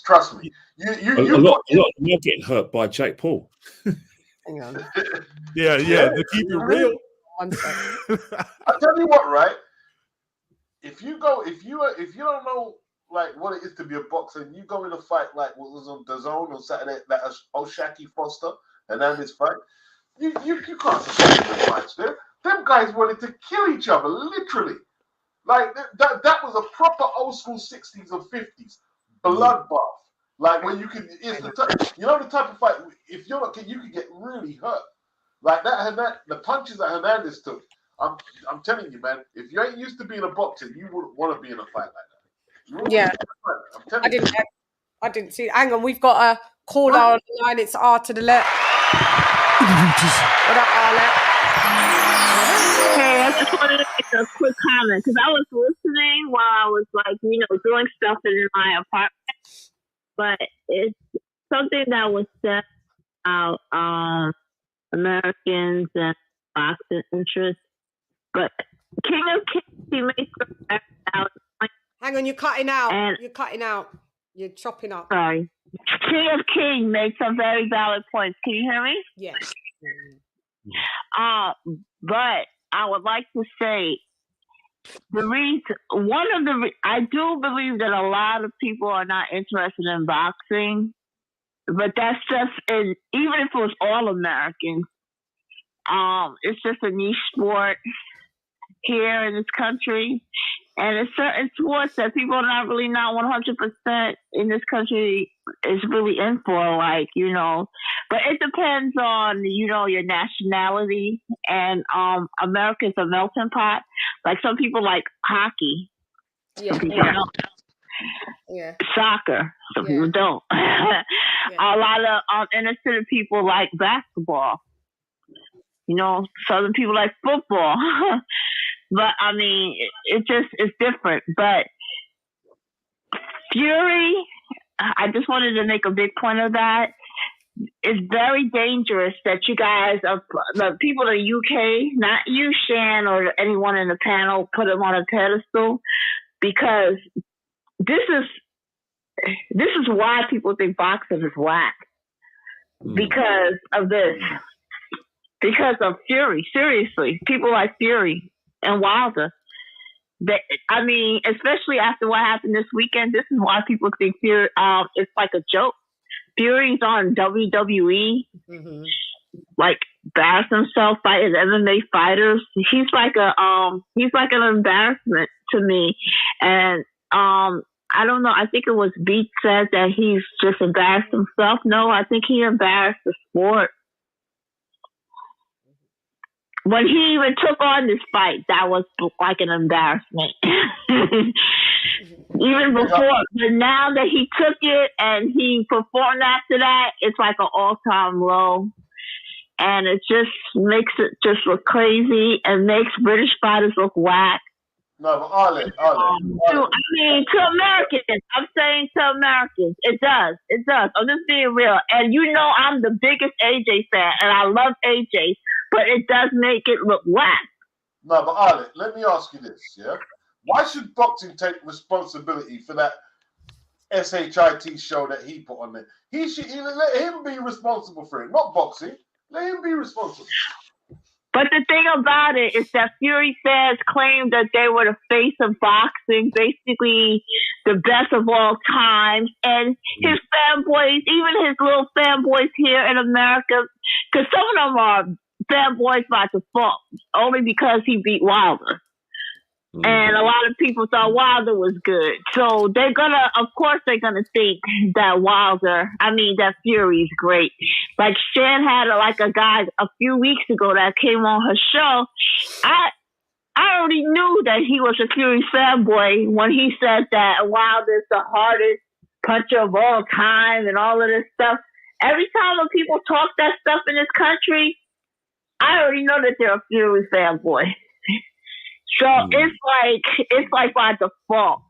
Trust me. A lot of them are getting hurt by Jake Paul. Hang on. Yeah. To keep it real. One second. I tell you what, right? If you don't know like what it is to be a boxer, and you go in a fight like what was on DAZN on Saturday, that O'Shaquie Foster and Ami's fight, you can't see the fights there. Them guys wanted to kill each other, literally. Like that was a proper old school 60s or 50s bloodbath. Like when you can, the type of fight. If you're not, you can get really hurt. Like that, the punches that Hernandez took. I'm telling you, man. If you ain't used to being a boxer, you wouldn't want to be in a fight like that. Yeah, I didn't see. Hang on, we've got a caller on the line. It's R to the left. What up, Arlette? Hey, I just wanted to make a quick comment because I was listening while I was doing stuff in my apartment. But it's something that was said about Americans and boxing interests. But King of Kings, he makes some out. Hang on, you're cutting out. You're chopping up. Sorry. King of Kings makes some very valid points. Can you hear me? Yes. But I would like to say I do believe that a lot of people are not interested in boxing, but that's just even if it was all Americans, it's just a niche sport here in this country, and it's certain sports that people are not 100% in this country is really in for, but it depends on your nationality, and America's a melting pot. Like some people like hockey, some people don't. Yeah. Soccer, some people don't. A lot of inner city people like basketball. Southern people like football. But I mean, it's different. But Fury, I just wanted to make a big point of that. It's very dangerous that you guys, the people in the UK, not you, Chann, or anyone in the panel, put him on a pedestal, because this is why people think boxing is whack. Because of this. Because of Fury. Seriously. People like Fury and Wilder. Especially after what happened this weekend, this is why people think Fury it's like a joke. Fury's on WWE, embarrass himself fighting MMA fighters. He's like an embarrassment to me. And I don't know. I think it was Beat said that he's just embarrassed himself. No, I think he embarrassed the sport. When he even took on this fight, that was like an embarrassment. Even before, but now that he took it and he performed after that, it's like an all-time low. and it just makes it just look crazy and makes British fighters look whack. No, but Arlen. To Americans, I'm saying to Americans, it does. I'm just being real. And you know I'm the biggest AJ fan, and I love AJ, but it does make it look whack. No, but Arlen, let me ask you this, yeah? Why should boxing take responsibility for that SHIT show that he put on there? He should let him be responsible for it, not boxing. Let him be responsible. But the thing about it is that Fury fans claimed that they were the face of boxing, basically the best of all time. And his fanboys, even his little fanboys here in America, because some of them are fanboys by default, only because he beat Wilder. And a lot of people thought Wilder was good. So they're gonna think that Fury's great. Like Chann had a guy a few weeks ago that came on her show. I already knew that he was a Fury fanboy when he said that Wilder's the hardest puncher of all time and all of this stuff. Every time when people talk that stuff in this country, I already know that they're a Fury fanboy. So it's like by default.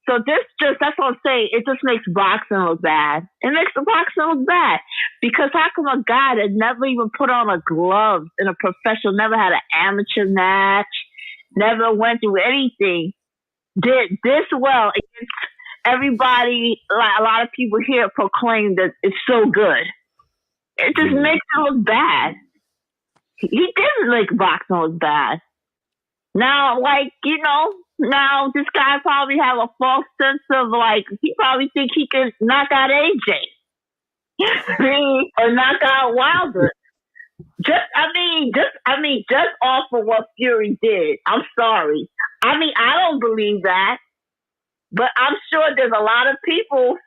So that's what I'm saying. It just makes boxing look bad. It makes the boxing look bad. Because how come a guy that never even put on a glove in a professional, never had an amateur match, never went through anything, did this well against everybody, like a lot of people here proclaim that it's so good. It just makes it look bad. He didn't make boxing look bad. Now, now this guy probably have a false sense of he probably think he can knock out AJ or knock out Wilder. Just off of what Fury did. I'm sorry. I don't believe that, but I'm sure there's a lot of people,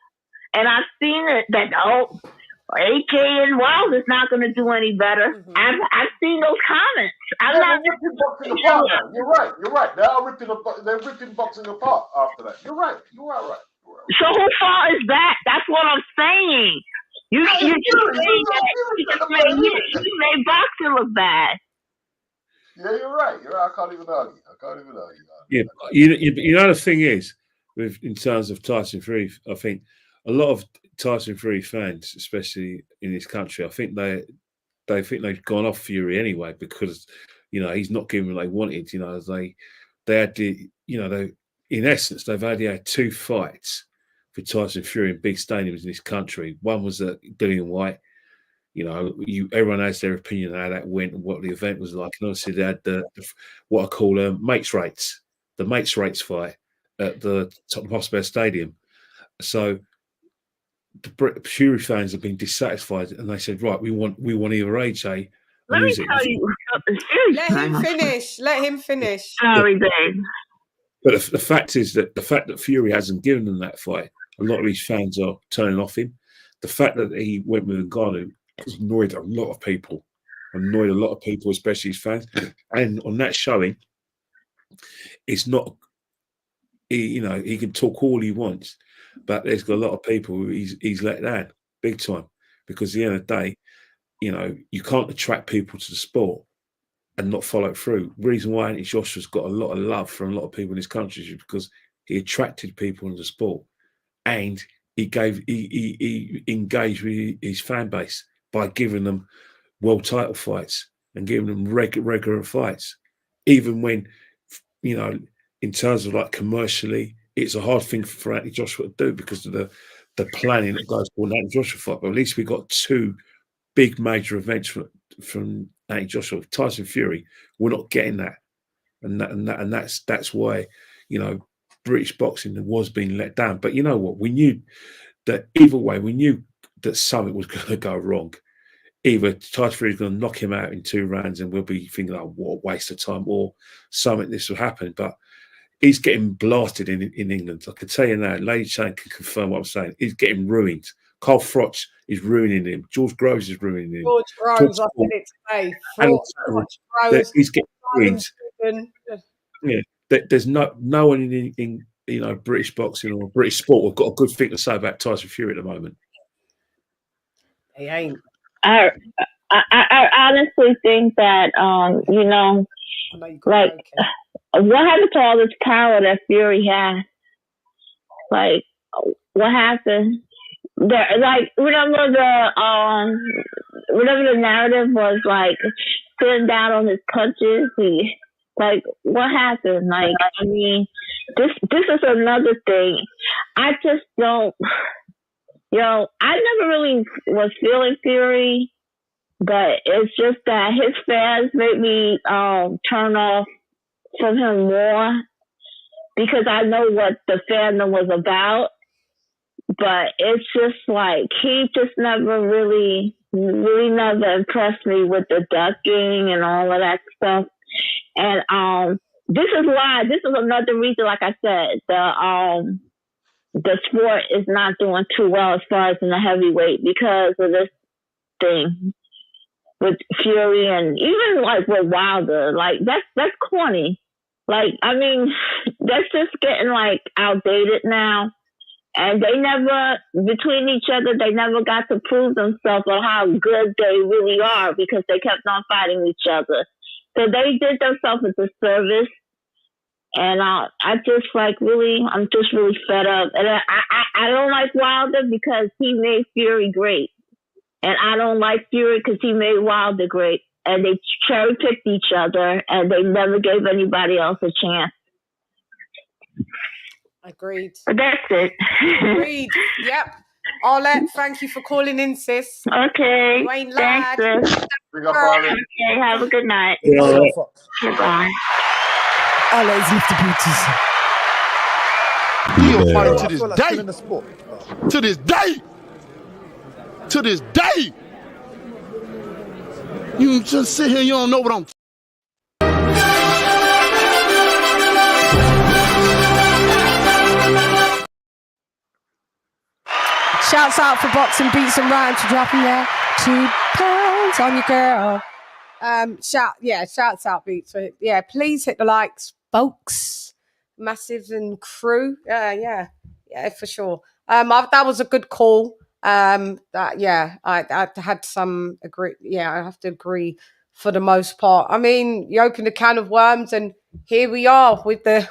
and I've seen it that AK and Wilder's not going to do any better. I've seen those comments. They're ripping boxing apart now. You're right. They're ripping boxing apart after that. You're right. So whose fault is that? That's what I'm saying. You just made boxing look bad. Yeah, you're right. I can't even argue. Yeah, you know the thing is, in terms of Tyson Fury, I think a lot of Tyson Fury fans, especially in this country, I think they think they've gone off Fury anyway because he's not giving them what they wanted. They had in essence they've only had 2 fights for Tyson Fury in big stadiums in this country. One was at Dillian White. Everyone has their opinion on how that went and what the event was like. And obviously they had what I call mates rates, the mates rates fight at the Tottenham Hotspur Stadium. So the Fury fans have been dissatisfied, and they said, "Right, we want either AJ." Let me tell you, Let him finish. Sorry, babe. But the fact is that the fact that Fury hasn't given them that fight, a lot of these fans are turning off him. The fact that he went with Ngannou has annoyed a lot of people, especially his fans. And on that showing, it's not. He can talk all he wants. But there's got a lot of people who he's let down big time because at the end of the day, you can't attract people to the sport and not follow it through. The reason why Anthony Joshua's got a lot of love from a lot of people in this country is because he attracted people in the sport and he engaged with his fan base by giving them world title fights and giving them regular fights, even when in terms of commercially. It's a hard thing for Anthony Joshua to do because of the planning that goes for an Anthony Joshua fight. But at least we got 2 big major events from Anthony Joshua. Tyson Fury, we're not getting that, and that's why British boxing was being let down. But you know what? We knew that either way. We knew that something was going to go wrong. Either Tyson Fury is going to knock him out in 2 rounds, and we'll be thinking, "Oh, what a waste of time," or something this will happen, but. He's getting blasted in England. I can tell you now, LadyChann can confirm what I'm saying. He's getting ruined. Carl Froch is ruining him. George Groves is ruining him. George Groves, I said it today. He's getting ruined. Yeah, there's no one in British boxing or British sport who've got a good thing to say about Tyson Fury at the moment. He ain't. I honestly think that you know, like what happened to all this power that Fury has? Like, what happened? There, like, remember whatever the narrative was, like sitting down on his punches. Like, what happened? Like, I mean, this is another thing. I just don't. I never really was feeling Fury, but it's just that his fans made me turn off from him more because I know what the fandom was about. But it's just like he just never really never impressed me with the ducking and all of that stuff. And this is another reason, like I said, the sport is not doing too well as far as in the heavyweight because of this thing with Fury and even like with Wilder. Like that's corny. Like, I mean, that's just getting like outdated now. And they never, between each other, they never got to prove themselves on how good they really are because they kept on fighting each other. So they did themselves a disservice. And I'm just really fed up. And I don't like Wilder because he made Fury great. And I don't like Fury because he made Wilder great. And they cherry picked each other and they never gave anybody else a chance. Agreed. But that's it. Agreed. Yep. ALOT, thank you for calling in, sis. Okay. You ain't Thanks, lied. sis. Okay, have a good night. Yeah. Goodbye. ALOT is lift the Still fighting to this day. To this day. To this day. You just sit here, you don't know what I'm. Shouts out for boxing beats and rhymes for dropping there. 2 pounds on your girl. Shouts out beats. Yeah, please hit the likes, folks. Massives and crew. Yeah, for sure. That was a good call. I had some agree. Yeah, I have to agree for the most part. I mean, you open a can of worms, and here we are with the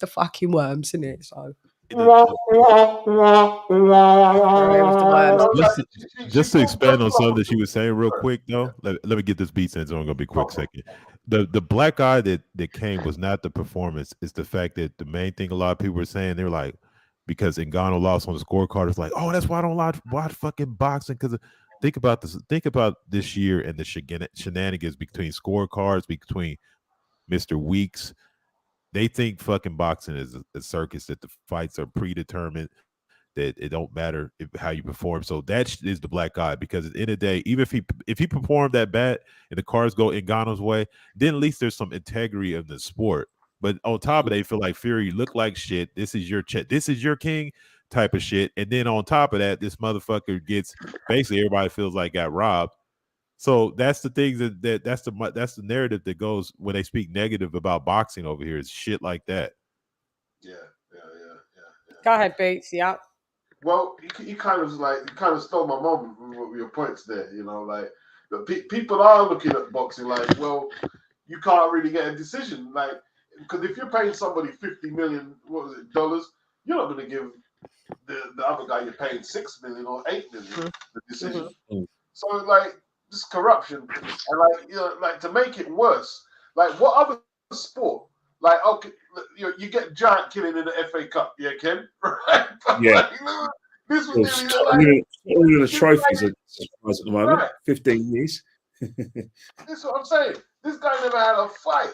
fucking worms in it. So. Just to expand on something that she was saying real quick, though. Let me get this beat in. It's only gonna be a quick second. The black eye that came was not the performance. It's the fact that the main thing a lot of people were saying, they were like, because Ngannou lost on the scorecard, it's like, oh, that's why I don't watch fucking boxing. Because think about this year and the shenanigans between scorecards, between Mr. Weeks. They think fucking boxing is a circus, that the fights are predetermined, that it don't matter how you perform. So that is the black eye, because at the end of the day, even if he performed that bad and the cards go Ngannou's way, then at least there's some integrity of the sport. But on top of that, they feel like Fury look like shit. This is your this is your king type of shit. And then on top of that, this motherfucker gets basically everybody feels like got robbed. So that's the things that's the narrative that goes when they speak negative about boxing over here, is shit like that. Yeah. Go ahead, Beats. Yeah. Well, you kind of stole my moment with your points there. You know, like people are looking at boxing like, well, you can't really get a decision, like, because if you're paying somebody $50 million, dollars, you're not going to give the other guy you're paying $6 million or $8 million the decision. Mm-hmm. So like. This corruption, and like to make it worse, like what other sport, like okay, you get giant killing in the FA Cup, yeah, Ken, right? Yeah. This was all the trophies at the moment. Right. 15 years. That's what I'm saying. This guy never had a fight.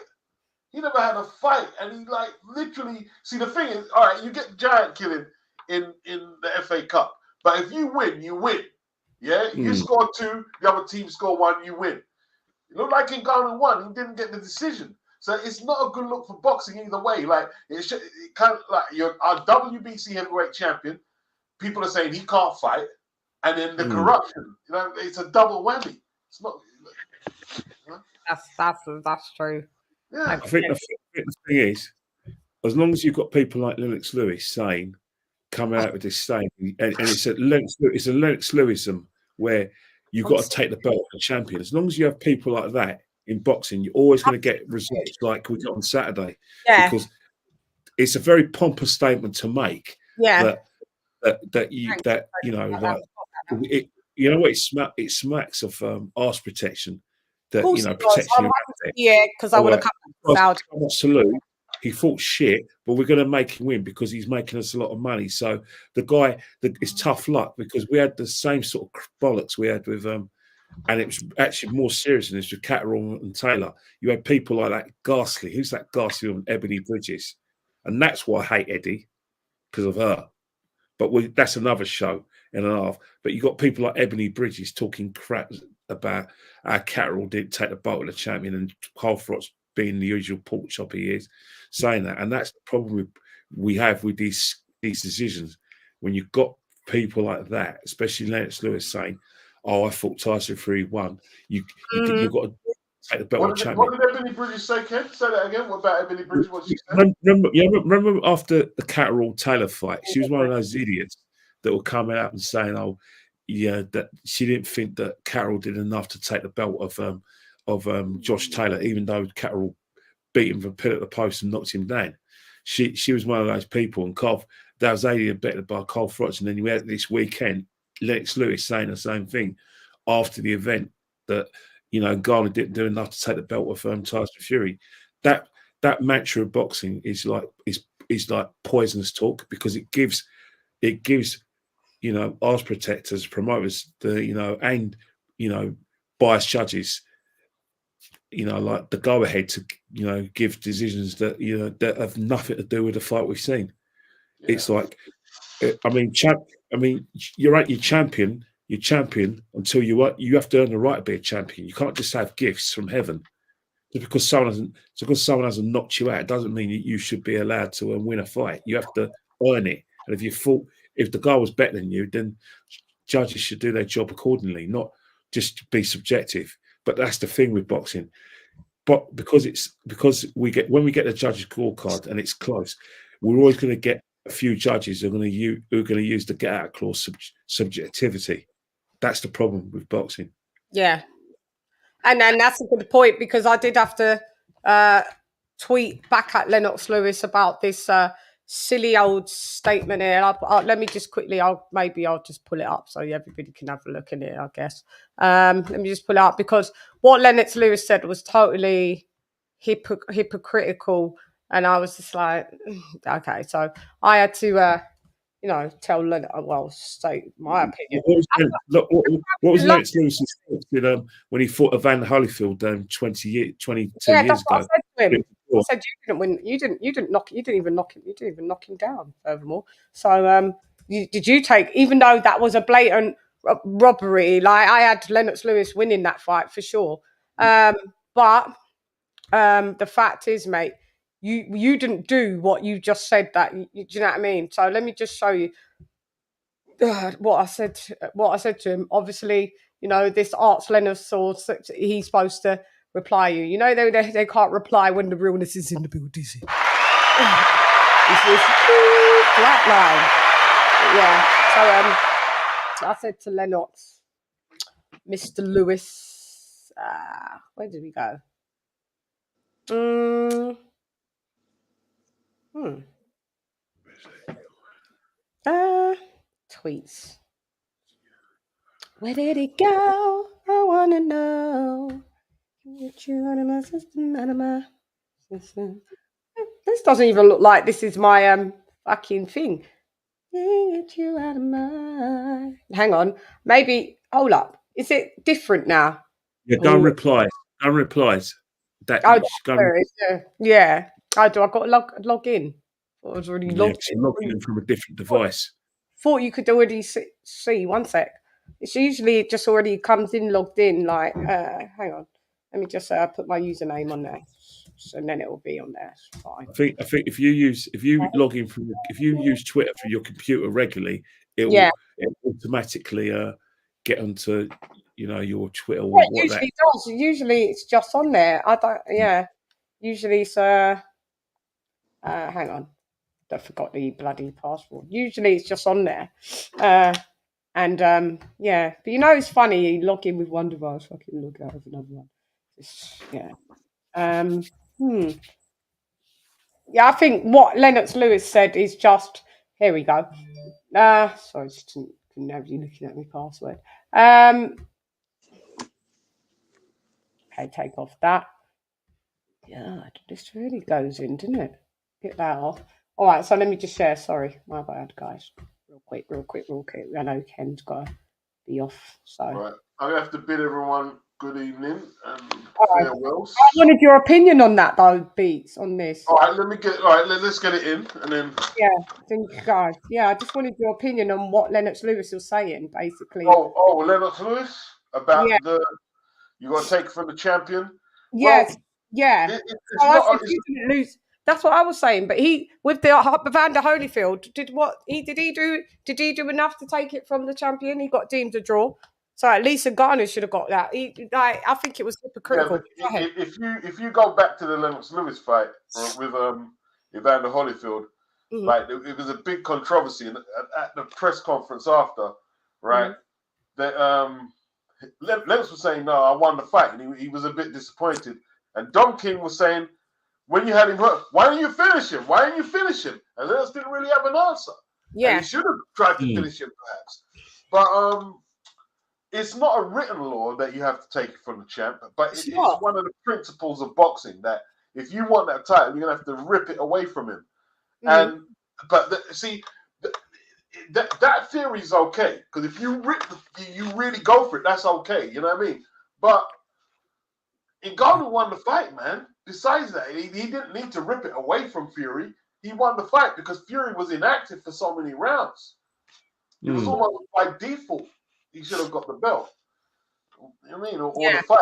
He never had a fight, and he like literally. See, the thing is, all right, you get giant killing in the FA Cup, but if you win, you win. Yeah, you score 2, the other team score 1, you win. It looked like Ngannou won, he didn't get the decision. So it's not a good look for boxing either way. Like it kind of like you're our WBC heavyweight champion. People are saying he can't fight, and then the corruption. You know, it's a double whammy. It's not. You know? That's true. Yeah, I think the thing is, as long as you've got people like Lennox Lewis saying, come out with this statement, and it's a Lennox Lewisism where you've got to take the belt of the champion. As long as you have people like that in boxing, you're always going to get results like we got on Saturday. Yeah. Because it's a very pompous statement to make. Yeah. That you know what it smacks of arse protection. That protecting your asset. Yeah, because I would have come salute. He fought shit, but we're going to make him win because he's making us a lot of money. So the guy, it's tough luck because we had the same sort of bollocks we had with and it was actually more serious than this with Catterall and Taylor. You had people like that Ghastly. Who's that Ghastly on Ebony Bridges? And that's why I hate Eddie, because of her. But that's another show and a half. But you got people like Ebony Bridges talking crap about how Catterall didn't take the belt of the champion and Colfrot's being the usual pork chop he is, saying that. And that's the problem we have with these decisions. When you've got people like that, especially Lennox Lewis saying, "Oh, I thought Tyson Fury won." You've got to take the belt of the champion. What did Ebony Bridges say, Ken? Say that again. What about Ebony Bridges? What she said? Remember after the Catterall Taylor fight, she was one of those idiots that were coming out and saying, "Oh, yeah, that she didn't think that Catterall did enough to take the belt of Josh Taylor, even though Catterall beat him from pillar at the post and knocked him down." She was one of those people, and that was alien betted by Cole Frotz. And then we had this weekend Lennox Lewis saying the same thing after the event that Ngannou didn't do enough to take the belt of Tyson Fury. That mantra of boxing is like poisonous talk because it gives arse protectors, promoters, and biased judges, like the go ahead to give decisions that that have nothing to do with the fight we've seen. Yeah. It's like, you're champion. You're champion until you have to earn the right to be a champion. You can't just have gifts from heaven. Just because someone hasn't knocked you out, it doesn't mean you should be allowed to win a fight. You have to earn it. And if the guy was better than you, then judges should do their job accordingly, not just be subjective. But that's the thing with boxing. But because when we get the judges' scorecard and it's close, we're always going to get a few judges who are going to use the get out clause subjectivity. That's the problem with boxing. Yeah. And then that's a good point because I did have to tweet back at Lennox Lewis about this silly old statement here. Let me just quickly, I'll just pull it up so everybody can have a look at it, I guess. Let me just pull it up because what Lennox Lewis said was totally hypocritical. And I was just like, okay. So I had to, tell Lennox, state my opinion. What was Lennox Lewis's thoughts when he fought Evander Holyfield 22 years ago? I said to him. I said you didn't win. You didn't even knock him down. Furthermore, so did you take? Even though that was a blatant robbery, like I had Lennox Lewis winning that fight for sure. But the fact is, mate, you didn't do what you just said. Do you know what I mean? So let me just show you what I said. What I said to him. Obviously, this Arts Lennox source. He's supposed to reply you. They can't reply when the realness is in the building. It's this flat line. Yeah. So I said to Lennox, Mr. Lewis, where did we go? Tweets. Where did it go? I want to know. Get you out of my system, out of my system. This doesn't even look like this is my fucking thing. Get you out of my. Hang on. Maybe. Hold up. Is it different now? Yeah. Don't reply. Don't replies. Yeah. I got to log in. I was already logged in. Logging in from a different device. Thought you could already see. One sec. It's usually just already comes in logged in. Like, hang on. Let me just put my username on there, and then it will be on there. It's fine. I think if you use Twitter for your computer regularly, it will automatically get onto your Twitter. Or it usually does. Usually it's just on there. I don't. Yeah. Usually it's hang on. I forgot the bloody password. Usually it's just on there. And yeah, but you know it's funny. He log in with one device, fucking log out with another one. Yeah. Yeah, I think what Lennox Lewis said is just here we go. Sorry, just didn't have you looking at my password. Okay, take off that. Yeah, this really goes in, didn't it? Get that off. All right, so let me just share. Sorry, my bad, guys. Real quick. I know Ken's got to be off, so. All right, I'm gonna have to bid everyone good evening and farewells. I wanted your opinion on that, though, Beats, on this. All right, let's get it in, and then. Yeah, thank you, guys. Yeah, I just wanted your opinion on what Lennox Lewis was saying, basically. Oh, Lennox Lewis about you got to take from the champion. Yes, well, yeah. So he didn't lose. That's what I was saying. But he, with the Evander Holyfield, did he do enough to take it from the champion? He got deemed a draw. So at least Ngannou should have got that. I think it was hypocritical. Yeah, if you go back to the Lennox Lewis fight with Evander Holyfield, like it was a big controversy at the press conference after, right? That Lennox was saying, "No, I won the fight," and he was a bit disappointed. And Don King was saying, "When you had him hurt, why didn't you finish him? Why didn't you finish him?" And Lennox didn't really have an answer. Yeah, and he should have tried to finish him perhaps, but it's not a written law that you have to take it from the champ, but it's one of the principles of boxing that if you want that title, you're gonna have to rip it away from him. And that theory is okay because if you you really go for it, that's okay. You know what I mean? But Ngannou won the fight, man. Besides that, he didn't need to rip it away from Fury. He won the fight because Fury was inactive for so many rounds. It was almost by default. He should have got the belt. You know what I mean? Or the fight.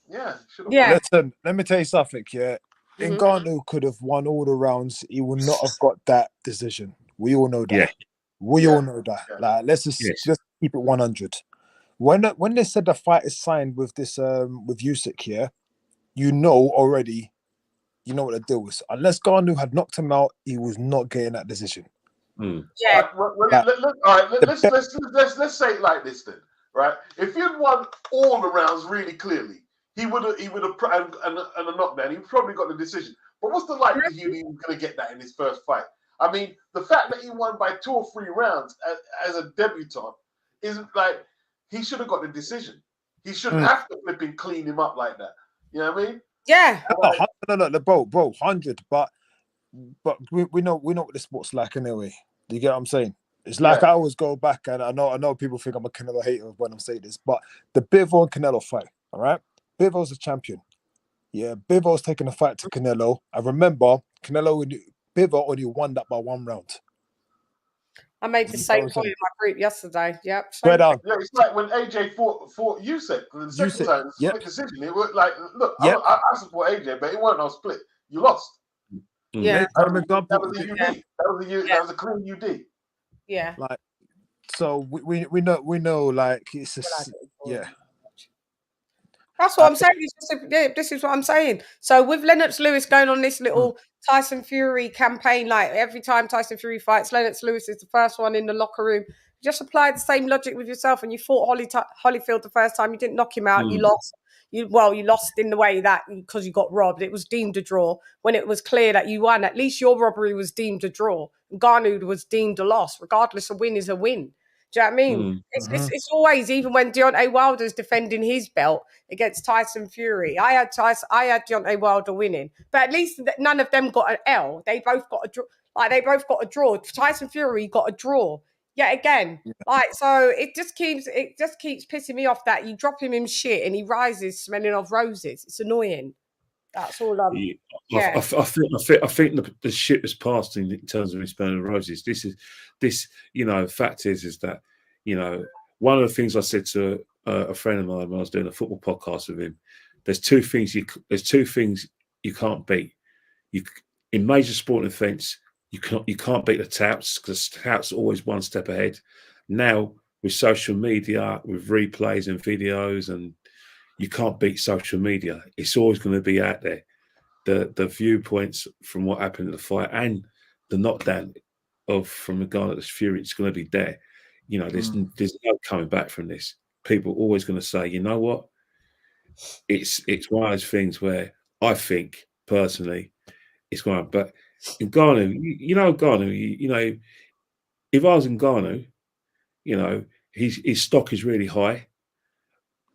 Yeah. Listen, let me tell you something, yeah. Ngannou could have won all the rounds. He would not have got that decision. We all know that. Yeah. We all know that. Like, let's just keep it 100. When they said the fight is signed with this with Usyk here, you know already, you know what the deal was. Unless Ngannou had knocked him out, he was not getting that decision. Yeah. Let's say it like this then, right? If you'd won all the rounds really clearly, he would have and a knockdown. He probably got the decision. But what's the likelihood he was going to get that in his first fight? I mean, the fact that he won by 2 or 3 rounds as a debutant isn't like he should have got the decision. He shouldn't have to flip and clean him up like that. You know what I mean? Yeah. No, bro, 100. But we know what the sport's like anyway. Do you get what I'm saying? It's like I always go back, and I know people think I'm a Canelo hater when I'm saying this, but the Bivol and Canelo fight, all right? Bivol's a champion. Yeah, Bivol's taking the fight to Canelo. I remember Bivol only won that by 1 round. I made the same point in my group yesterday. Yep. Yeah, it's like when AJ fought Usyk the second time, split decision. It was like, look, I support AJ, but it wasn't no split. You lost. Yeah. That was a UD. That was a clean UD. Yeah. Like, so we know like it's just That's what I'm saying. This is what I'm saying. So with Lennox Lewis going on this little Tyson Fury campaign, like every time Tyson Fury fights, Lennox Lewis is the first one in the locker room. Just apply the same logic with yourself. And you fought Holyfield the first time, you didn't knock him out, you lost. You lost in the way that because you got robbed. It was deemed a draw. When it was clear that you won, at least your robbery was deemed a draw. Ngannou was deemed a loss. Regardless, a win is a win. Do you know what I mean? It's always, even when Deontay Wilder's defending his belt against Tyson Fury, I had Deontay Wilder winning, but at least none of them got an L. They both got a draw. Like they both got a draw. Tyson Fury got a draw. Yet again, like so, it just keeps pissing me off that you drop him in shit and he rises smelling of roses. It's annoying. That's all. I think the ship has passed in terms of him smelling of roses. Fact is that one of the things I said to a friend of mine when I was doing a football podcast with him. There's two things you can't beat. In major sporting events. You can't beat the touts because touts are always one step ahead. Now with social media, with replays and videos, and you can't beat social media. It's always going to be out there. The viewpoints from what happened in the fight and the knockdown from Ngannou to Fury, it's going to be there. You know, there's no coming back from this. People are always going to say, you know what? It's one of those things where I think personally it's going. But in Ngannou, you know, Ngannou, you know, if I was in Ngannou, you know, his stock is really high.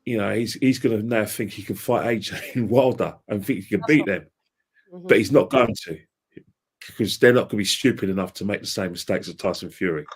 You know, he's going to now think he can fight AJ and Wilder and think he can beat them, but he's not going to, because they're not going to be stupid enough to make the same mistakes as Tyson Fury.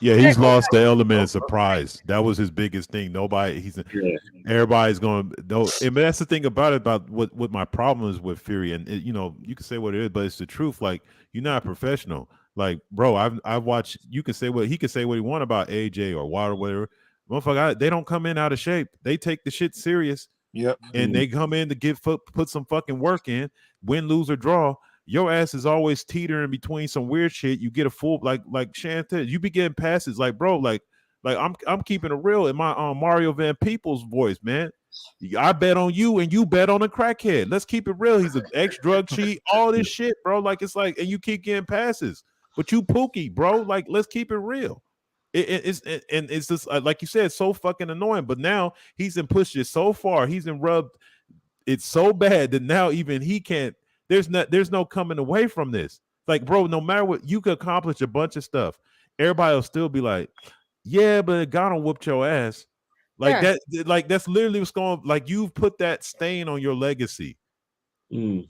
Yeah, he's lost the element of surprise. That was his biggest thing. Everybody's going. And that's the thing about what my problem is with Fury. And you know, you can say what it is, but it's the truth. Like, you're not a professional. Like, bro, I've watched. You can say what he can say what he want about AJ or Wilder, whatever. Motherfucker, they don't come in out of shape. They take the shit serious. Yep. And they come in to put some fucking work in, win, lose, or draw. Your ass is always teetering between some weird shit. You get a full like Chann said, you be getting passes like, bro, like I'm keeping it real in my Mario Van Peebles voice, man. I bet on you and you bet on a crackhead. Let's keep it real. He's an ex-drug cheat, all this shit, bro. Like, it's like, and you keep getting passes, but you pookie, bro. Like, let's keep it real. It's just like you said, so fucking annoying. But now he's in pushed it so far, he's in rubbed it so bad that now even he can't. There's no coming away from this. Like, bro, no matter what, you could accomplish a bunch of stuff. Everybody will still be like, yeah, but Ngannou whooped your ass. Like that, like that's literally what's going. Like, you've put that stain on your legacy. It's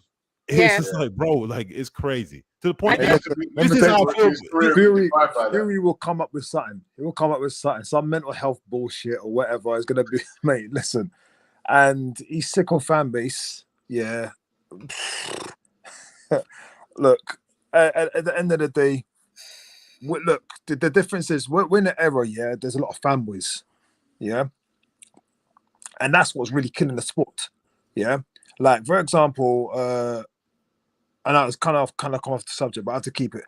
just like, bro, like, it's crazy to the point. This is how Fury will come up with something. He will come up with something, some mental health bullshit or whatever. It's gonna be, mate. Listen, and he's sick on fan base. Yeah. Look, at the end of the day, look, the difference is we're in an era, yeah, there's a lot of fanboys, yeah, and that's what's really killing the sport, yeah. Like, for example, I know it's kind of come off the subject, but I have to keep it.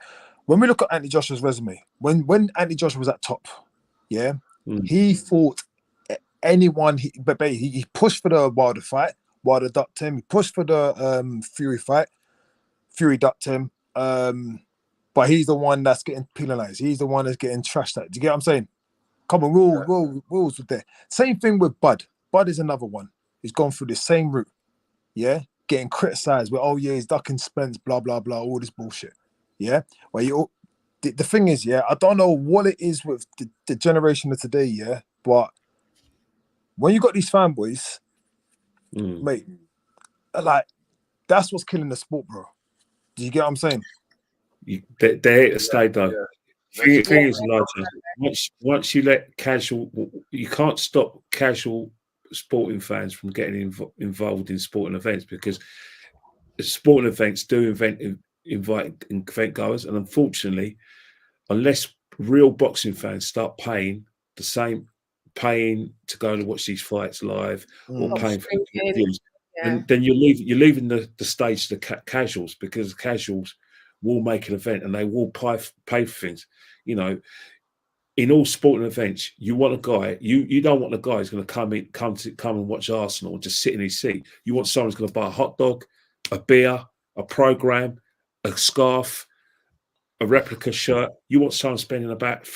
When we look at Anthony Joshua's resume, when Anthony Joshua was at top, yeah, he fought anyone, but he pushed for the Wilder fight. Wilder ducked him. He pushed for the Fury fight. Fury ducked him. But he's the one that's getting penalized. He's the one that's getting trashed out. Do you get what I'm saying? Come on, rules were there. Same thing with Bud. Bud is another one. He's gone through the same route. Yeah, getting criticized with, oh yeah, he's ducking Spence, blah blah blah, all this bullshit. Yeah, well, the thing is, yeah, I don't know what it is with the generation of today, yeah, but when you got these fanboys, mate, like, that's what's killing the sport, bro. Do you get what I'm saying? They're here to stay, though. Thing is, once you let you can't stop casual sporting fans from getting involved in sporting events, because sporting events do invite event goers, and unfortunately, unless real boxing fans start paying to go and watch these fights live, or paying for views, and then you're leaving the stage to the casuals, because casuals will make an event and they will pay for things. You know, in all sporting events, you want a guy. You don't want a guy who's going to come and watch Arsenal and just sit in his seat. You want someone who's going to buy a hot dog, a beer, a program, a scarf, a replica shirt. You want someone spending about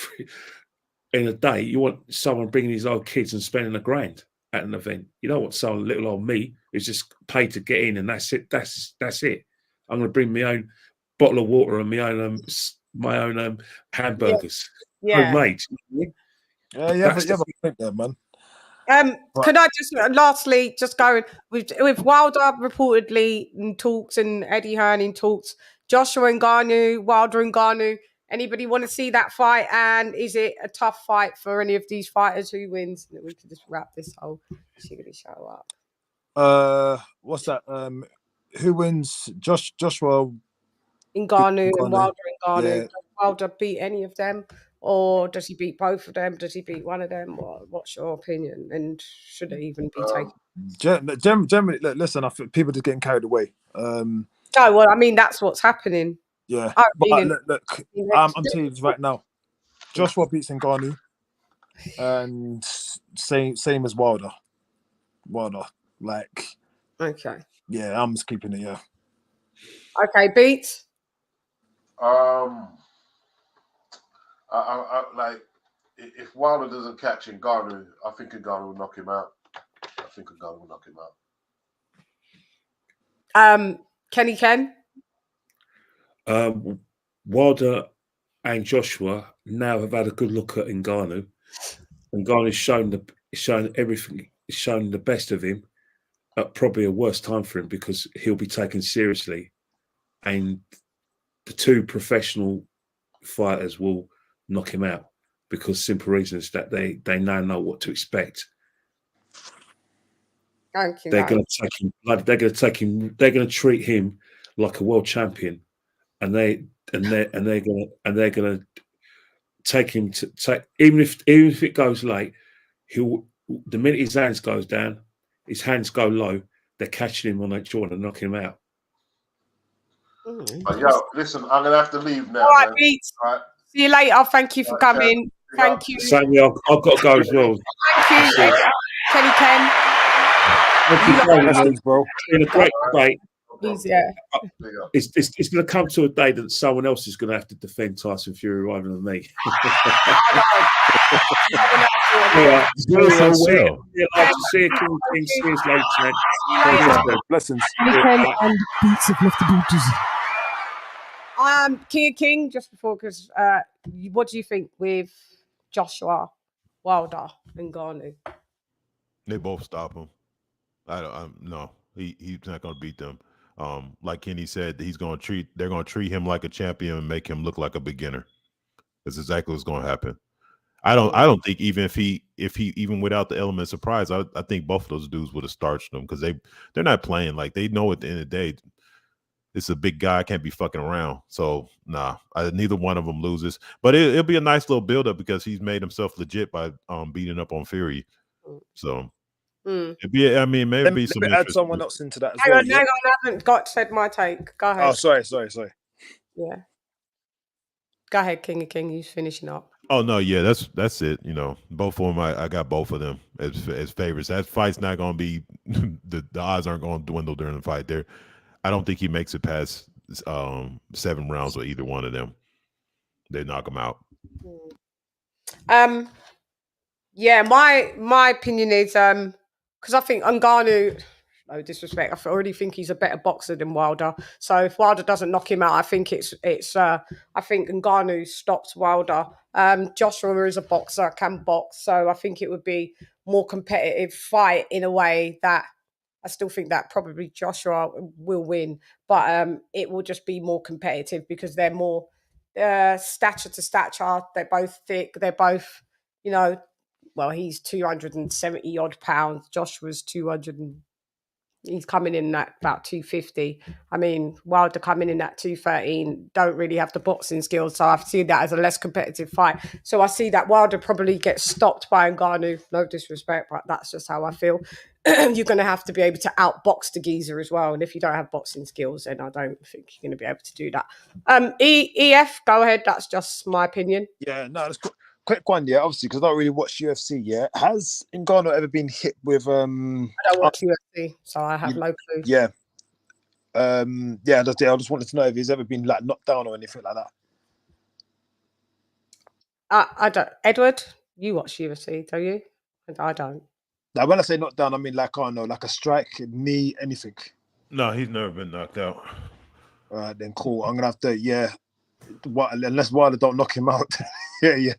in a day. You want someone bringing his old kids and spending $1,000 at an event. You don't want someone little old me who's just paid to get in and that's it. That's it. I'm going to bring my own bottle of water and my own hamburgers. Homemade. Yeah, you have a point there, man. Can I just lastly just go with Wilder reportedly in talks and Eddie Hearn in talks, Joshua and Ngannou, Wilder and Ngannou. Anybody want to see that fight? And is it a tough fight for any of these fighters? Who wins? We can just wrap this whole shiggity show up. What's that? Who wins? Joshua, Ngannou and Wilder and Ngannou. Yeah. Does Wilder beat any of them, or does he beat both of them? Does he beat one of them? What's your opinion? And should it even be taken? Generally, listen, I think people are just getting carried away. No, well, I mean, that's what's happening. Yeah, but look, I'm telling you right now, Joshua beats Ngannou, and same as Wilder. Like, okay, yeah, I'm just keeping it. Yeah. Okay, Beats. I like if Wilder doesn't catch Ngannou, I think Ngannou will knock him out. Kenny Ken? Wilder and Joshua now have had a good look at Ngannou. Ngannou's shown everything, shown the best of him at probably a worse time for him because he'll be taken seriously. And the two professional fighters will knock him out because simple reasons that they now know what to expect. Thank you. They're going to take him. They're going to take him. They're going to treat him like a world champion, and they're going to take him to take even if it goes late. The minute his hands goes down, his hands go low. They're catching him on that jaw and knocking him out. Yo, listen, I'm gonna have to leave now. All right, man. Beats. All right. See you later. Thank you for coming. Thank you. Same way, I've got to go as well. Thank you, Kenny Ken. Thank you, bro. It's been a great debate. It's going to come to a day that someone else is going to have to defend Tyson Fury rather than me. See you, King. See you later. Blessings. And Beats have left the King, just before, because what do you think with Joshua, Wilder, and Ngannou? They both stop him. No, he's not going to beat them. Like Kenny said, they're going to treat him like a champion and make him look like a beginner. That's exactly what's going to happen. I don't think even if he even without the element of surprise, I think both of those dudes would have starched them because they're not playing. Like, they know at the end of the day, this is a big guy, can't be fucking around. So neither one of them loses. But it'll be a nice little build up because he's made himself legit by beating up on Fury. So it'd be, I mean, maybe some. Let me add someone else into that as Hang well. on, I haven't said my take. Go ahead. Oh, sorry. Yeah. Go ahead, King of King. He's finishing up. Oh no, yeah, that's it. You know, both of them. I got both of them as favorites. That fight's not going to be the odds aren't going to dwindle during the fight. I don't think he makes it past 7 rounds with either one of them. They knock him out. Yeah, my opinion is because I think Ngannou, no disrespect, I already think he's a better boxer than Wilder. So if Wilder doesn't knock him out, I think I think Ngannou stops Wilder. Joshua is a boxer, can box, so I think it would be more competitive fight in a way that I still think that probably Joshua will win, but it will just be more competitive because they're more stature to stature. They're both thick. They're both, well, he's 270 odd pounds. Joshua's 200. He's coming in at about 250. I mean, Wilder coming in at 213, don't really have the boxing skills. So I see that as a less competitive fight. So I see that Wilder probably gets stopped by Ngannou. No disrespect, but that's just how I feel. You're going to have to be able to outbox the geezer as well. And if you don't have boxing skills, then I don't think you're going to be able to do that. EF, go ahead. That's just my opinion. Yeah, no, that's quick one, yeah, obviously, because I don't really watch UFC, yeah. Has Ngannou ever been hit with... I don't watch UFC, so I have no clue. Yeah. I just wanted to know if he's ever been, like, knocked down or anything like that. I don't. Edward, you watch UFC, don't you? I don't. Now, when I say knocked down, I mean, like, I don't know, like a strike, knee, anything. No, he's never been knocked out. All right, then, cool. I'm going to have to, unless Wilder don't knock him out. Like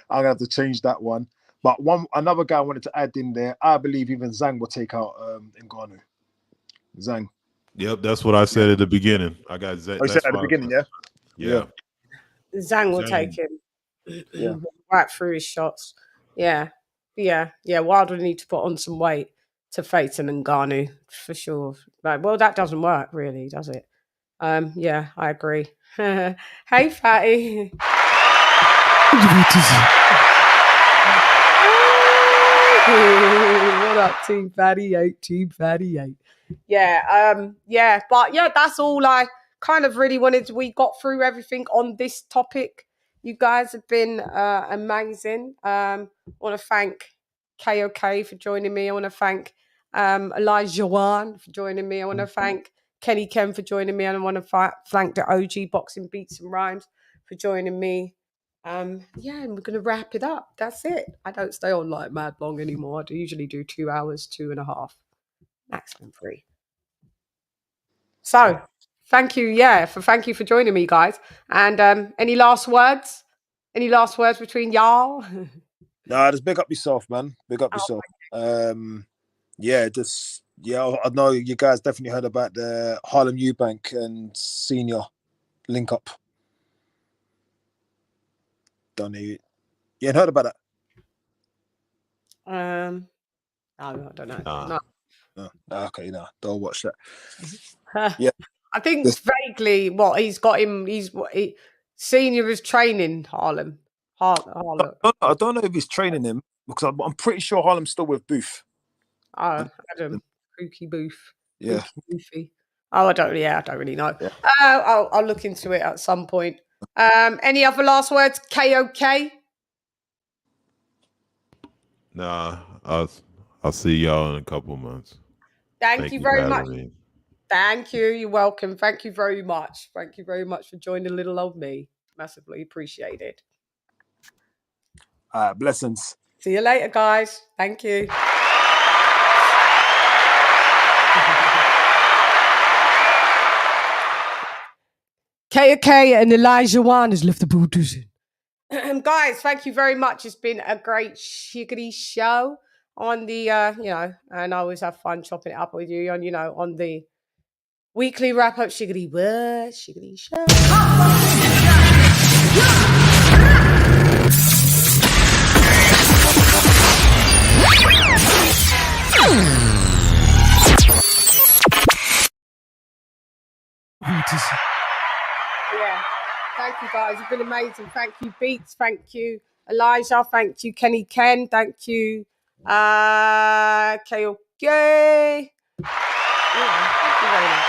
I'm gonna have to change that one. But another guy I wanted to add in there, I believe even Zhang will take out Ngannou. Zhang. Yep, that's what I said at the beginning. I got Zhang. Oh, you said at the beginning, yeah? Yeah. Zhang will take him right through his shots. Yeah. Wilder will need to put on some weight to face an Ngannou for sure. Like, well, that doesn't work really, does it? Yeah, I agree. Hey, Fatty. What up, Team Fatty 8? Team Fatty 8. Yeah, but yeah, that's all I kind of really wanted. We got through everything on this topic. You guys have been amazing. I want to thank KOK for joining me. I want to thank Elijah Wan for joining me. I want to thank Kenny Ken for joining me. And I want to thank the OG Boxing Beats and Rhymes for joining me. Yeah, and we're going to wrap it up. That's it. I don't stay on like mad long anymore. I usually do 2 hours, 2.5, maximum 3. So, thank you. Yeah, thank you for joining me, guys. And any last words? Any last words between y'all? Nah, just big up yourself, man. Big up yourself. Yeah, just I know you guys definitely heard about the Harlem Eubank and Senior link up. Don't know. You ain't heard about that? I don't know. No. Okay, no, don't watch that. Yeah, I think vaguely what he's got him. Senior is training Harlem. Harlem. I don't know if he's training him because I'm pretty sure Harlem's still with Booth. Oh, Adam, Kooky Booth. Yeah. Boofy. Oh, I don't really know. Yeah. I'll look into it at some point. Any other last words? KOK? Nah, I'll see y'all in a couple of months. Thank you very much. Me. Thank you. You're welcome. Thank you very much. Thank you very much for joining little old me. Massively appreciated. Blessings. See you later, guys. Thank you. KOK and Elijah Wan has left the bulldozer. Guys, thank you very much. It's been a great shiggity show on the, and I always have fun chopping it up with you on the weekly wrap up shiggity word, shiggity show. Yeah. Thank you guys. You've been amazing. Thank you, Beats. Thank you, Elijah. Thank you, Kenny Ken. Thank you, KOK. Yeah, thank you very much.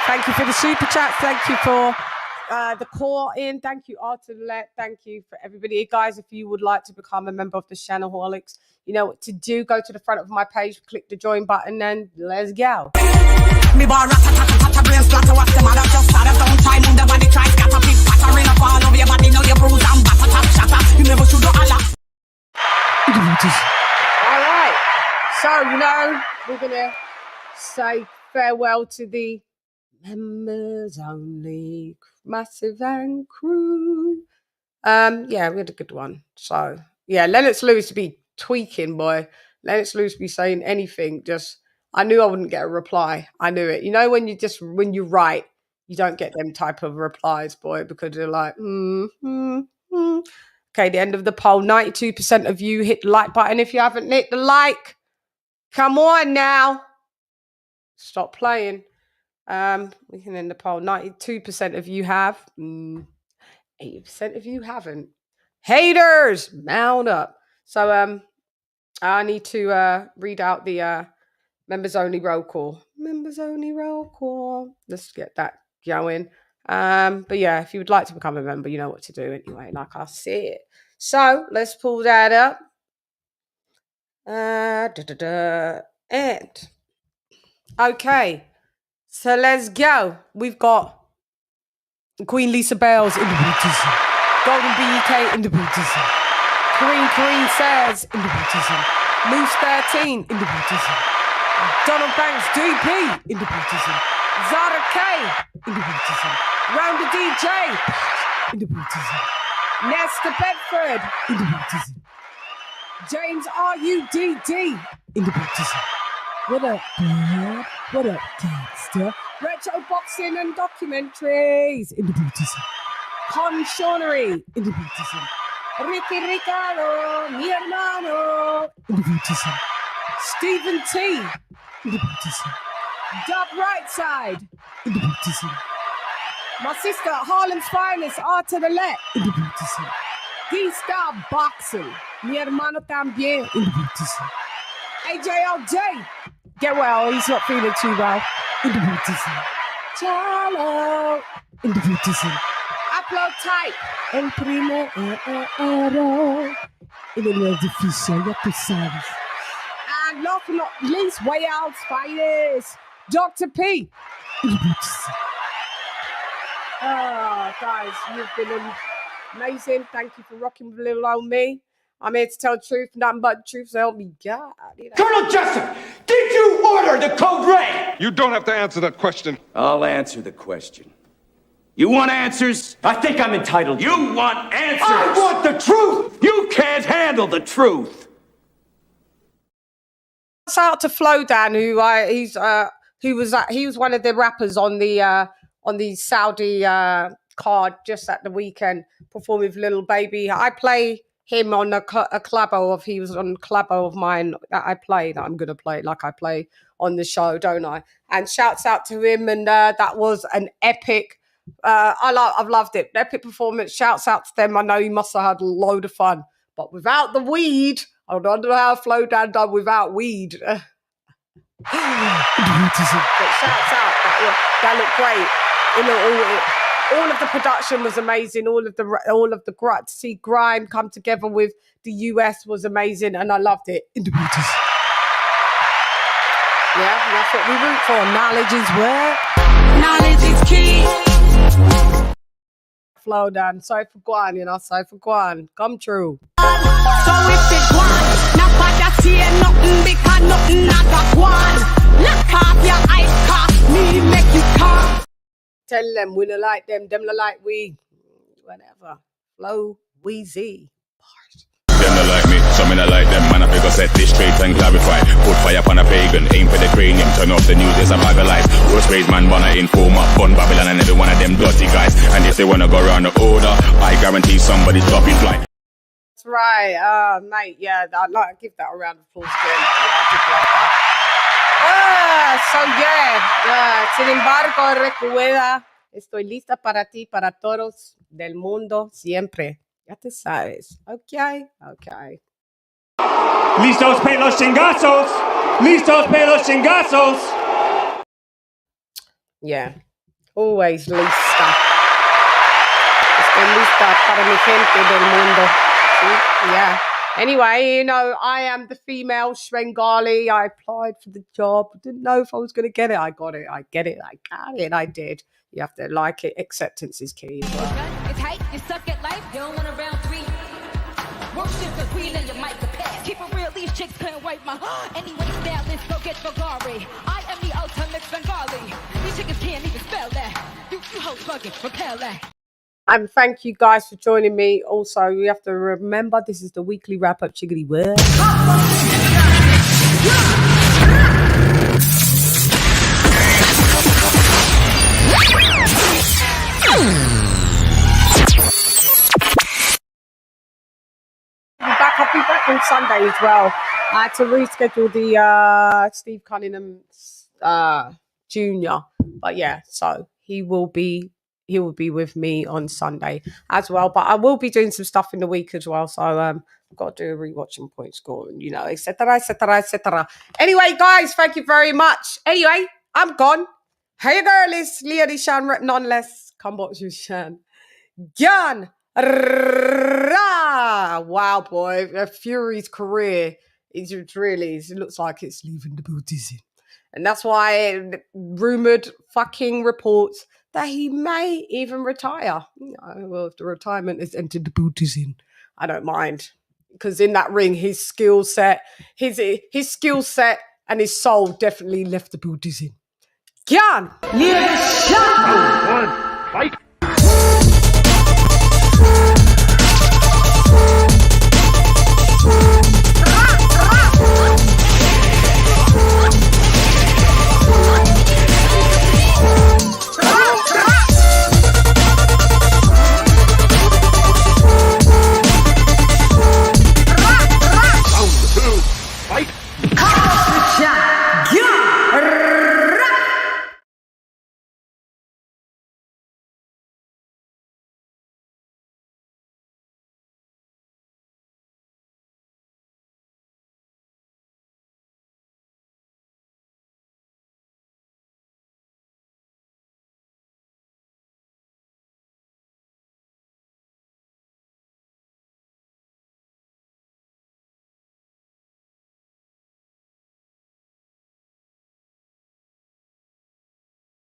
Thank you for the super chat. Thank you for the call in. Thank you, Artelet. Thank you for everybody. Guys, if you would like to become a member of the Channelholics, you know what to do. Go to the front of my page, click the join button, and let's go. Me bar rat-a-tat-a-tat-a brain splatter. What's the matter? Just start a don't try. Move the body, try scatter. Pick pattering up all over your body. Now you bruise and batter, tap, shatter. You never should do Allah. All right. So, we're going to say farewell to the members only, Massive and Crew. Yeah, we had a good one. So, yeah, Lennox Lewis be tweaking, boy. Lennox Lewis be saying anything. I knew I wouldn't get a reply. I knew it. When you write, you don't get them type of replies, boy, because they're like, Okay, the end of the poll. 92% of you hit the like button. If you haven't hit the like, come on now. Stop playing. We can end the poll. 92% of you have. 80% of you haven't. Haters, mount up. So I need to read out the members only roll call. Members only roll call. Let's get that going. But yeah, if you would like to become a member, you know what to do anyway, like I said. So let's pull that up. And okay. So let's go. We've got Queen Lisa Bales in the baptism. Golden BEK in the baptism. Kareem says in the baptism. Moose 13 in the baptism. Donald Banks DP in the baptism. Zara K in the baptism. Rounder DJ in the baptism. Nesta Bedford in the baptism. James RUDD in the baptism. What up, bud? What up, gangster? Retro boxing and documentaries in the baptism. Con Shaunery in the baptism. Ricky Ricardo, mi hermano in the baptism. Stephen T in the baptism. Dub Right Side in the baptism. My sister, Harlem's finest, Arta the Let in the baptism. D-Star Boxing, mi hermano también in the baptism. AJLJ, get well, he's not feeling too well in the baptism. Chalo in the baptism. Upload type. El primero en el edificio, ya tú sabes. And last but not least, way out finest, Dr. P in the baptism. Oh, guys, you've been Amazing. Thank you for rocking with little old me. I'm here to tell the truth, nothing but the truth, so help me God. You know? Colonel Jessup, did you order the code red? You don't have to answer that question. I'll answer the question. You want answers? I think I'm entitled. You want answers? I want the truth! You can't handle the truth! Shout out to Flowdan, he was one of the rappers on the Saudi card just at the weekend, performing with Little Baby. I play him on a collabo of, he was on a collabo of mine that I play, that I'm gonna play like I play on the show, don't I? And shouts out to him, and that was an epic. I've loved it. Epic performance. Shouts out to them. I know you must have had a load of fun, but without the weed, I don't know how Flowdan done without weed. But shouts out. That looked great. All of the production was amazing. All of the to see grime come together with the US was amazing, and I loved it. In the beauties. Yeah, that's what we root for. Knowledge is where. Knowledge is key. Flowdan, sorry for Guan, sorry for Guan. Come true. So if it Guan, not bad I see nothing because nothing not got Guan. Lock off your eyes, cock me, make you cough. Tell them we don't like them don't like we. Whatever. Flow, Weezy. Them not like me, some not like them. Man, I figure set this straight and clarify. Put fire upon a pagan, aim for the cranium. Turn off the news, there's a bag of lies. Worst raised man, wanna inform up, bun Babylon and every one of them dirty guys. And if they wanna go around the order, I guarantee somebody's dropping flight. That's right, mate. Yeah, I'd like to give that a round of applause again. So yeah, sin embargo, recuerda, estoy lista para ti, para todos del mundo, siempre. Ya te sabes. Okay. Listos para los chingazos. Listos para los chingazos. Yeah, always lista. Estoy lista para mi gente del mundo. See? Yeah. Anyway, I am the female Svengali. I applied for the job. Didn't know if I was going to get it. I got it. I got it. I did. You have to like it. Acceptance is key as well. It's hype, you suck at life, you don't want a round three. Worship the queen and your mic the pass. Keep it real, these chicks couldn't wipe my anyway, now let's go get Bulgari. I am the ultimate Bengali. These chickens can't even spell that. You hoes bugging, repel that. And thank you guys for joining me. Also, you have to remember this is the weekly wrap up. Chiggity word. I'll be back on Sunday as well. I had to reschedule the Steve Cunningham Jr. But yeah, so he will be with me on Sunday as well. But I will be doing some stuff in the week as well. So I've got to do a rewatch and point score and etc. Anyway, guys, thank you very much. Anyway, I'm gone. Hey girl, it's LadyChann, nonetheless. Come box with Chann. Gone. Wow, boy. Fury's career it looks like it's leaving the Buddhism. And that's why rumoured fucking reports that he may even retire. Well, if the retirement has entered the Buddhism, I don't mind. Because in that ring, his skill set and his soul definitely left the Buddhism. Gyan! LadyChann! Fight!